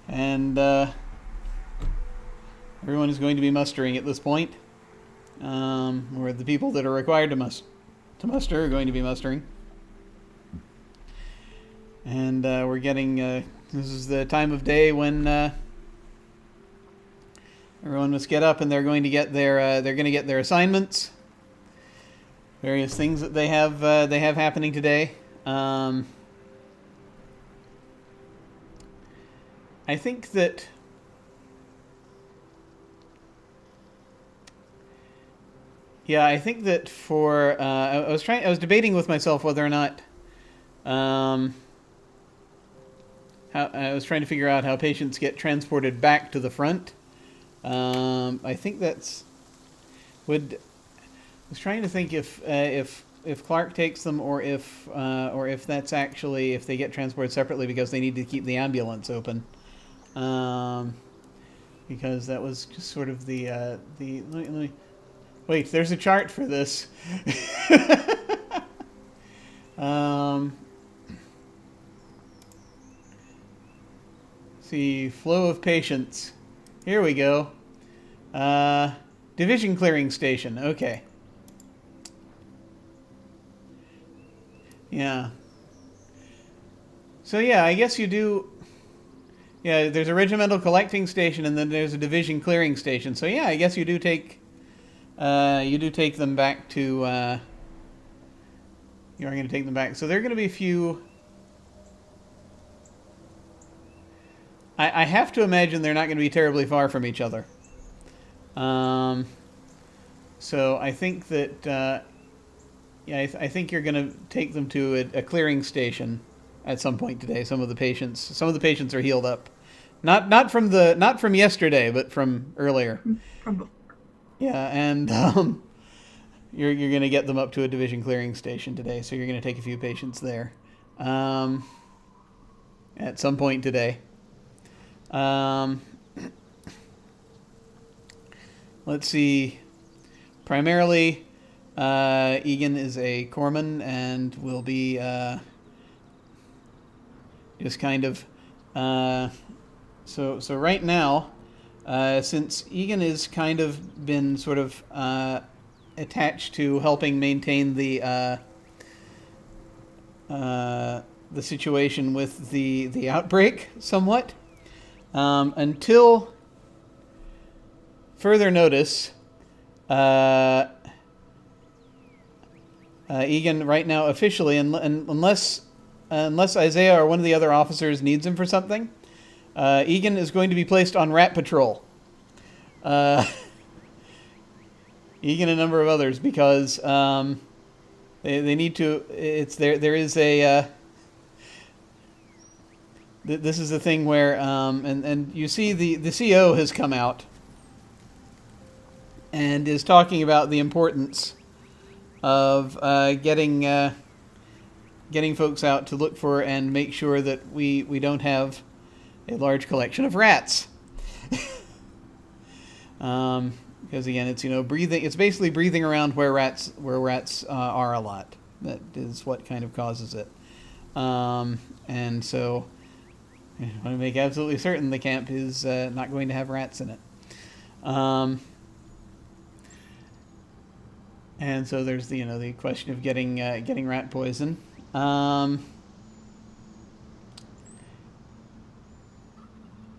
And everyone is going to be mustering at this point. Or the people that are required to muster are going to be mustering. And we're getting... this is the time of day when everyone must get up, and they're going to get their assignments. Various things that they have happening today. I think that for I was debating with myself whether or not how I was trying to figure out how patients get transported back to the front. I think I was trying to think if Clark takes them, or if that's actually if they get transported separately because they need to keep the ambulance open. Because that was just sort of let me wait. There's a chart for this. See, flow of patients. Here we go. Division clearing station. Okay. Yeah. So yeah, I guess you do. Yeah, there's a regimental collecting station, and then there's a division clearing station. So yeah, I guess you do take them back to. You are going to take them back. So they're going to be few. I have to imagine they're not going to be terribly far from each other. So I think that. I think you're going to take them to a clearing station at some point today. Some of the patients are healed up, not from yesterday, but from earlier. From before. Yeah, and you're going to get them up to a division clearing station today. So you're going to take a few patients there, at some point today. Let's see. Primarily. Egan is a corpsman and will be just kind of so right now, since Egan is kind of been sort of attached to helping maintain the situation with the outbreak somewhat, until further notice. Egan right now officially, unless Isaiah or one of the other officers needs him for something, Egan is going to be placed on rat patrol. Egan and a number of others, because they need to. It's there is a. This is the thing where and you see the CO has come out and is talking about the importance of getting folks out to look for and make sure that we don't have a large collection of rats. Because again, it's breathing. It's basically breathing around where rats are a lot. That is what kind of causes it. And so I want to make absolutely certain the camp is not going to have rats in it. And so there's the question of getting rat poison. And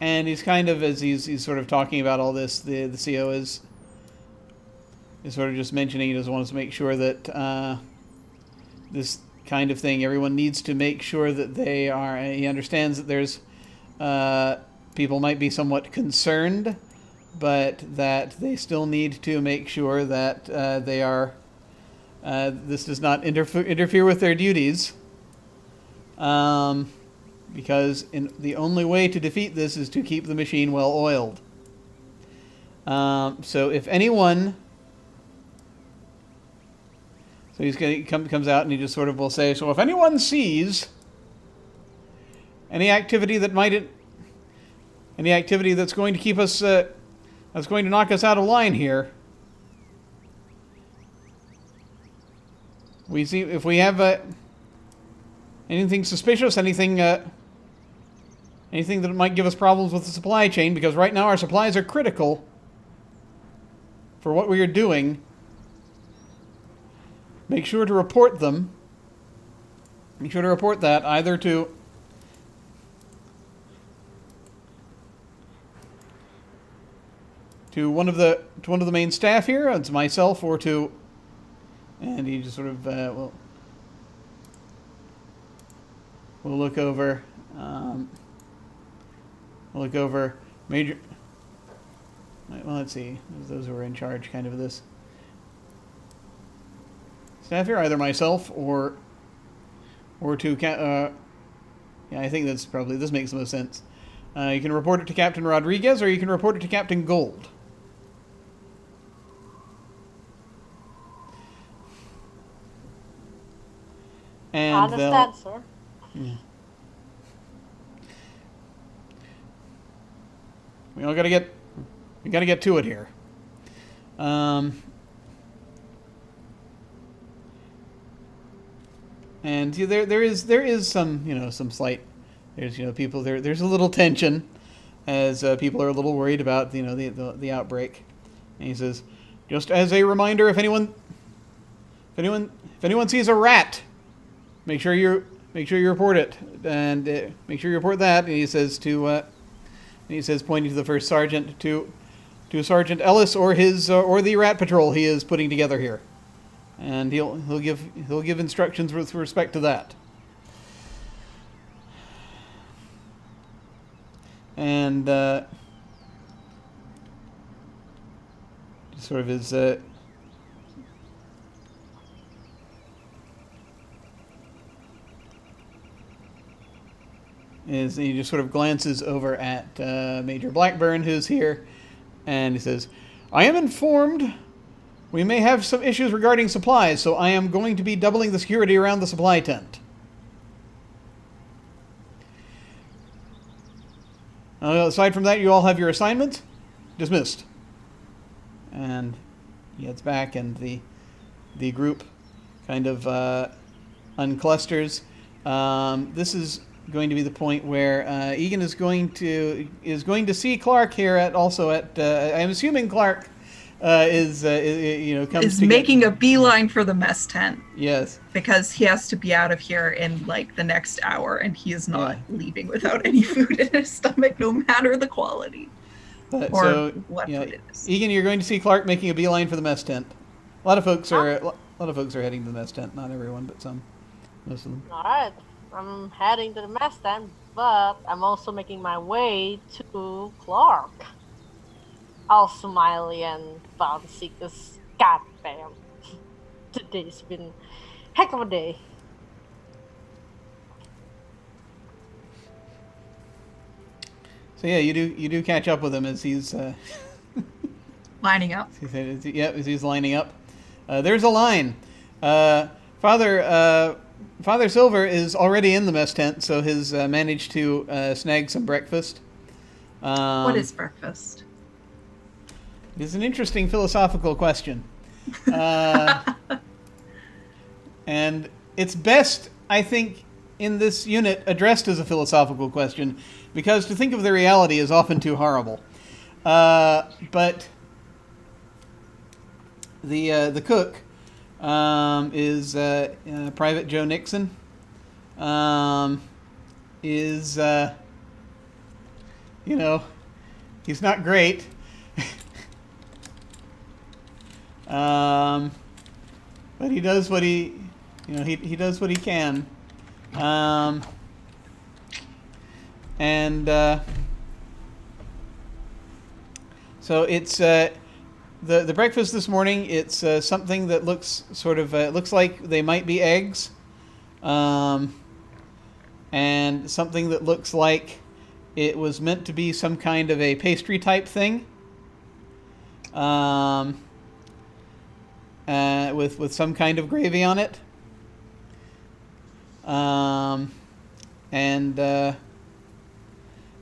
he's kind of, as he's sort of talking about all this, the CO is sort of just mentioning he doesn't want us to make sure that this kind of thing, everyone needs to make sure that they are. He understands that there's people might be somewhat concerned, but that they still need to make sure that they are. This does not interfere with their duties, because the only way to defeat this is to keep the machine well oiled. So if anyone, so he's comes out and he just sort of will say, so if anyone sees any activity that's going to keep us. That's going to knock us out of line here. We see if we have anything suspicious, anything anything that might give us problems with the supply chain, because right now our supplies are critical for what we are doing. Make sure to report them. Make sure to report that either to one of the main staff here, it's myself, or to, and he just sort of we'll look over major. Well, let's see, those who are in charge kind of this staff here, either myself or to yeah, I think that's probably, this makes the most sense. You can report it to Captain Rodriguez, or you can report it to Captain Gold. And I understand, sir. Yeah. We gotta get to it here. And there is some, some slight, there's, people there's a little tension as people are a little worried about, the outbreak. And he says, just as a reminder, if anyone sees a rat, make sure you report it, and make sure you report that. And he says pointing to the first sergeant, to Sergeant Ellis or his or the rat patrol he is putting together here, and he'll give instructions with respect to that. And sort of his he just sort of glances over at Major Blackburn, who's here, and he says, I am informed we may have some issues regarding supplies, so I am going to be doubling the security around the supply tent. Aside from that, you all have your assignments. Dismissed. And he heads back, and the group kind of unclusters. This is going to be the point where Egan is going to see Clark here I'm assuming Clark is making a beeline for the mess tent. Yes, because he has to be out of here in like the next hour, and he is not leaving without any food in his stomach, no matter the quality or what food it is. Egan, you're going to see Clark making a beeline for the mess tent. A lot of folks are heading to the mess tent. Not everyone, but some, most of them. All right, I'm heading to the mess tent, but I'm also making my way to Clark. All smiley and bouncy, because goddamn, today's been heck of a day. So yeah, you do catch up with him as he's lining up. As he's lining up. There's a line. Father Silver is already in the mess tent, so has managed to snag some breakfast. What is breakfast? It's an interesting philosophical question. And it's best, I think, in this unit addressed as a philosophical question, because to think of the reality is often too horrible. But the cook is Private Joe Nixon. He's not great. But he does what he does what he can. So it's the breakfast this morning. It's something that looks looks like they might be eggs, and something that looks like it was meant to be some kind of a pastry type thing. With some kind of gravy on it.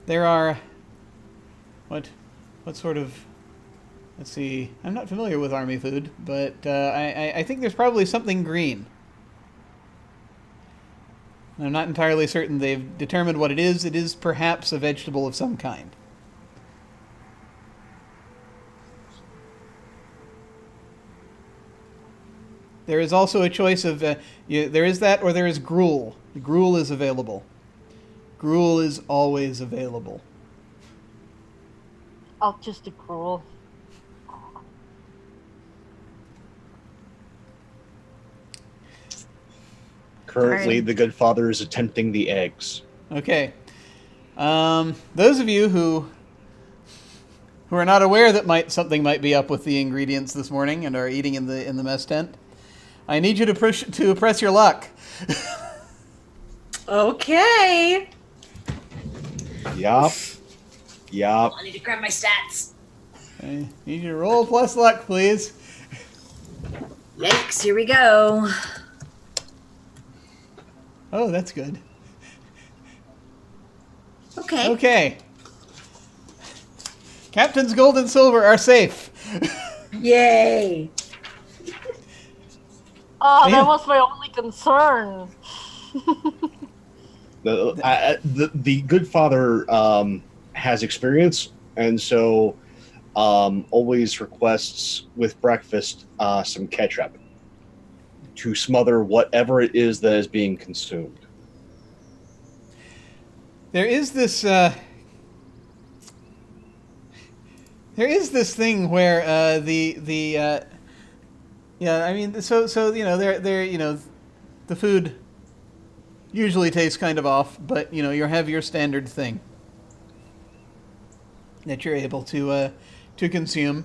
There are what sort of, let's see, I'm not familiar with army food, but I think there's probably something green. I'm not entirely certain they've determined what it is. It is perhaps a vegetable of some kind. There is also a choice of, there is that or there is gruel. Gruel is available. Gruel is always available. I'll choose the gruel. Currently, Alright. the good father is attempting the eggs. Okay. Those of you who are not aware that something might be up with the ingredients this morning and are eating in the mess tent, I need you to press your luck. Okay. Yup. Yup. I need to grab my stats. I need you to roll plus luck, please. Yikes, here we go. Oh, that's good. Okay. Okay. Captain's gold and silver are safe. Yay. Oh, Yeah. that was my only concern. The good father has experience, and so always requests with breakfast some ketchup to smother whatever it is that is being consumed. There is this thing where yeah, I mean, so the food usually tastes kind of off, but you have your standard thing that you're able to consume.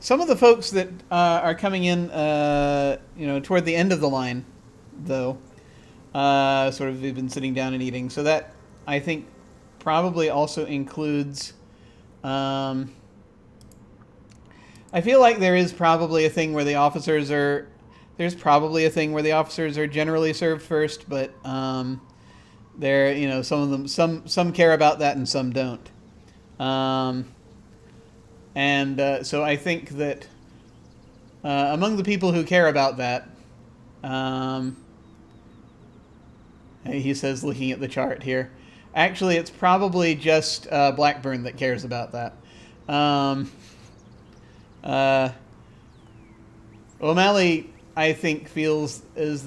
Some of the folks that are coming in, toward the end of the line, though, sort of have been sitting down and eating. So that, I think, probably also includes. I feel like there is probably a thing where the officers are. There's probably a thing where the officers are generally served first, but some of them, some care about that and some don't. So I think that among the people who care about that, he says, looking at the chart here, actually it's probably just Blackburn that cares about that. O'Malley, I think, feels is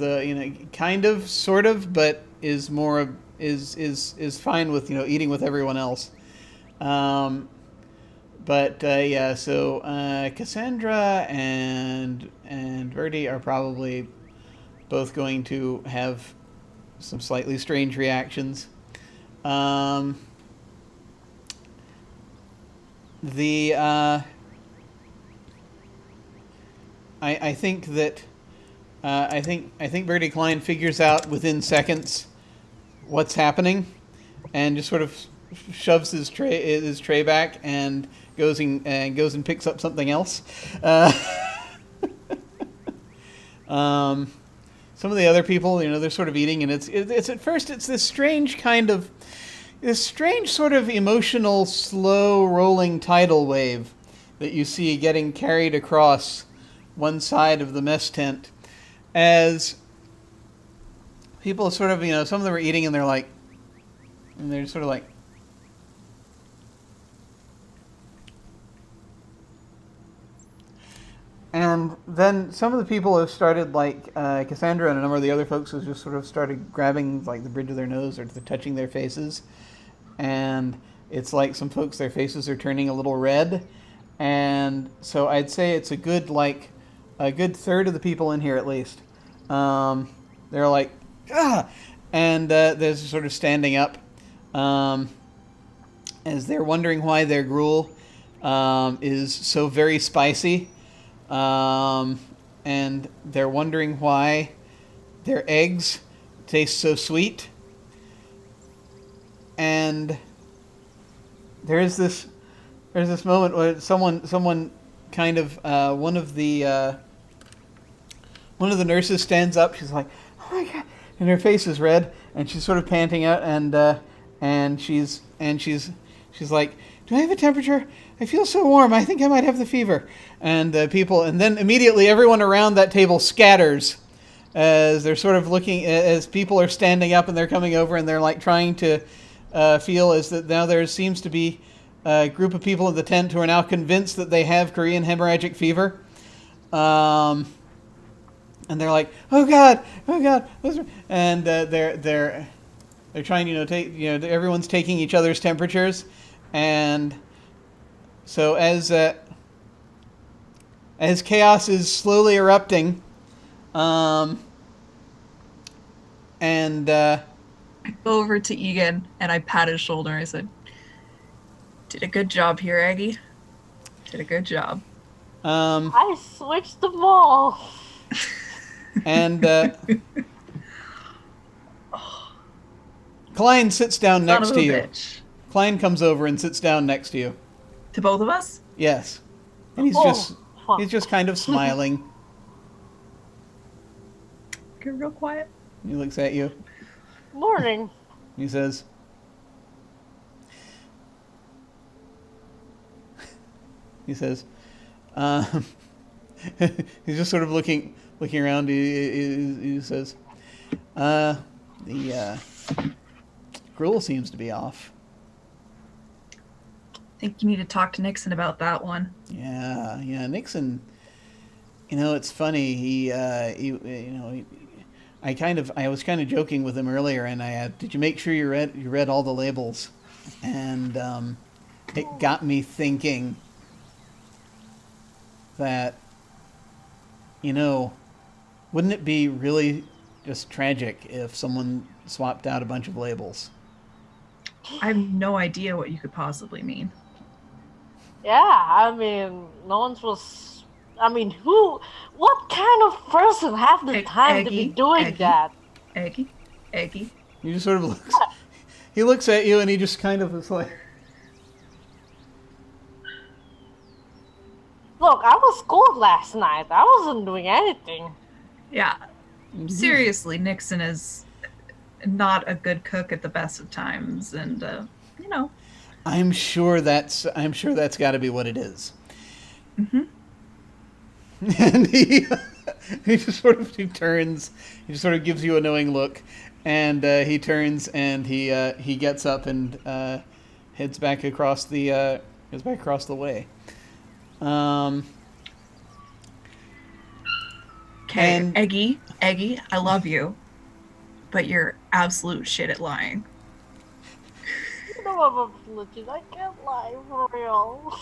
kind of, sort of, but is more is fine with eating with everyone else. So Cassandra and Verdi are probably both going to have some slightly strange reactions. I think that I think Bertie Klein figures out within seconds what's happening, and just sort of shoves his tray back and goes and picks up something else. Some of the other people, they're sort of eating, and it's at first it's this strange sort of emotional, slow rolling tidal wave that you see getting carried across one side of the mess tent as people sort of, some of them are eating and they're sort of like, and then some of the people have started, like Cassandra and a number of the other folks have just sort of started grabbing like the bridge of their nose or touching their faces, and it's like some folks, their faces are turning a little red, and so I'd say it's a good third of the people in here at least. They're like, ah, and they're sort of standing up as they're wondering why their gruel is so very spicy. And they're wondering why their eggs taste so sweet. And there's this moment where someone kind of one of the nurses stands up. She's like, "Oh my God!" and her face is red, and she's sort of panting out, and she's like, "Do I have a temperature? I feel so warm. I think I might have the fever." And then immediately everyone around that table scatters, as they're sort of looking, as people are standing up and they're coming over and they're like trying to feel as that now there seems to be a group of people in the tent who are now convinced that they have Korean hemorrhagic fever. And they're like, oh God, and they're trying, everyone's taking each other's temperatures, and so as chaos is slowly erupting, and I go over to Egan and I pat his shoulder and I said, "Did a good job here, Aggie. Did a good job." I switched them all. And Klein sits down next to you. Bitch. Klein comes over and sits down next to you. To both of us? Yes, and he's just kind of smiling. Get real quiet. He looks at you. Morning. He says, he's just sort of looking around. He says, the gruel seems to be off. I think you need to talk to Nixon about that one. Yeah, Nixon. It's funny. I was kind of joking with him earlier, and did you make sure you read all the labels? And it got me thinking that, wouldn't it be really just tragic if someone swapped out a bunch of labels? I have no idea what you could possibly mean. Yeah, what kind of person have the time to be doing that? Aggie. He just sort of looks at you and he just kind of is like, look, I was scored last night. I wasn't doing anything. Yeah. Seriously, Nixon is not a good cook at the best of times, and I'm sure that's got to be what it is. Mm-hmm. And he just sort of turns, he just sort of gives you a knowing look, and he turns and he gets up and heads back across the way. Okay, Eggie, I love you, but you're absolute shit at lying. I'm a legit. I can't lie for real.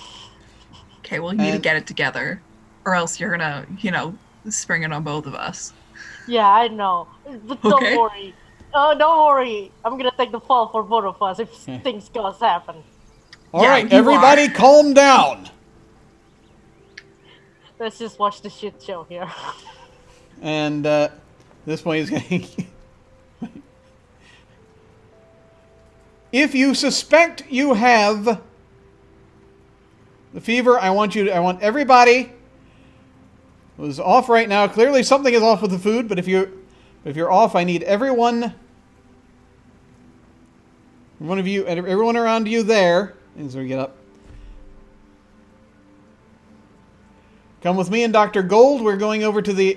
Okay, well, you need to get it together, or else you're gonna, spring it on both of us. Yeah, I know. But don't worry. Don't worry. I'm gonna take the fall for both of us if things goes happen. All right, everybody, calm down. Let's just watch the shit show here. And this point is going. If you suspect you have the fever, I want everybody who's off right now. Clearly, something is off with the food. But if you're off, I need everyone around you there. As we get up, come with me and Dr. Gold. We're going over to the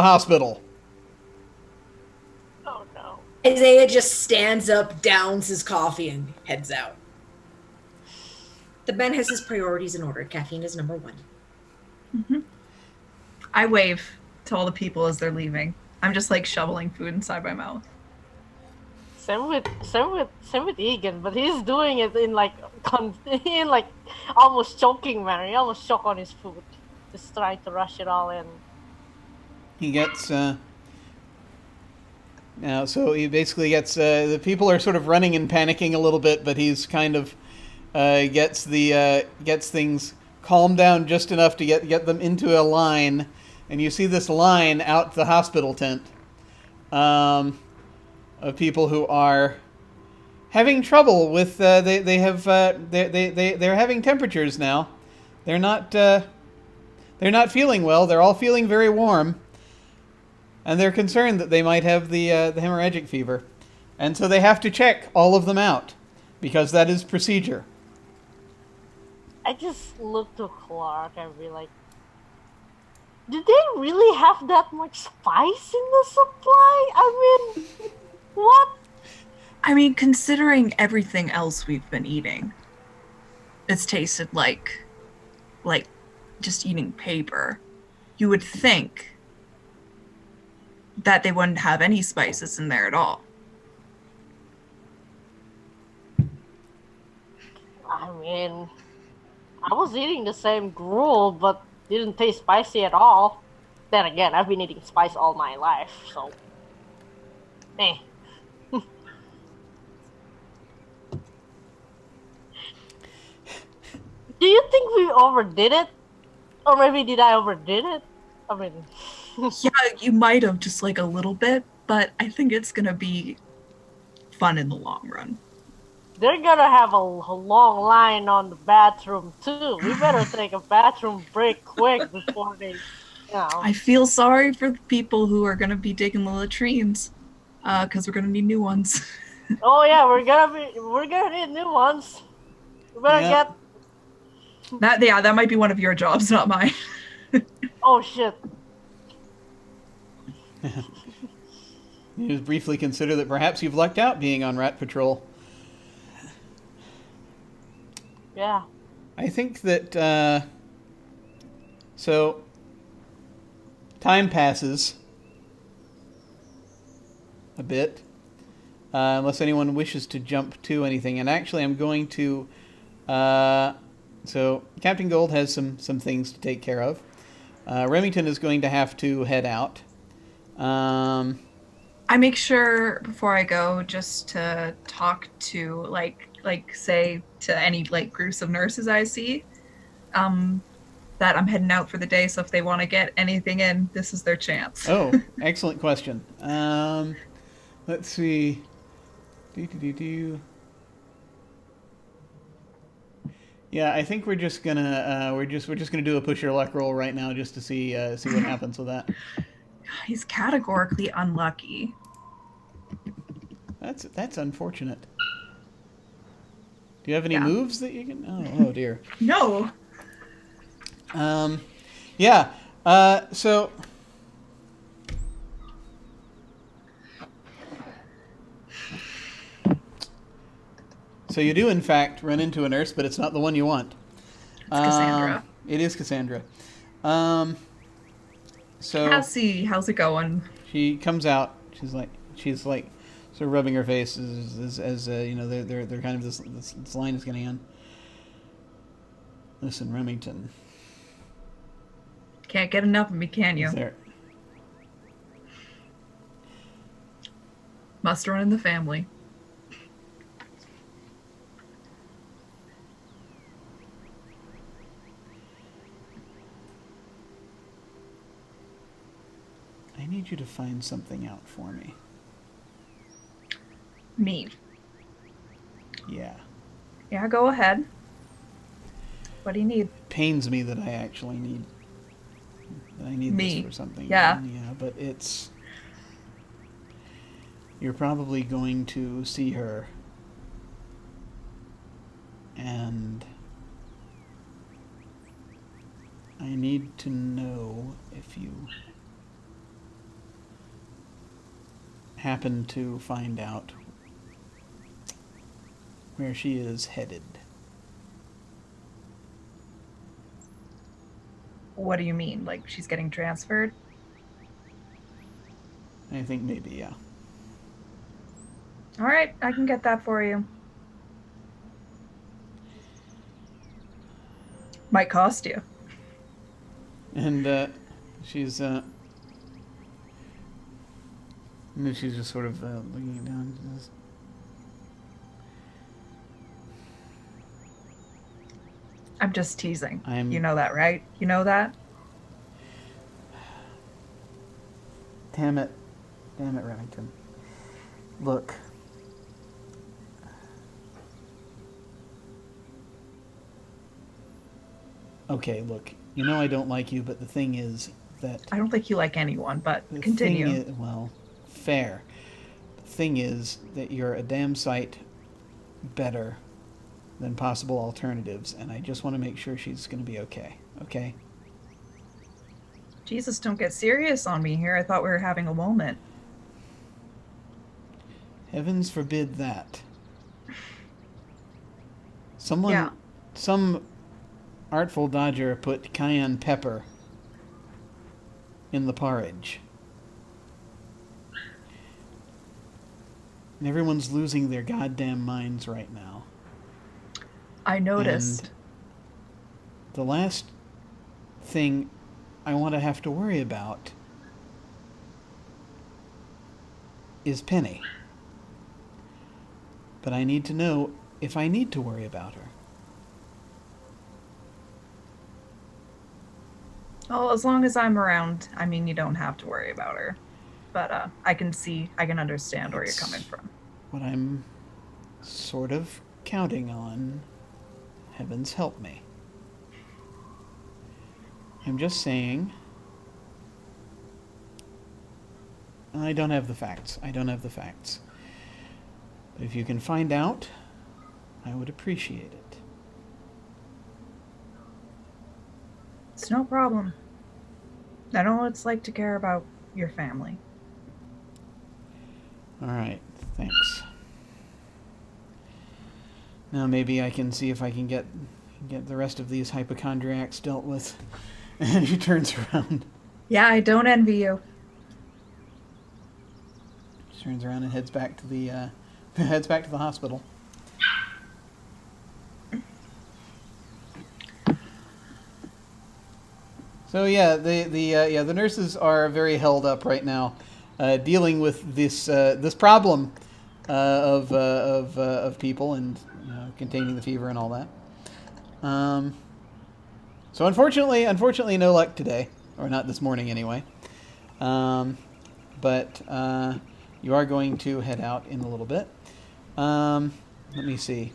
hospital. Oh no. Isaiah just stands up, downs his coffee, and heads out. The man has his priorities in order. Caffeine is number one. Mm-hmm. I wave to all the people as they're leaving. I'm just like shoveling food inside my mouth. Same with Egan, but he's doing it in almost choking manner. He almost choked on his food, just trying to rush it all in. He gets now, so he basically gets the people are sort of running and panicking a little bit, but he's kind of gets things calmed down just enough to get them into a line, and you see this line out the hospital tent of people who are having trouble with they're having temperatures now. They're not feeling well. They're all feeling very warm. And they're concerned that they might have the hemorrhagic fever. And so they have to check all of them out, because that is procedure. I just look to Clark and be like, do they really have that much spice in the supply? I mean, what? I mean, considering everything else we've been eating, it's tasted like just eating paper. You would think that they wouldn't have any spices in there at all. I mean, I was eating the same gruel, but didn't taste spicy at all. Then again, I've been eating spice all my life, so. Eh. Do you think we overdid it? Or maybe did I overdid it? I mean, Yeah, you might have just like a little bit, but I think it's gonna be fun in the long run. they're gonna have a long line on the bathroom too. We better take a bathroom break quick before they, I feel sorry for the people who are gonna be digging the latrines, because we're gonna need new ones. Oh yeah, we're gonna need new ones. We better Yep. get. That might be one of your jobs, not mine. Oh shit. You just briefly consider that perhaps you've lucked out being on rat patrol. Yeah. I think that, so, time passes a bit, unless anyone wishes to jump to anything. And actually, I'm going to, so, Captain Gold has some things to take care of. Remington is going to have to head out. I make sure before I go just to talk to like say to any like gruesome nurses I see, that I'm heading out for the day. So if they want to get anything in, this is their chance. Oh, excellent question. Let's see. Yeah, I think we're just gonna we're just gonna do a push your luck roll right now just to see what happens with that. He's categorically unlucky. That's unfortunate. Do you have any Yeah. moves that you can? Oh dear. No. Yeah. So. So you do in fact run into a nurse, but it's not the one you want. It's Cassandra. It is Cassandra. So Cassie, how's it going? she comes out. She's like sort of rubbing her face as you know they're kind of this line is getting on. Listen, Remington. Can't get enough of me, can you? Is there? Must run in the family. I need you to find something out for me. Me. Yeah. Yeah, go ahead. What do you need? Pains me that I actually need Me. this for something. Yeah. Yeah, but it's you're probably going to see her and I need to know if you happen to find out where she is headed. What do you mean? Like she's getting transferred? I think maybe, yeah. All right, I can get that for you. Might cost you. And she's and then she's just sort of looking down. Just, I'm just teasing. I'm- You know that, right? You know that? Damn it, Remington. Look. Okay, look. You know I don't like you, but the thing is that I don't think you like anyone, but the continue. thing is, well, fair. The thing is that you're a damn sight better than possible alternatives, and I just want to make sure she's going to be okay. Okay? Jesus, don't get serious on me here. I thought we were having a moment. Heavens forbid that. Yeah. Some artful dodger put cayenne pepper in the porridge. And everyone's losing their goddamn minds right now. I noticed. And the last thing I want to have to worry about is Penny. But I need to know if I need to worry about her. Well, as long as I'm around, I mean, you don't have to worry about her. But I can understand where you're coming from. What I'm sort of counting on. Heavens help me. I'm just saying. I don't have the facts. But if you can find out, I would appreciate it. It's no problem. I know what it's like to care about your family. All right, thanks. Now maybe I can see if I can get the rest of these hypochondriacs dealt with. And he turns around. Yeah, I don't envy you. He turns around and heads back to the hospital. So yeah, the nurses are very held up right now, dealing with this problem of people and containing the fever and all that. So unfortunately, no luck today, or not this morning anyway. But you are going to head out in a little bit. Let me see.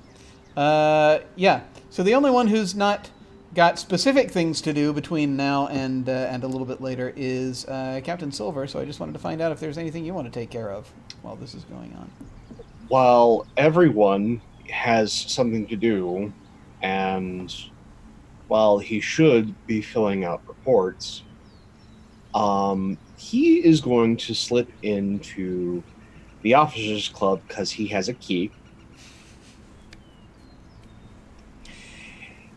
Yeah. So the only one who's not got specific things to do between now and a little bit later is Captain Silver. So I just wanted to find out if there's anything you want to take care of while this is going on. While everyone has something to do, and while he should be filling out reports, he is going to slip into the officers' club because he has a key.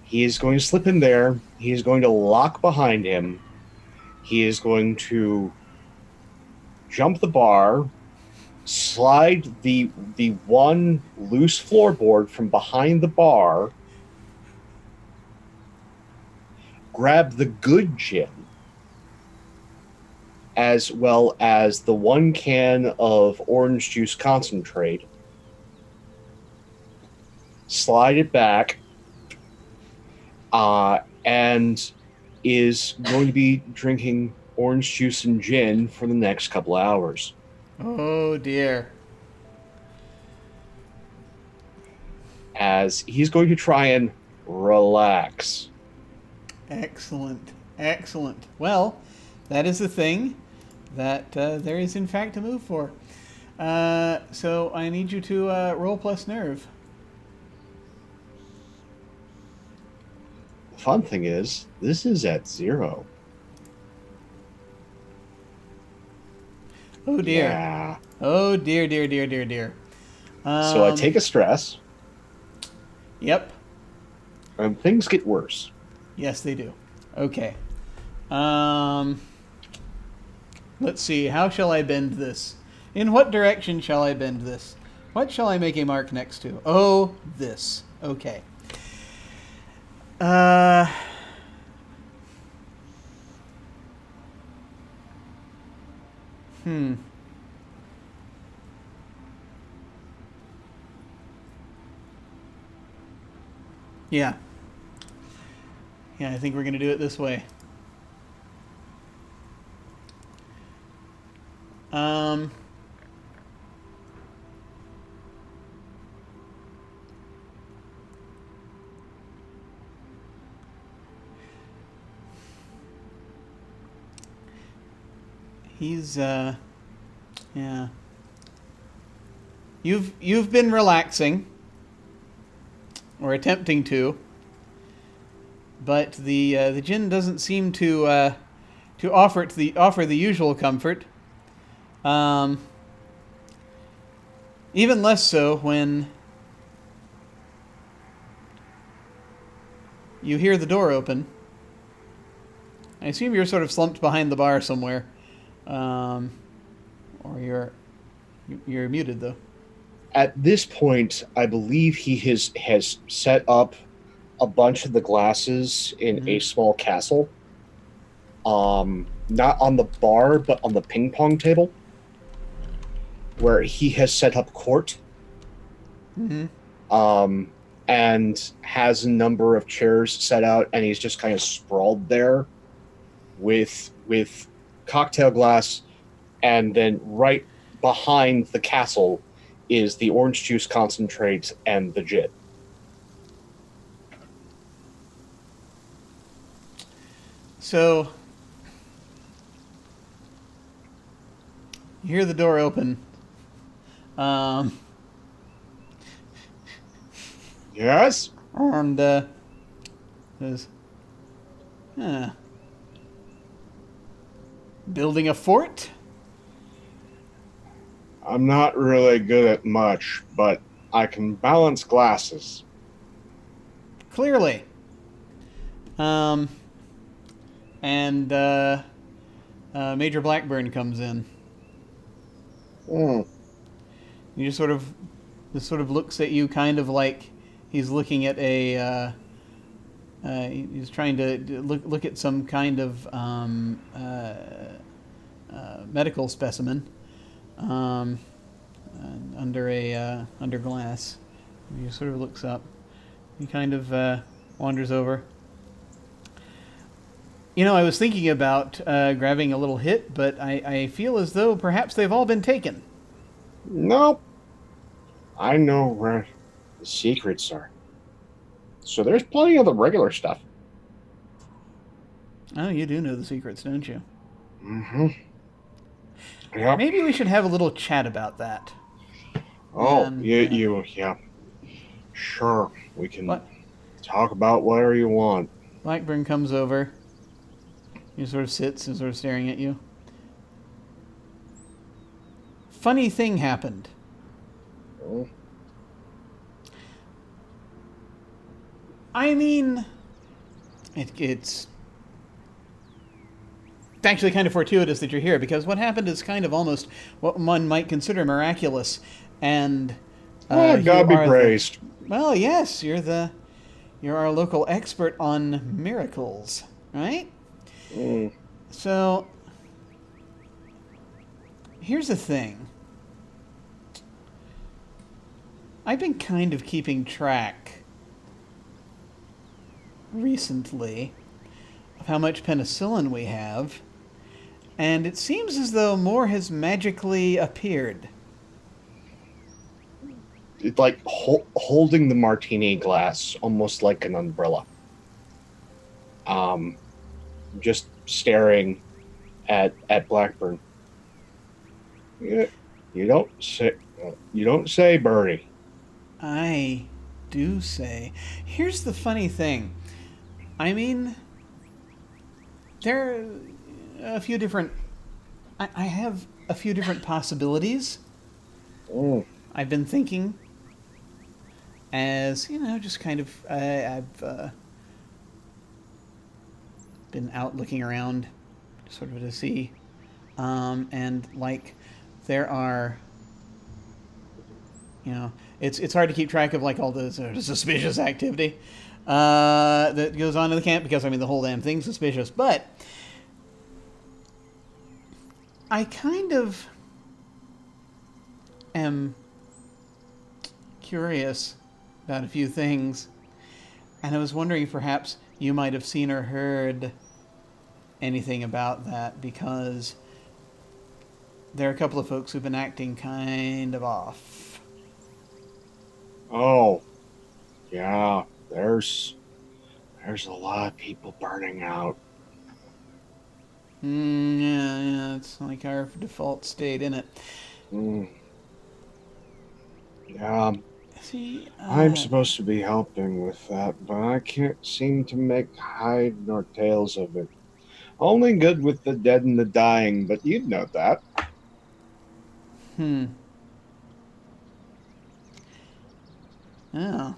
He is going to slip in there. He is going to lock behind him. He is going to jump the bar, slide the one loose floorboard from behind the bar, grab the good gin, as well as the one can of orange juice concentrate, slide it back, and is going to be drinking orange juice and gin for the next couple of hours. Oh dear. As he's going to try and relax. Excellent. Well, that is the thing that there is in fact a move for. So I need you to roll plus nerve. The fun thing is, this is at 0. Oh dear. Yeah. Oh dear. So I take a stress, Yep. and things get worse. Yes, they do. Okay. Let's see. How shall I bend this? In what direction shall I bend this? What shall I make a mark next to? Oh, this. Okay. Yeah. Yeah, I think we're going to do it this way. He's yeah. You've been relaxing, or attempting to, but the gin doesn't seem to to offer the usual comfort. Even less so when you hear the door open. I assume you're sort of slumped behind the bar somewhere, or you're muted though. At this point, I believe he has set up a bunch of the glasses in a small castle. Not on the bar, but on the ping pong table, where he has set up court. And has a number of chairs set out, and he's just kind of sprawled there with cocktail glass, and then right behind the castle is the orange juice concentrate and the gin. So you hear the door open. Yes? And says, building a fort? I'm not really good at much, but I can balance glasses. Clearly. Major Blackburn comes in. He just sort of looks at you, kind of like he's looking at a. He's trying to look at some kind of medical specimen under glass. He sort of looks up. He kind of wanders over. You know, I was thinking about grabbing a little hit, but I feel as though perhaps they've all been taken. Nope. I know where the secrets are. So there's plenty of the regular stuff. Oh, you do know the secrets, don't you? Mm-hmm. Yep. Maybe we should have a little chat about that. Oh, yeah. Sure, we can talk about whatever you want. Blackburn comes over. He sort of sits and sort of staring at you. Funny thing happened. Oh. I mean, it's actually kind of fortuitous that you're here, because what happened is kind of almost what one might consider miraculous. And God be praised. Well, yes, you're our local expert on miracles, right? So here's the thing. I've been kind of keeping track recently of how much penicillin we have, and it seems as though more has magically appeared. It's like holding the martini glass almost like an umbrella. Just staring at Blackburn. Yeah, you don't say, Bernie. I do say. Here's the funny thing. I mean, there are a few different. I have a few different possibilities. I've been thinking, as just kind of. I've been out looking around, sort of to see, and like there are. It's hard to keep track of like all the suspicious activity that goes on in the camp, because I mean the whole damn thing's suspicious. But I kind of am curious about a few things, and I was wondering if perhaps you might have seen or heard anything about that, because there are a couple of folks who've been acting kind of off. Oh, yeah. There's a lot of people burning out. Yeah, it's like our default state, isn't it? Yeah. See, I'm supposed to be helping with that, but I can't seem to make hide nor tails of it. Only good with the dead and the dying, but you'd know that. Oh. I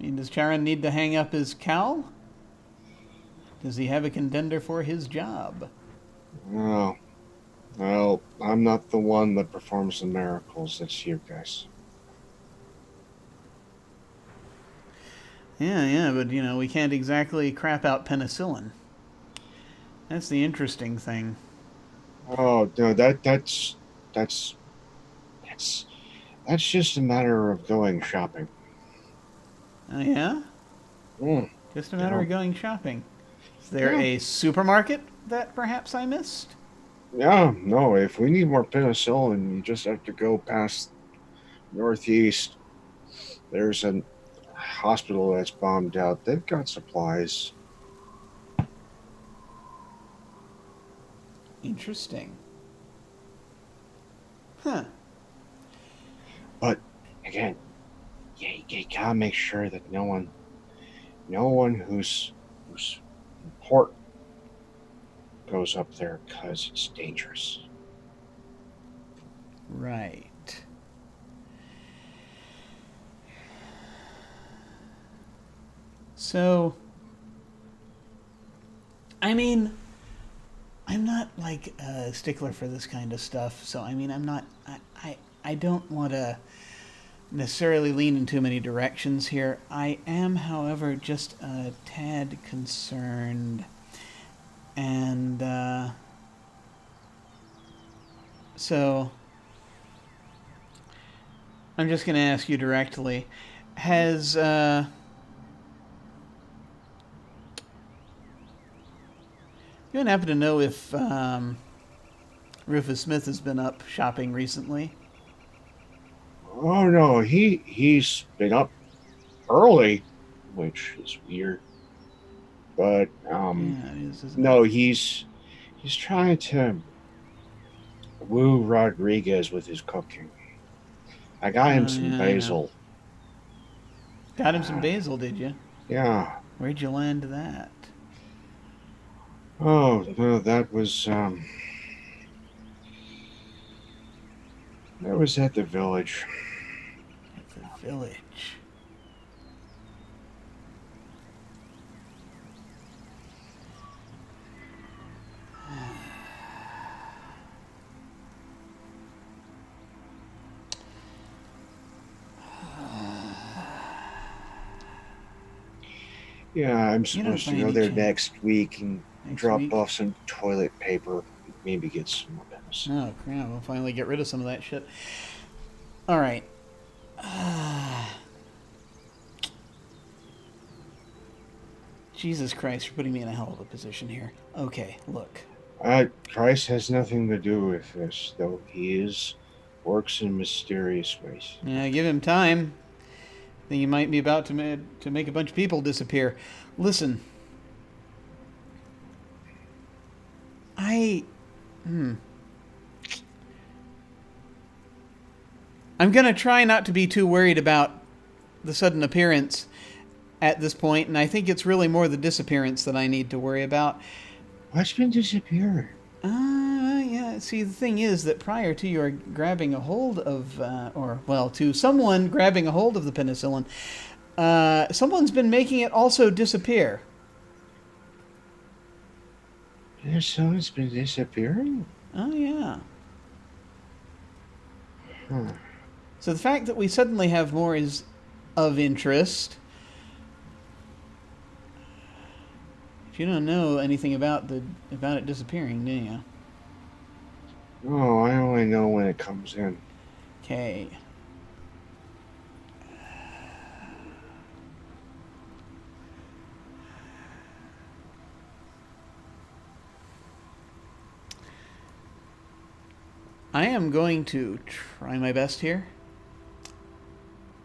mean, does Charon need to hang up his cowl? Does he have a contender for his job? Oh, well, I'm not the one that performs the miracles. It's you guys. Yeah, but we can't exactly crap out penicillin. That's the interesting thing. Oh no, that's that's just a matter of going shopping. Oh, yeah? Mm, Just a matter yeah. of going shopping. Is there Yeah. a supermarket that perhaps I missed? Yeah, no, if we need more penicillin, you just have to go past Northeast. There's a hospital that's bombed out. They've got supplies. Interesting. Huh. But again, you gotta make sure that no one who's important goes up there because it's dangerous. Right. So, I mean, I'm not like a stickler for this kind of stuff. So, I mean, I don't want to necessarily lean in too many directions here. I am, however, just a tad concerned. And, so, I'm just going to ask you directly. Has, you happen to know if Rufus Smith has been up shopping recently? Oh no, he's been up early, which is weird. But Yeah, it is, isn't no, it? he's trying to woo Rodriguez with his cooking. I got him some Yeah, I know. basil. Got him some basil, did you? Yeah. Where'd you land that? Oh no, that was at the village. At the village. Yeah, I'm You don't supposed to by go any there chance- next week and Next drop week? off some toilet paper. Maybe get some more penicillin. Oh, crap. We'll finally get rid of some of that shit. All right. Jesus Christ, you're putting me in a hell of a position here. Okay, look. Christ has nothing to do with this, though he works in mysterious ways. Yeah, give him time. Then you might be about to make a bunch of people disappear. Listen. I'm going to try not to be too worried about the sudden appearance at this point, and I think it's really more the disappearance that I need to worry about. What's been disappearing? Yeah, see, the thing is that prior to your grabbing a hold of, to someone grabbing a hold of the penicillin, someone's been making it also disappear. Someone's been disappearing? Oh, yeah. Huh. So the fact that we suddenly have more is of interest. You don't know anything about it disappearing, do you? Oh, I only know when it comes in. Okay. I am going to try my best here,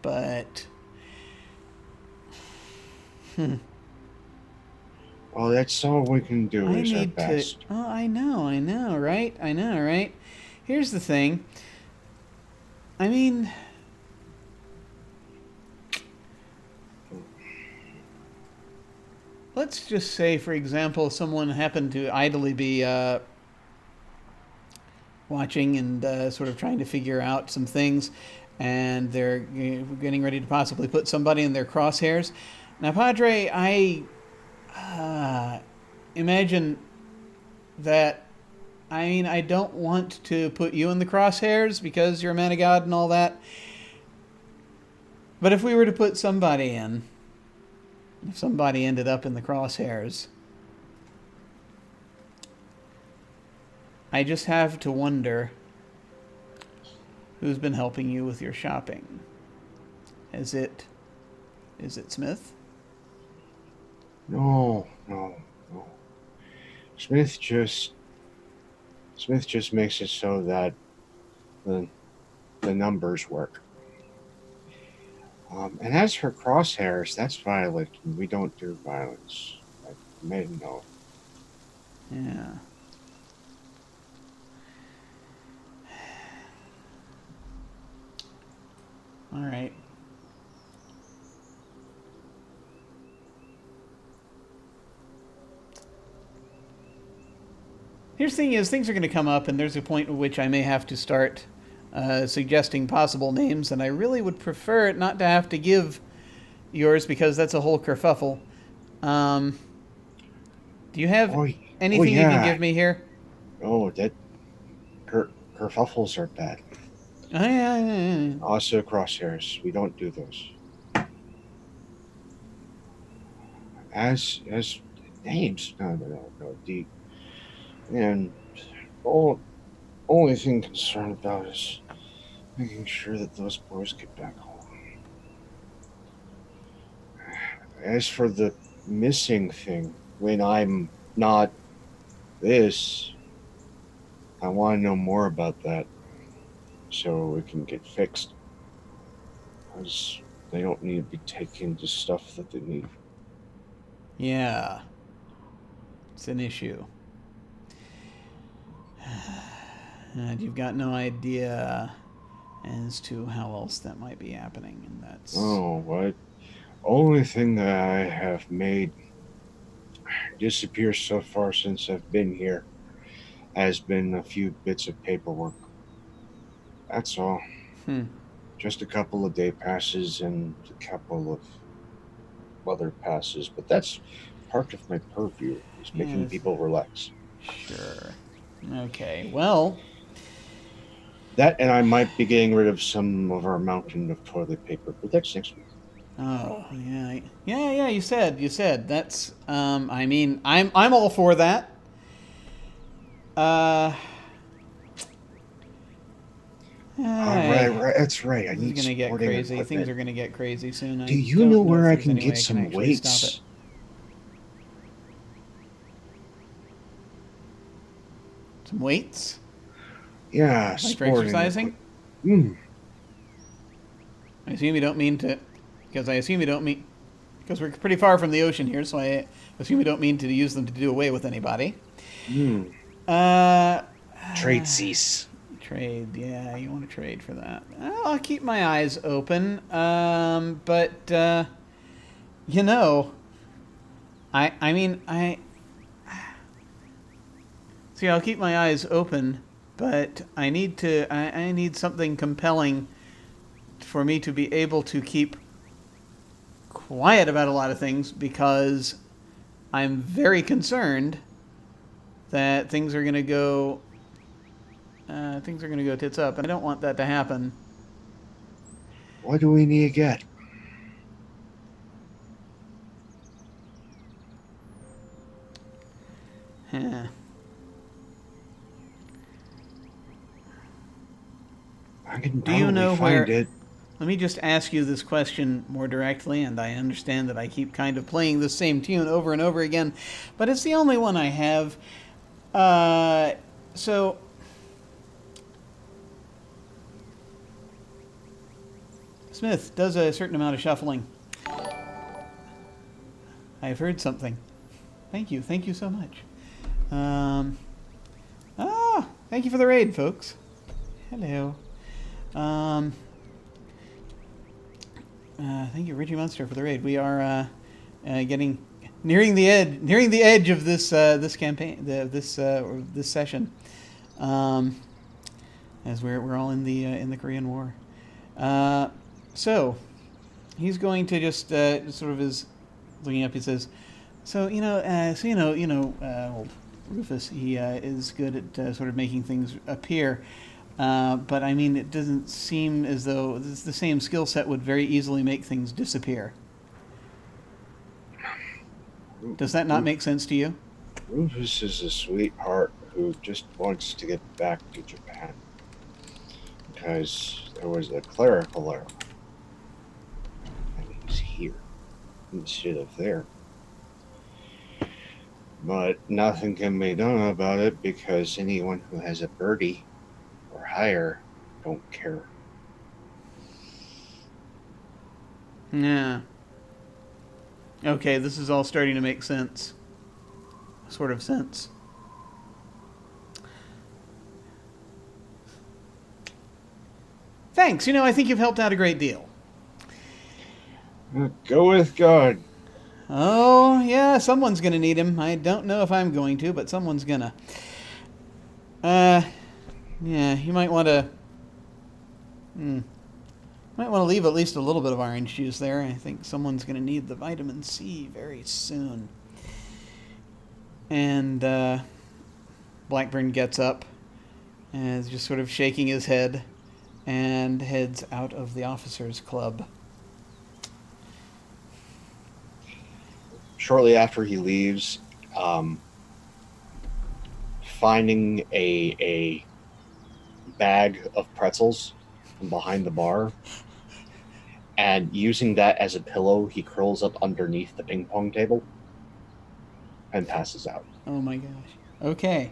but Well, that's all we can do I is our need to. best. Oh, I know, right? Here's the thing. I mean, let's just say, for example, someone happened to idly be watching and sort of trying to figure out some things, and they're getting ready to possibly put somebody in their crosshairs. Now, Padre, I imagine that. I mean, I don't want to put you in the crosshairs because you're a man of God and all that. But if we were to put somebody in, if somebody ended up in the crosshairs, I just have to wonder who's been helping you with your shopping. Is it Smith? No. Smith just makes it so that the numbers work. And as for crosshairs, that's violent. We don't do violence. I may know. Yeah. All right. Here's the thing is, things are going to come up, and there's a point at which I may have to start suggesting possible names, and I really would prefer it not to have to give yours because that's a whole kerfuffle. Do you have anything you can give me here? Oh, that kerfuffles are bad. Oh, yeah. Also crosshairs. We don't do those. As names, no. And only thing concerned about is making sure that those boys get back home. As for the missing thing, when I'm not this, I want to know more about that so it can get fixed. Because they don't need to be taking the stuff that they need. Yeah. It's an issue. And you've got no idea as to how else that might be happening, and that's... Oh, what? Only thing that I have made disappear so far since I've been here has been a few bits of paperwork. That's all. Just a couple of day passes and a couple of other passes, but that's part of my purview, is making people relax. Sure. Okay, well... That, and I might be getting rid of some of our mountain of toilet paper, but that's next week. Oh, yeah. Yeah, you said. That's, I mean, I'm all for that. Right, that's right. I need This is going to get supporting crazy. equipment. Things are going to get crazy soon. Do you know where I can get some actually weights? stop it. Some weights? Yeah, Like for sporting exercising? equipment. I assume you don't mean to... Because we're pretty far from the ocean here, so I assume you don't mean to use them to do away with anybody. Trade cease. Trade, yeah, you want to trade for that. I'll keep my eyes open, but you know, I mean, see, I'll keep my eyes open, but I need something compelling for me to be able to keep quiet about a lot of things, because I'm very concerned that things are going to go tits up, and I don't want that to happen. What do we need to get? Yeah. Do you know where? It? Let me just ask you this question more directly, and I understand that I keep kind of playing the same tune over and over again, but it's the only one I have. So, Smith does a certain amount of shuffling. I've heard something. Thank you so much. Thank you for the raid, folks. Hello. Thank you, Richie Munster, for the raid. We are getting nearing the edge of this campaign, this session, as we're all in the Korean War. So he's going to just sort of is looking up. He says, "So old Rufus, he is good at sort of making things appear, but I mean, it doesn't seem as though the same skill set would very easily make things disappear. Does that not make sense to you?" Rufus is a sweetheart who just wants to get back to Japan because there was a clerical error, and he's here instead of there. But nothing can be done about it because anyone who has a birdie or higher don't care. Yeah. Okay, this is all starting to make sense. Sort of sense. Thanks. I think you've helped out a great deal. Go with God. Oh, yeah, someone's going to need him. I don't know if I'm going to, but someone's going to. Yeah, you might want to... Might want to leave at least a little bit of orange juice there. I think someone's going to need the vitamin C very soon. And Blackburn gets up and is just sort of shaking his head and heads out of the officers' club. Shortly after he leaves, finding a bag of pretzels from behind the bar and using that as a pillow, he curls up underneath the ping pong table and passes out. Oh my gosh. Okay.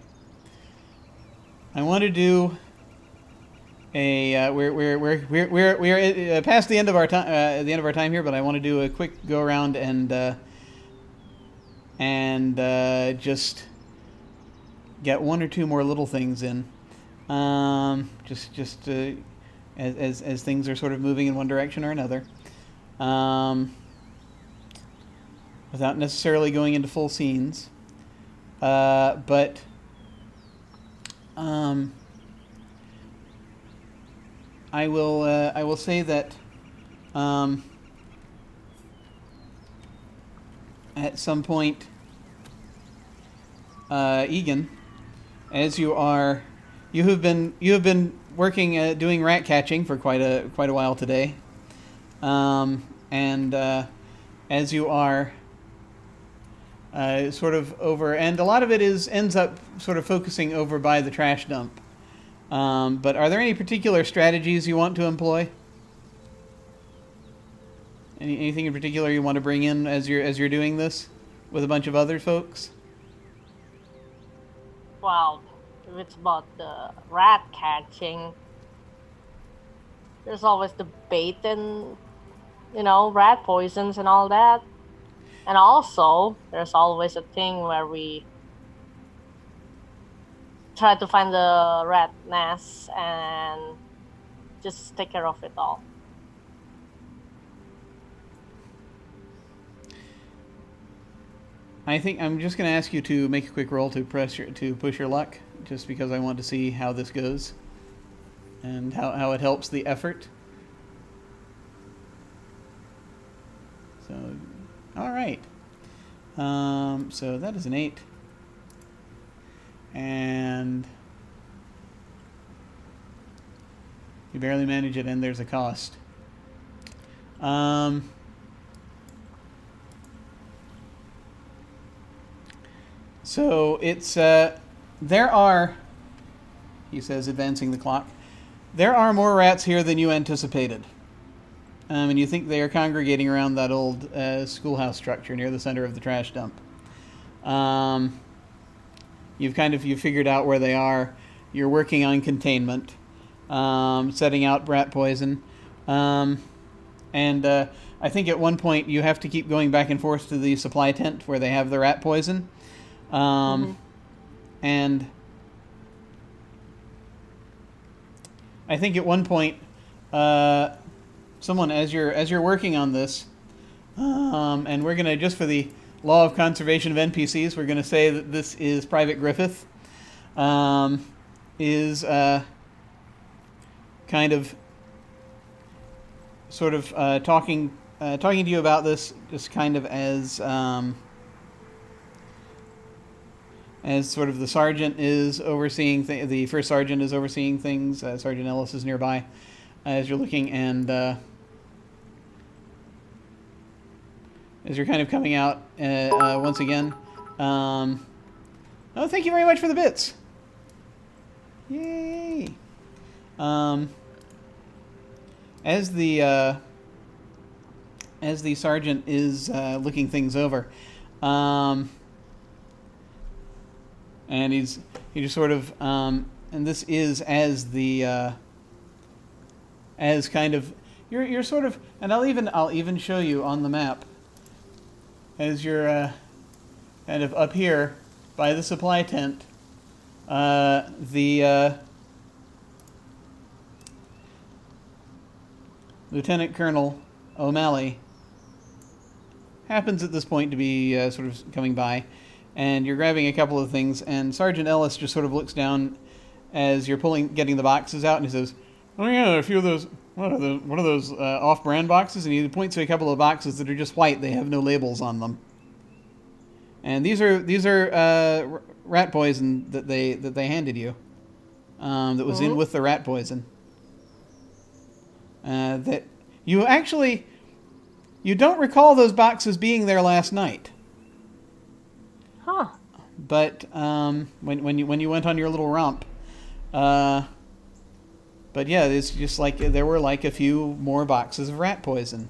I want to do a we're past the end of our time here, but I want to do a quick go around and just get one or two more little things in. Just as things are sort of moving in one direction or another, without necessarily going into full scenes. But I will say that at some point, Egan, as you have been working doing rat catching for quite a while today, and as you are sort of over, and a lot of it ends up sort of focusing over by the trash dump. But are there any particular strategies you want to employ? Anything in particular you want to bring in as you're doing this with a bunch of other folks? Well, if it's about the rat catching, there's always the bait and, rat poisons and all that. And also, there's always a thing where we try to find the rat nest and just take care of it all. I think I'm just going to ask you to make a quick roll to push your luck, just because I want to see how this goes and how it helps the effort. So, all right. So that is an 8, and you barely manage it, and there's a cost. So it's there are, he says, advancing the clock, there are more rats here than you anticipated. And you think they are congregating around that old schoolhouse structure near the center of the trash dump. You've figured out where they are. You're working on containment, setting out rat poison, and I think at one point you have to keep going back and forth to the supply tent where they have the rat poison. And I think at one point, someone, as you're working on this, and we're gonna, just for the law of conservation of NPCs, we're going to say that this is Private Griffith. Is kind of sort of talking to you about this, just kind of as sort of the sergeant is overseeing the first sergeant is overseeing things. Sergeant Ellis is nearby as you're looking, and as you're kind of coming out once again. Oh, thank you very much for the bits. Yay! As the sergeant is looking things over, and he just sort of and this is as the as kind of you're sort of, and I'll even show you on the map as you're kind of up here by the supply tent. The Lieutenant Colonel O'Malley happens at this point to be sort of coming by, and you're grabbing a couple of things, and Sergeant Ellis just sort of looks down as you're getting the boxes out, and he says, "Oh yeah, a few of those. What are those off-brand boxes?" And he points to a couple of boxes that are just white; they have no labels on them. And these are rat poison that they handed you. That was in with the rat poison. That you don't recall those boxes being there last night. Huh. But when you went on your little romp, but yeah, it's just like there were like a few more boxes of rat poison.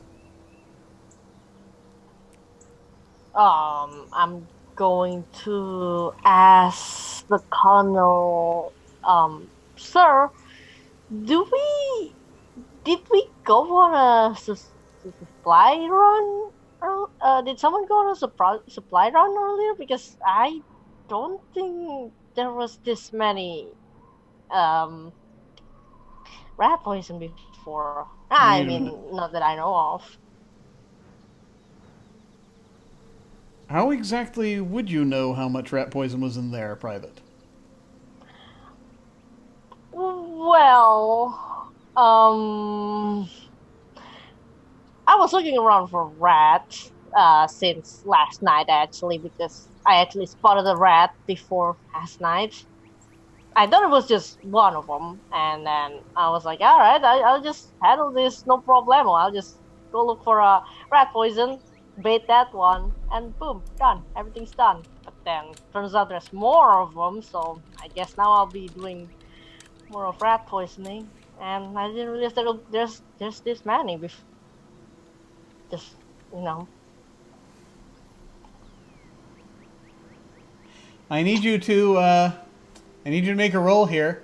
I'm going to ask the colonel, sir, did we go on a supply run? Did someone go on a supply run earlier? Because I don't think there was this many rat poison before. I mean, not that I know of. How exactly would you know how much rat poison was in there, Private? Well, I was looking around for rats since last night, actually, because I actually spotted a rat before last night. I thought it was just one of them, and then I was like, all right, I'll just handle this, no problemo. I'll just go look for a rat poison, bait that one, and boom, done. Everything's done. But then turns out there's more of them, so I guess now I'll be doing more of rat poisoning. And I didn't realize that there's this many. Just, you know. I need you to make a roll here.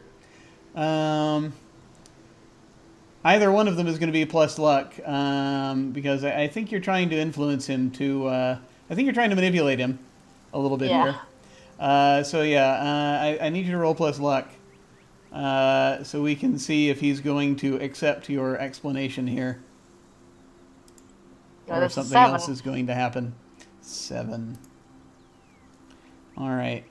Either one of them is going to be plus luck, because I think you're trying to influence him to. I think you're trying to manipulate him a little bit here. So yeah, I need you to roll plus luck, so we can see if he's going to accept your explanation here, or if something else is going to happen. 7. All right.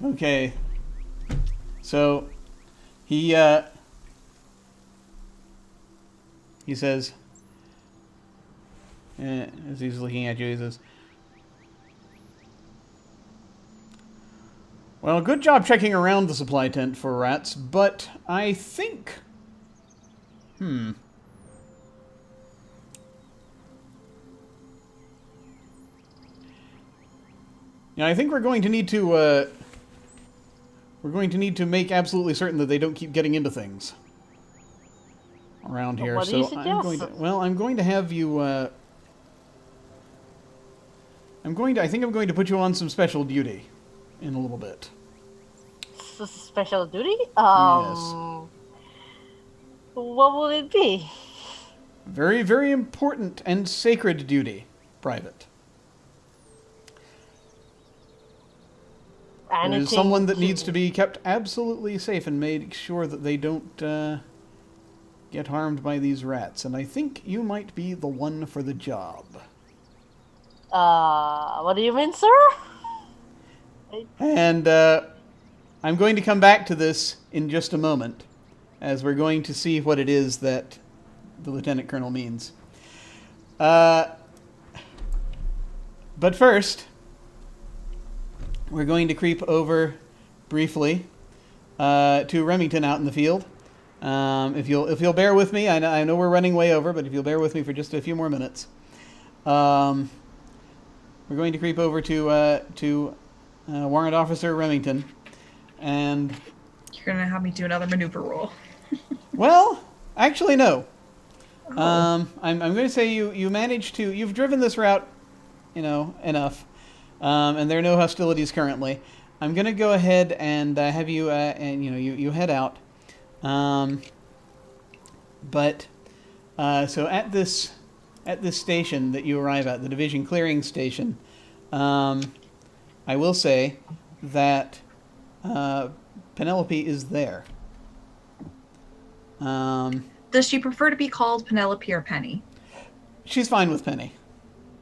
Okay. So he says, as he's looking at you, he says, "Well, good job checking around the supply tent for rats, but I think, Yeah, I think we're going to need to make absolutely certain that they don't keep getting into things around here. What do you So suggest? I'm going to have you. I think I'm going to put you on some special duty in a little bit. Special duty? Yes. What will it be? Very, very important and sacred duty, Private. It is someone that needs to be kept absolutely safe and made sure that they don't get harmed by these rats, and I think you might be the one for the job. What do you mean, sir? And I'm going to come back to this in just a moment, as we're going to see what it is that the Lieutenant Colonel means. But first, we're going to creep over briefly to Remington out in the field. If you'll bear with me, I know we're running way over, but if you'll bear with me for just a few more minutes, we're going to creep over to Warrant Officer Remington, and You're gonna have me do another maneuver roll. well, actually no. Oh. I'm going to say you've driven this route, enough, and there are no hostilities currently. I'm going to go ahead and have you you head out. But so at this station that you arrive at, the division clearing station, I will say that Penelope is there. Does she prefer to be called Penelope or Penny? She's fine with Penny.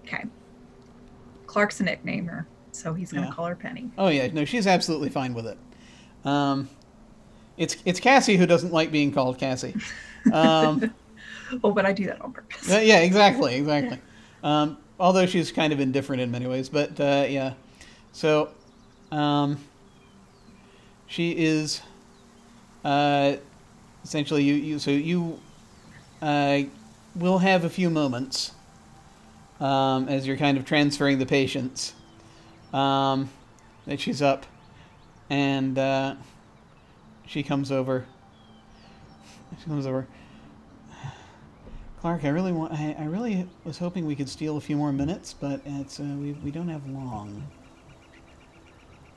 Okay. Clark's a nicknamer, so he's gonna Yeah. call her Penny. Oh yeah, no, she's absolutely fine with it. It's Cassie who doesn't like being called Cassie. Oh, but I do that on purpose. Yeah, exactly. Although she's kind of indifferent in many ways, but yeah. So, she is essentially you will have a few moments as you're kind of transferring the patients that she's up, and she comes over. Clark, I really was hoping we could steal a few more minutes, but it's we don't have long.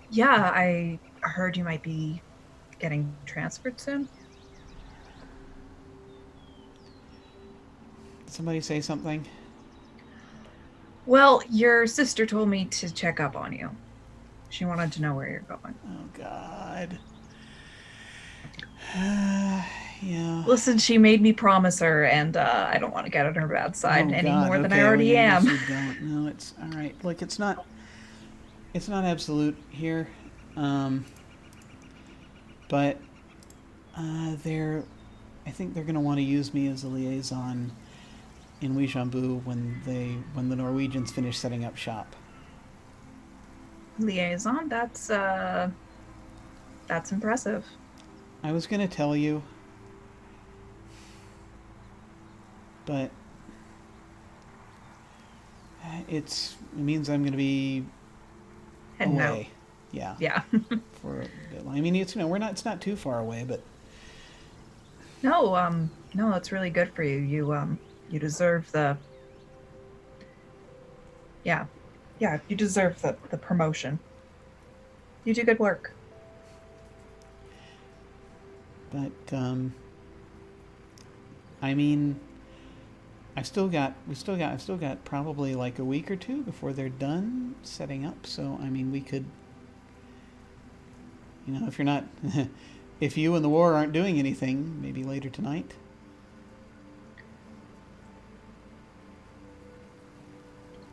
Yeah, I heard you might be getting transferred soon. Did somebody say something? Well, your sister told me to check up on you. She wanted to know where you're going. Oh God. Yeah. Listen, she made me promise her, and I don't want to get on her bad side any more than I already am. You don't. No, it's all right. Look, it's not absolute here, but I think they're going to want to use me as a liaison in Wishambu when the Norwegians finish setting up shop. Liaison? That's impressive. I was going to tell you, but it means I'm going to be And away. Yeah. Yeah. For a bit. I mean, it's it's not too far away, but No, that's really good for you. You deserve the Yeah, you deserve the promotion. You do good work. But I mean, I've still got probably like a week or two before they're done setting up. So I mean, we could, if you're not, if you and the war aren't doing anything, maybe later tonight.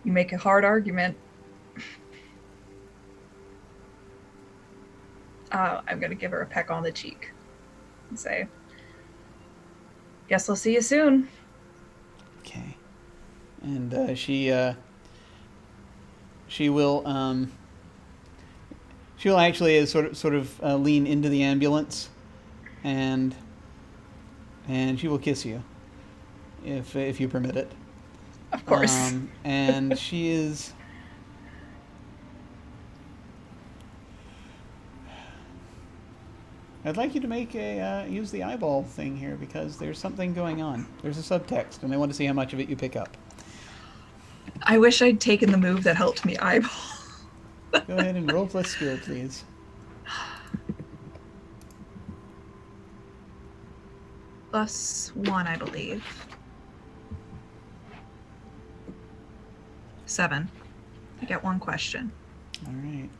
You make a hard argument. I'm gonna give her a peck on the cheek and say, "Guess I'll see you soon." Okay. And she will actually sort of lean into the ambulance, and she will kiss you if you permit it. Of course. And she is. I'd like you to make use the eyeball thing here because there's something going on. There's a subtext, and I want to see how much of it you pick up. I wish I'd taken the move that helped me eyeball. Go ahead and roll plus skill, please. +1, I believe. 7. I get one question. All right.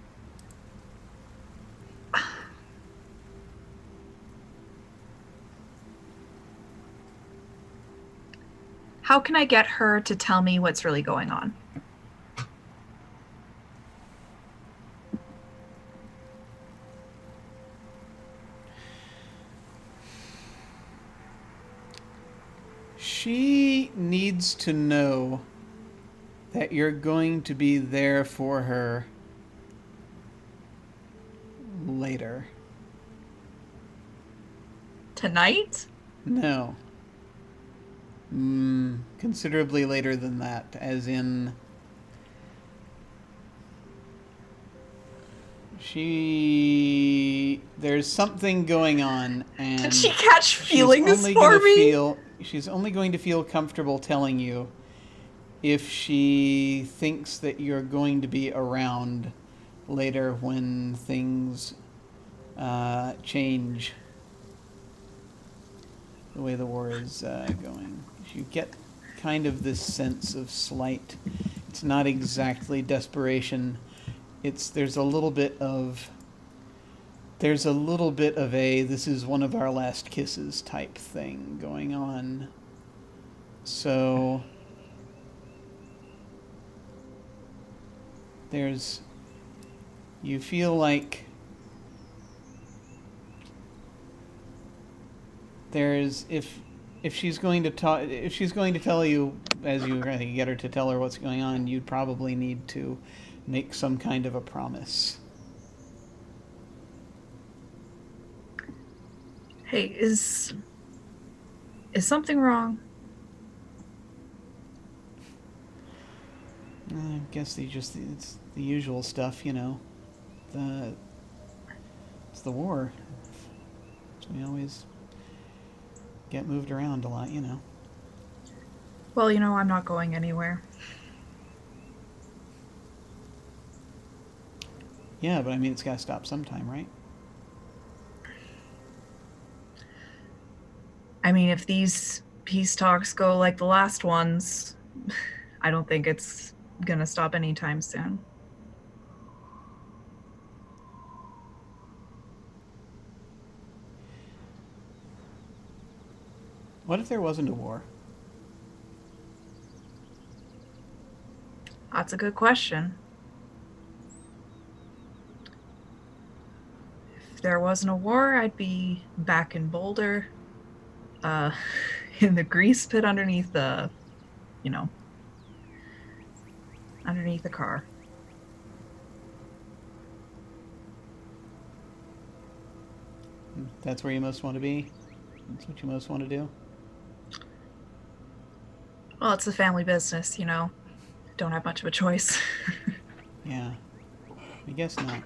How can I get her to tell me what's really going on? She needs to know that you're going to be there for her later. Tonight? No. Considerably later than that, as in... There's something going on, and... Did she catch feelings for me? She's only going to feel comfortable telling you if she thinks that you're going to be around later when things change the way the war is going. You get kind of this sense of slight, it's not exactly desperation, there's a little bit of a this is one of our last kisses type thing going on. So you feel like if she's going to tell you, as you get her to tell her what's going on, you'd probably need to make some kind of a promise. Hey, is something wrong? I guess it's the usual stuff, you know. It's the war. So we always get moved around a lot, you know. Well, I'm not going anywhere. Yeah, but I mean, it's got to stop sometime, right? I mean, if these peace talks go like the last ones, I don't think it's gonna stop anytime soon. What if there wasn't a war? That's a good question. If there wasn't a war, I'd be back in Boulder, in the grease pit underneath the car. That's where you most want to be? That's what you most want to do? Well, it's a family business, Don't have much of a choice. Yeah. I guess not.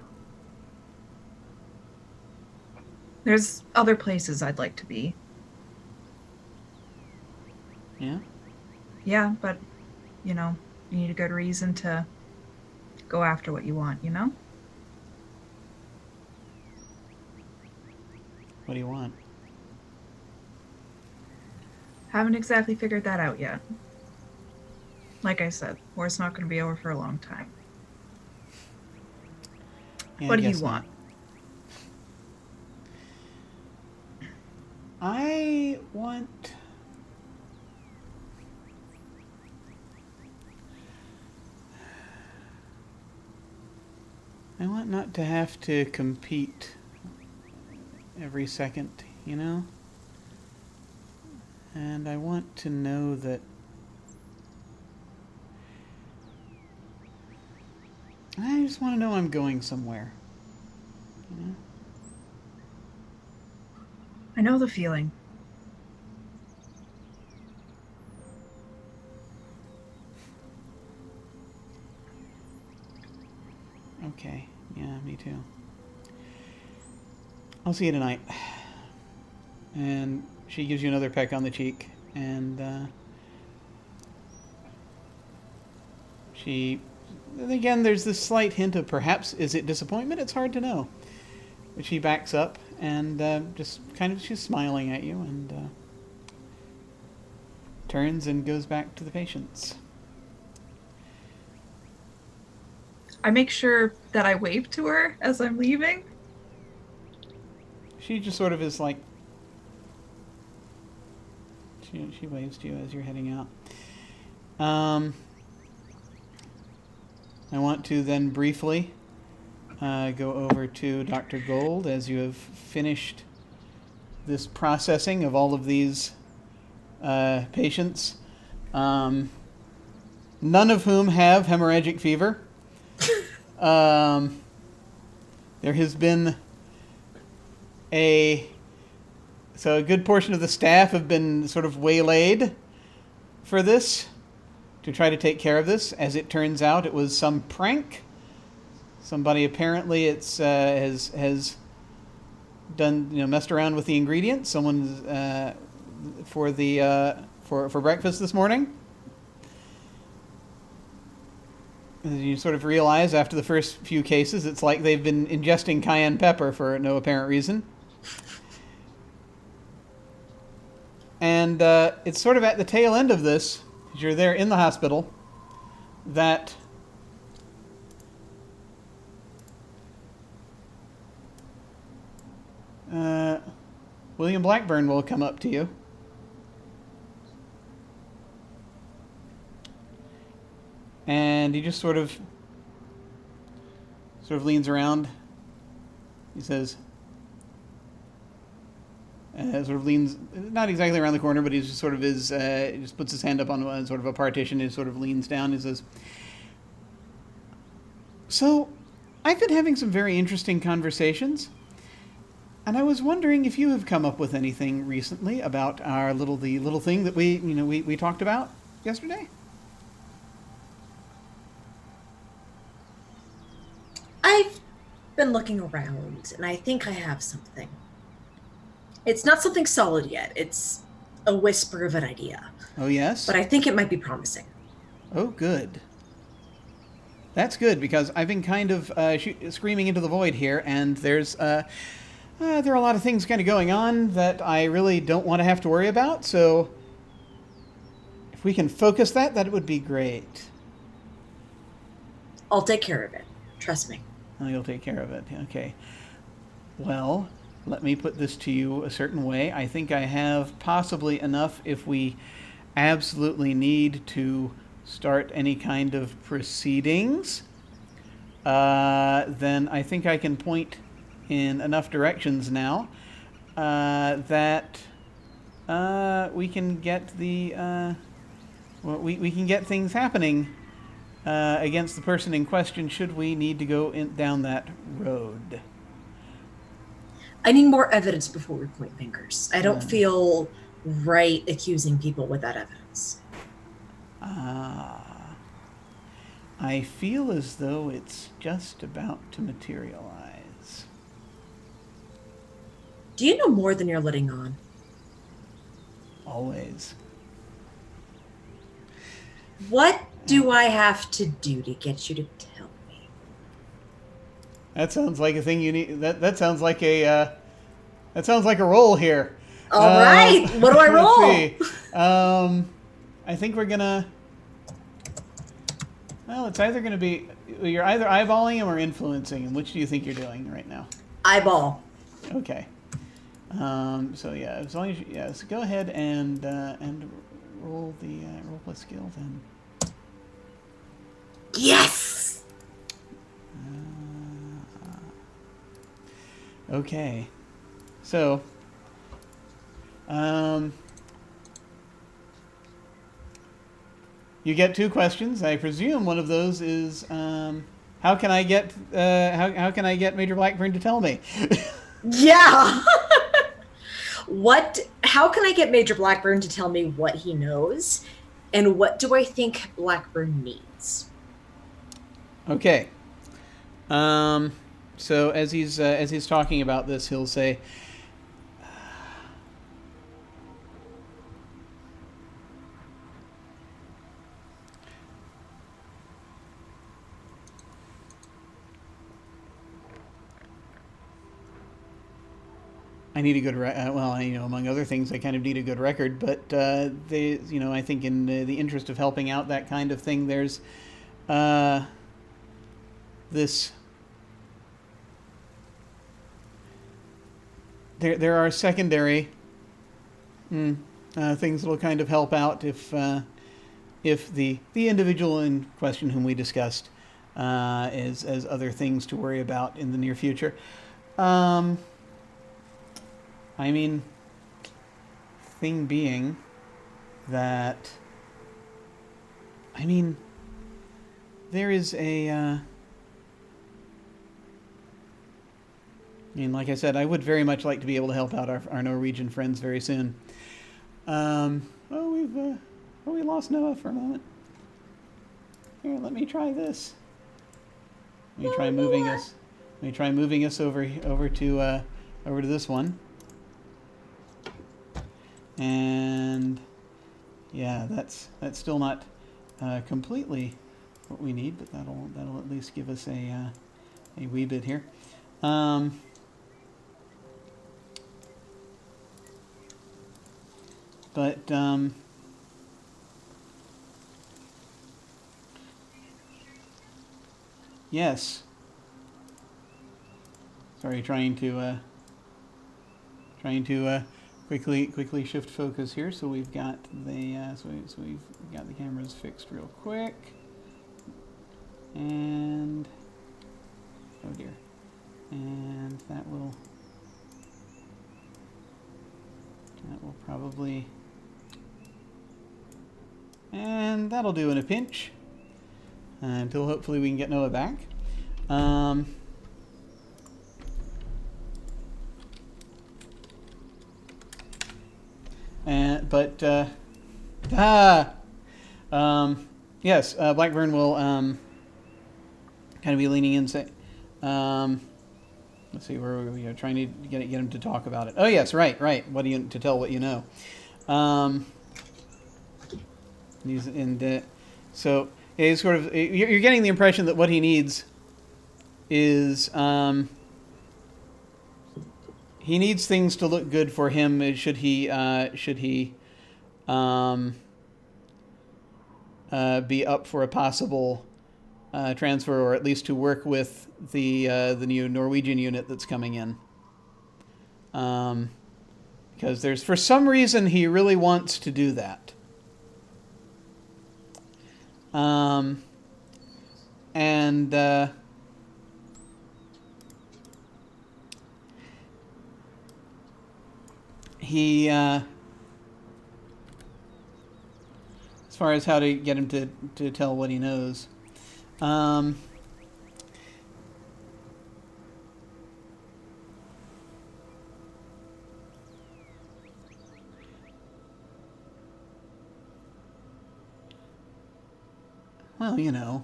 There's other places I'd like to be. Yeah? Yeah, but, you need a good reason to go after what you want, What do you want? Haven't exactly figured that out yet. Like I said, war's not going to be over for a long time. Yeah, What I do you guess want? not. I want... not to have to compete every second, And I want to know that I just want to know I'm going somewhere. I know the feeling. Okay. Yeah, me too. I'll see you tonight. And she gives you another peck on the cheek, and again, there's this slight hint of perhaps, is it disappointment? It's hard to know. But she backs up and just kind of, she's smiling at you and turns and goes back to the patients. I make sure that I wave to her as I'm leaving. She just sort of is like, she waves to you as you're heading out. I want to then briefly go over to Dr. Gold as you have finished this processing of all of these patients, none of whom have hemorrhagic fever. There has been a good portion of the staff have been sort of waylaid for this to try to take care of this. As it turns out, it was some prank. Somebody apparently has done messed around with the ingredients. Someone for breakfast this morning. And you sort of realize after the first few cases, it's like they've been ingesting cayenne pepper for no apparent reason. And it's sort of at the tail end of this, as you're there in the hospital, that William Blackburn will come up to you. And he just sort of leans around. He says, sort of leans, not exactly around the corner, but he just sort of is, just puts his hand up on sort of a partition and sort of leans down. He says, "So, I've been having some very interesting conversations, and I was wondering if you have come up with anything recently about the little thing that we talked about yesterday." I've been looking around, and I think I have something. It's not something solid yet. It's a whisper of an idea. Oh, yes? But I think it might be promising. Oh, good. That's good, because I've been kind of screaming into the void here, and there are a lot of things kind of going on that I really don't want to have to worry about, so if we can focus that would be great. I'll take care of it. Trust me. Oh, you'll take care of it. Okay. Well, let me put this to you a certain way. I think I have possibly enough if we absolutely need to start any kind of proceedings. Then I think I can point in enough directions now that we can get we can get things happening against the person in question should we need to go down that road. I need more evidence before we point fingers. I don't feel right accusing people without evidence. I feel as though it's just about to materialize. Do you know more than you're letting on? Always. What do I have to do to get you to tell me? That sounds like a thing you need. That sounds like a roll here. All right. What do I roll? Let's see. I think we're gonna. Well, it's either gonna be you're either eyeballing him or influencing him. Which do you think you're doing right now? Eyeball. Okay. So yeah, as long as so go ahead and roll the roll plus skill then. Yes. Okay. So. You get 2 questions. I presume one of those is how can I get Major Blackburn to tell me? Yeah. How can I get Major Blackburn to tell me what he knows? And what do I think Blackburn needs? Okay. So as he's talking about this, he'll say, I need a good among other things, I kind of need a good record, but I think in the interest of helping out that kind of thing, there's this. There are secondary things that will kind of help out if if the individual in question whom we discussed is as other things to worry about in the near future. I mean, thing being that, I mean, there is a, I mean, like I said, I would very much like to be able to help out our Norwegian friends very soon. We lost Noah for a moment. Here, let me try this. Let me try moving us. Let me try moving us over to this one. And yeah, that's still not completely what we need, but that'll at least give us a wee bit here. Yes. Sorry, trying to quickly shift focus here. So we've got the we've got the cameras fixed real quick, and oh dear, and that will probably, and that'll do in a pinch until hopefully we can get Noah back. Yes, Blackburn will kind of be leaning in. Say, let's see, where were we? Trying to get him to talk about it. Oh yes, right. What do you to tell what you know? So he's sort of, you're getting the impression that what he needs is he needs things to look good for him. Should he be up for a possible transfer, or at least to work with the new Norwegian unit that's coming in? Because there's, for some reason, he really wants to do that. He, as far as how to get him to tell what he knows, well, you know,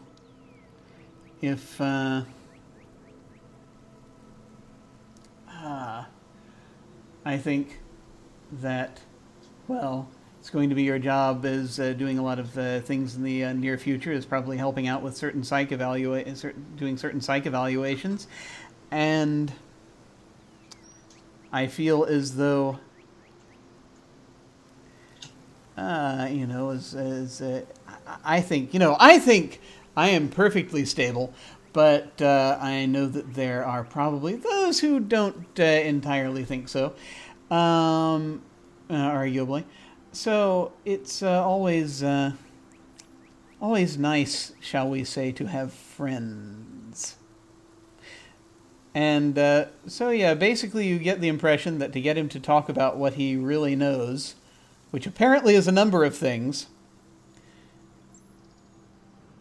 if I think that, well, it's going to be your job as doing a lot of things in the near future, is probably helping out with certain doing certain psych evaluations, and I feel as though, you know, I think I am perfectly stable, but I know that there are probably those who don't entirely think so, arguably. So it's always nice, shall we say, to have friends. And so yeah, basically you get the impression that to get him to talk about what he really knows, which apparently is a number of things,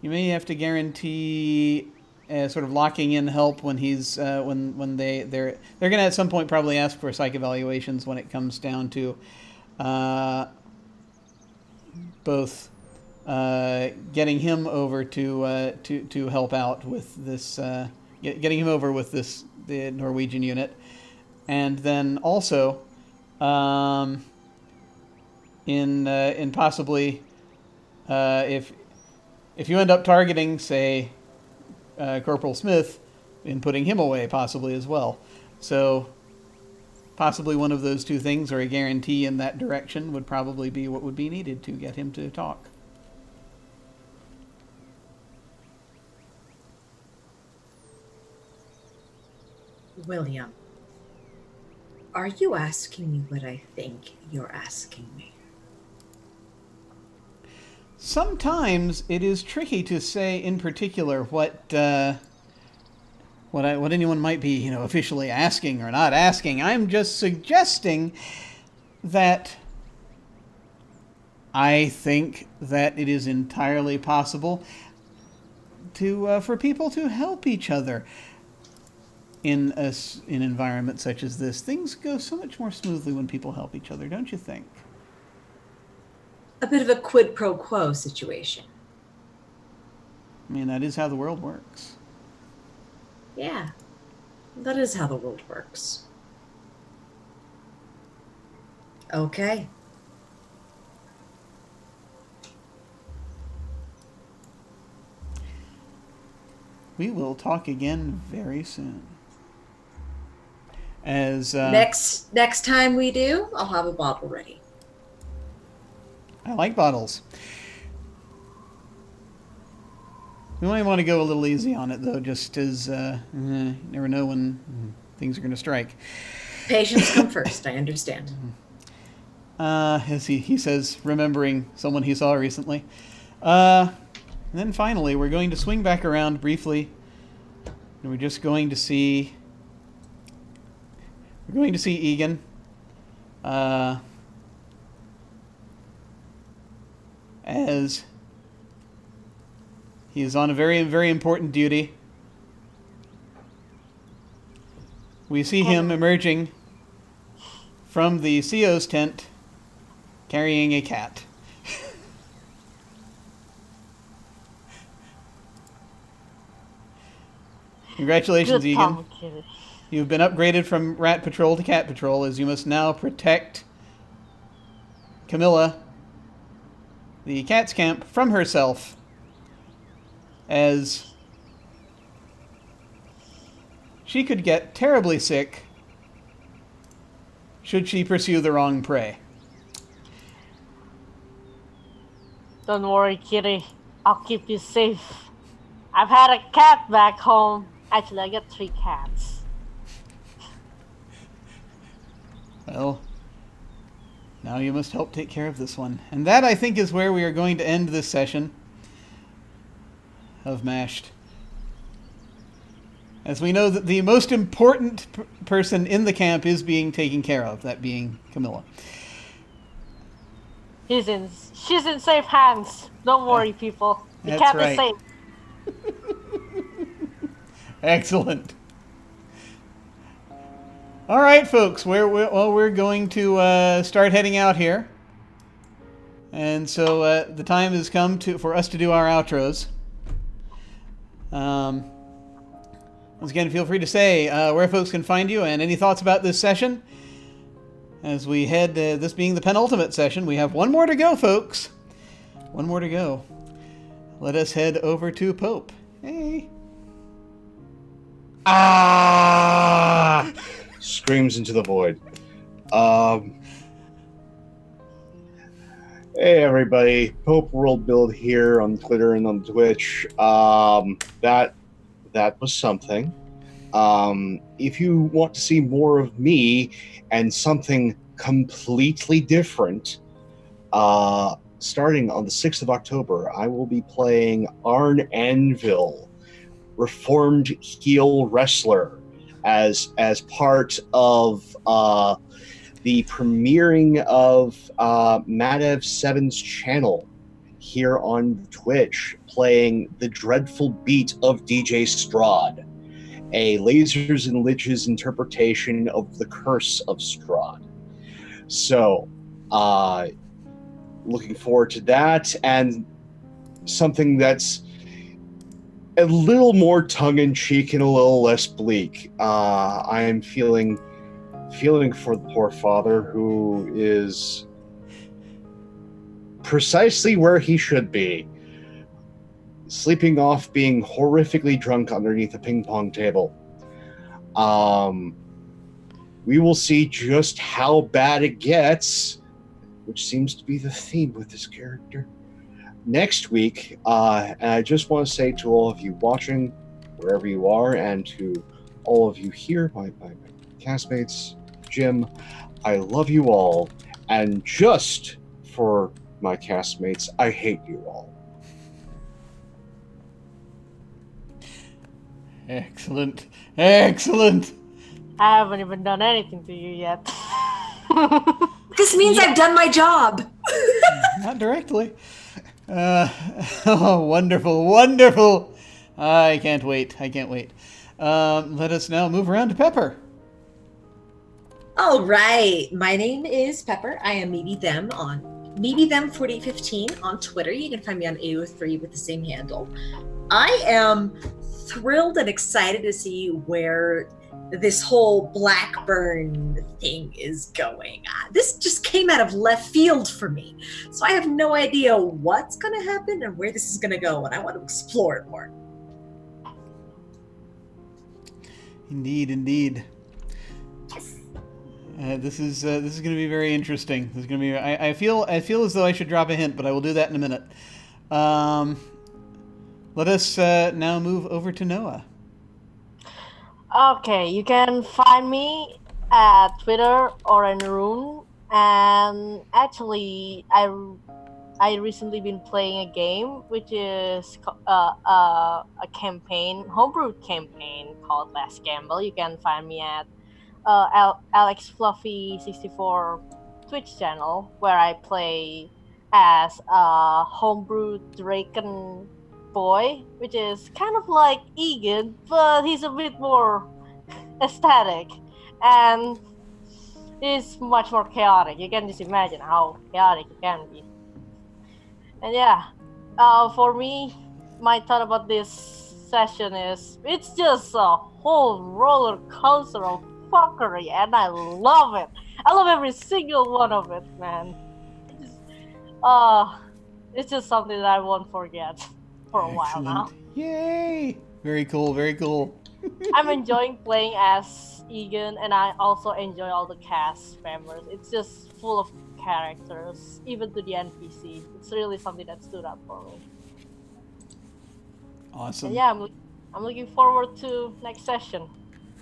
you may have to guarantee sort of locking in help when he's when they're going to at some point probably ask for psych evaluations when it comes down to both getting him over to help out with this, getting him over with the Norwegian unit, and then also in possibly if you end up targeting, say, Corporal Smith, in putting him away possibly as well. So possibly one of those two things, or a guarantee in that direction, would probably be what would be needed to get him to talk. William, are you asking me what I think you're asking me? sometimes it is tricky to say in particular what anyone might be, officially asking or not asking. I'm just suggesting that I think that it is entirely possible for people to help each other in an environment such as this. Things go so much more smoothly when people help each other, don't you think? A bit of a quid pro quo situation. I mean, that is how the world works. Yeah, that is how the world works. Okay. We will talk again very soon. As next time we do, I'll have a bottle ready. I like bottles. We might want to go a little easy on it, though, just as you never know when things are going to strike. Patience come first, I understand. As he says, remembering someone he saw recently. And then finally, we're going to swing back around briefly, and we're just going to see... We're going to see Egan. As he is on a very, very important duty. We see him emerging from the CO's tent, carrying a cat. Congratulations, Good Egan. Tom, Kitty. You've been upgraded from Rat Patrol to Cat Patrol, as you must now protect Camilla, the cat's camp, from herself, as she could get terribly sick should she pursue the wrong prey. Don't worry, Kitty. I'll keep you safe. I've had a cat back home. Actually, I got 3 cats. Well, now you must help take care of this one. And that, I think, is where we are going to end this session of MASHED. As we know that the most important person in the camp is being taken care of, that being Camilla. She's in safe hands. Don't worry, people. The That's cat right. is safe. Excellent. All right, folks. We're going to start heading out here, and so the time has come for us to do our outros. Once again, feel free to say where folks can find you and any thoughts about this session. As we head, this being the penultimate session, we have one more to go, folks. One more to go. Let us head over to Pope. Hey. Ah! Screams into the void. Hey everybody, Pope World Build here on Twitter and on Twitch. That was something. If you want to see more of me and something completely different, starting on the 6th of October, I will be playing Arn Anvil, Reformed Heel Wrestler, as part of the premiering of Madev7's channel here on Twitch, playing the dreadful beat of DJ Strahd, a Lasers and Liches interpretation of the Curse of Strahd. So, looking forward to that, and something that's a little more tongue-in-cheek and a little less bleak. I am feeling for the poor father, who is precisely where he should be, sleeping off being horrifically drunk underneath a ping pong table. We will see just how bad it gets, which seems to be the theme with this character, next week. And I just want to say to all of you watching, wherever you are, and to all of you here, my castmates, Jim, I love you all. And just for my castmates, I hate you all. Excellent. Excellent. I haven't even done anything to you yet. This means I've done my job. Not directly. Oh, wonderful, wonderful. I can't wait. I can't wait. Let us now move around to Pepper. All right. My name is Pepper. I am maybe them 4815 on Twitter. You can find me on AO3 with the same handle. I am thrilled and excited to see where this whole Blackburn thing is going. This just came out of left field for me. So I have no idea what's going to happen and where this is going to go, and I want to explore it more. Indeed, indeed. Yes. This is going to be very interesting. This is going to be. I feel as though I should drop a hint, but I will do that in a minute. Let us now move over to Noah. Okay, you can find me at Twitter or in Rune. And actually, I recently been playing a game which is a campaign, homebrew campaign called Last Gamble. You can find me at Alex Fluffy 64 Twitch channel, where I play as a homebrew Draken boy, which is kind of like Egan, but he's a bit more aesthetic and is much more chaotic. You can just imagine how chaotic it can be. And yeah, for me, my thought about this session is it's just a whole roller coaster of fuckery, and I love it. I love every single one of it, man. It's just something that I won't forget for a while now. Yay! Very cool, very cool. I'm enjoying playing as Egan, and I also enjoy all the cast members. It's just full of characters, even to the NPC. It's really something that stood out for me. Awesome. And yeah, I'm looking forward to next session,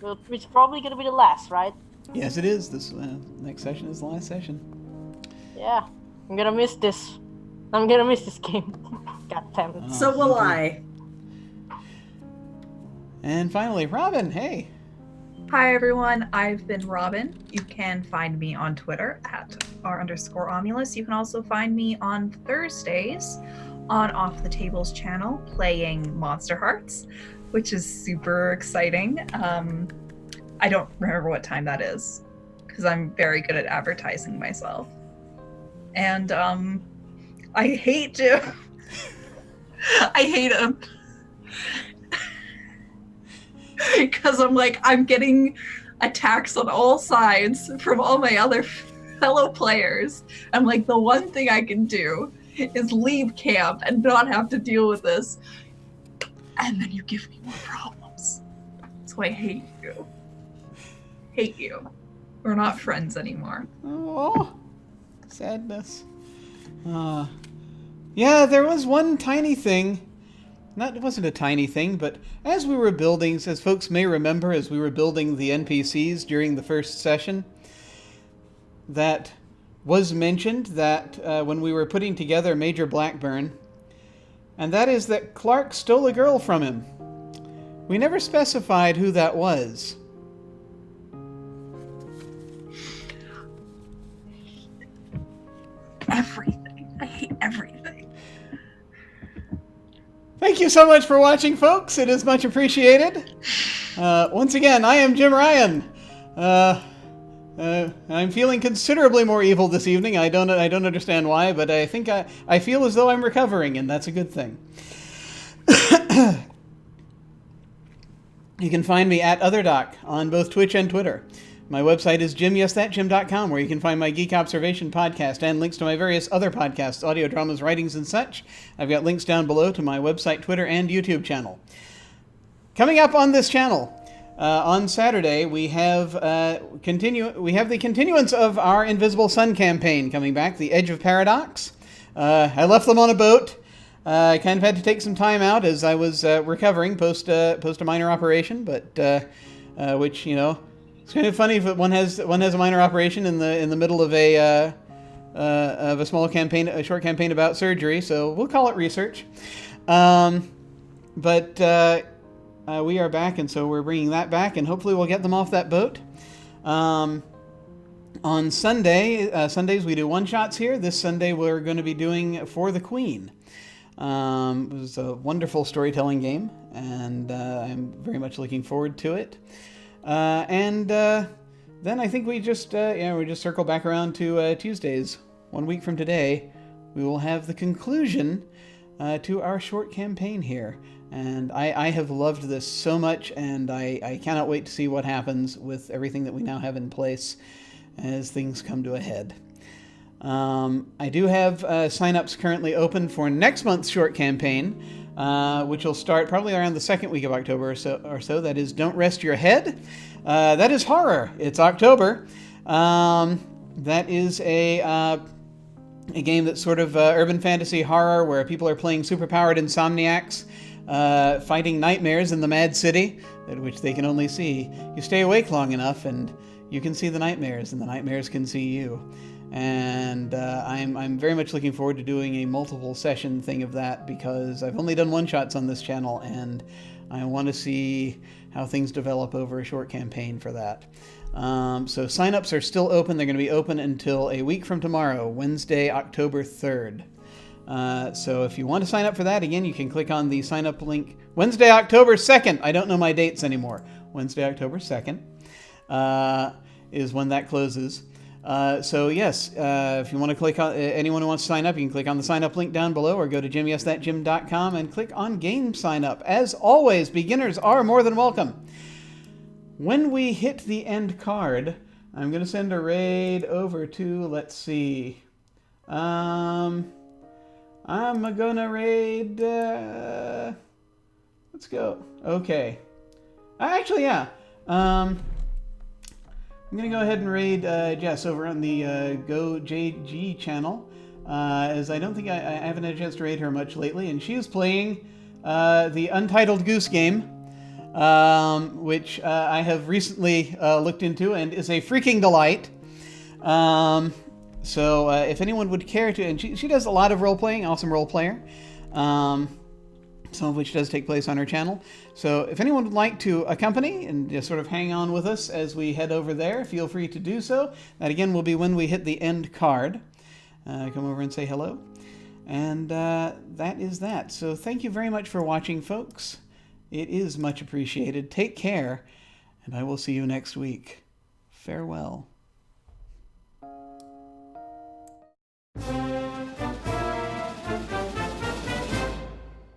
which is probably gonna be the last, right? Yes, it is. This next session is the last session. Yeah, I'm gonna miss this. I'm gonna miss this game. God damn it. So will I. And finally, Robin, hey. Hi everyone, I've been Robin. You can find me on Twitter at @r_omulus. You can also find me on Thursdays on Off the Tables channel playing Monster Hearts, which is super exciting. I don't remember what time that is because I'm very good at advertising myself. And I hate Jim. I hate him. Because I'm getting attacks on all sides from all my other fellow players. I'm like, the one thing I can do is leave camp and not have to deal with this. And then you give me more problems. So I hate you. Hate you. We're not friends anymore. Oh, sadness. Yeah, there was one tiny thing. It wasn't a tiny thing, but as we were building, as folks may remember, as we were building the NPCs during the first session, that was mentioned that when we were putting together Major Blackburn, and that is that Clark stole a girl from him. We never specified who that was. Everything. I hate everything. Thank you so much for watching, folks. It is much appreciated. Once again, I am Jim Ryan. I'm feeling considerably more evil this evening. I don't understand why, but I think I feel as though I'm recovering, and that's a good thing. You can find me at OtherDoc on both Twitch and Twitter. My website is jimyesthatjim.com, where you can find my Geek Observation podcast and links to my various other podcasts, audio dramas, writings, and such. I've got links down below to my website, Twitter, and YouTube channel. Coming up on this channel, on Saturday, we have the continuance of our Invisible Sun campaign coming back, The Edge of Paradox. I left them on a boat. I kind of had to take some time out as I was recovering post a minor operation, but which, you know, it's kind of funny if one has a minor operation in the middle of a of a small campaign, a short campaign about surgery. So we'll call it research. But we are back, and so we're bringing that back, and hopefully we'll get them off that boat. On Sundays we do one-shots here. This Sunday we're going to be doing For the Queen. It was a wonderful storytelling game, and I'm very much looking forward to it. And then I think we just circle back around to Tuesdays. 1 week from today, we will have the conclusion to our short campaign here. And I have loved this so much, and I cannot wait to see what happens with everything that we now have in place as things come to a head. I do have signups currently open for next month's short campaign, which will start probably around the second week of October or so. That is Don't Rest Your Head. That is horror. It's October. That is a game that's sort of urban fantasy horror where people are playing superpowered insomniacs, fighting nightmares in the mad city, which they can only see. You stay awake long enough and you can see the nightmares, and the nightmares can see you. And I'm very much looking forward to doing a multiple session thing of that, because I've only done one-shots on this channel, and I want to see how things develop over a short campaign for that. So signups are still open. They're going to be open until a week from tomorrow, Wednesday, October 3rd. So if you want to sign up for that, again, you can click on the sign up link. Wednesday, October 2nd. I don't know my dates anymore. Wednesday, October 2nd is when that closes. So yes, if you want to click on, anyone who wants to sign up, you can click on the sign up link down below, or go to jimyesthatjim.com and click on game sign up. As always, beginners are more than welcome. When we hit the end card, I'm going to send a raid over to, let's see, I'm going to raid, let's go. Okay. Actually, yeah. I'm going to go ahead and raid Jess over on the GoJG channel, as I don't think I haven't had a chance to raid her much lately, and she is playing the Untitled Goose Game, which I have recently looked into and is a freaking delight. So if anyone would care to, and she does a lot of role-playing, awesome role player, some of which does take place on her channel. So if anyone would like to accompany and just sort of hang on with us as we head over there, feel free to do so. That again will be when we hit the end card. Come over and say hello. And that is that. So thank you very much for watching, folks. It is much appreciated. Take care, and I will see you next week. Farewell.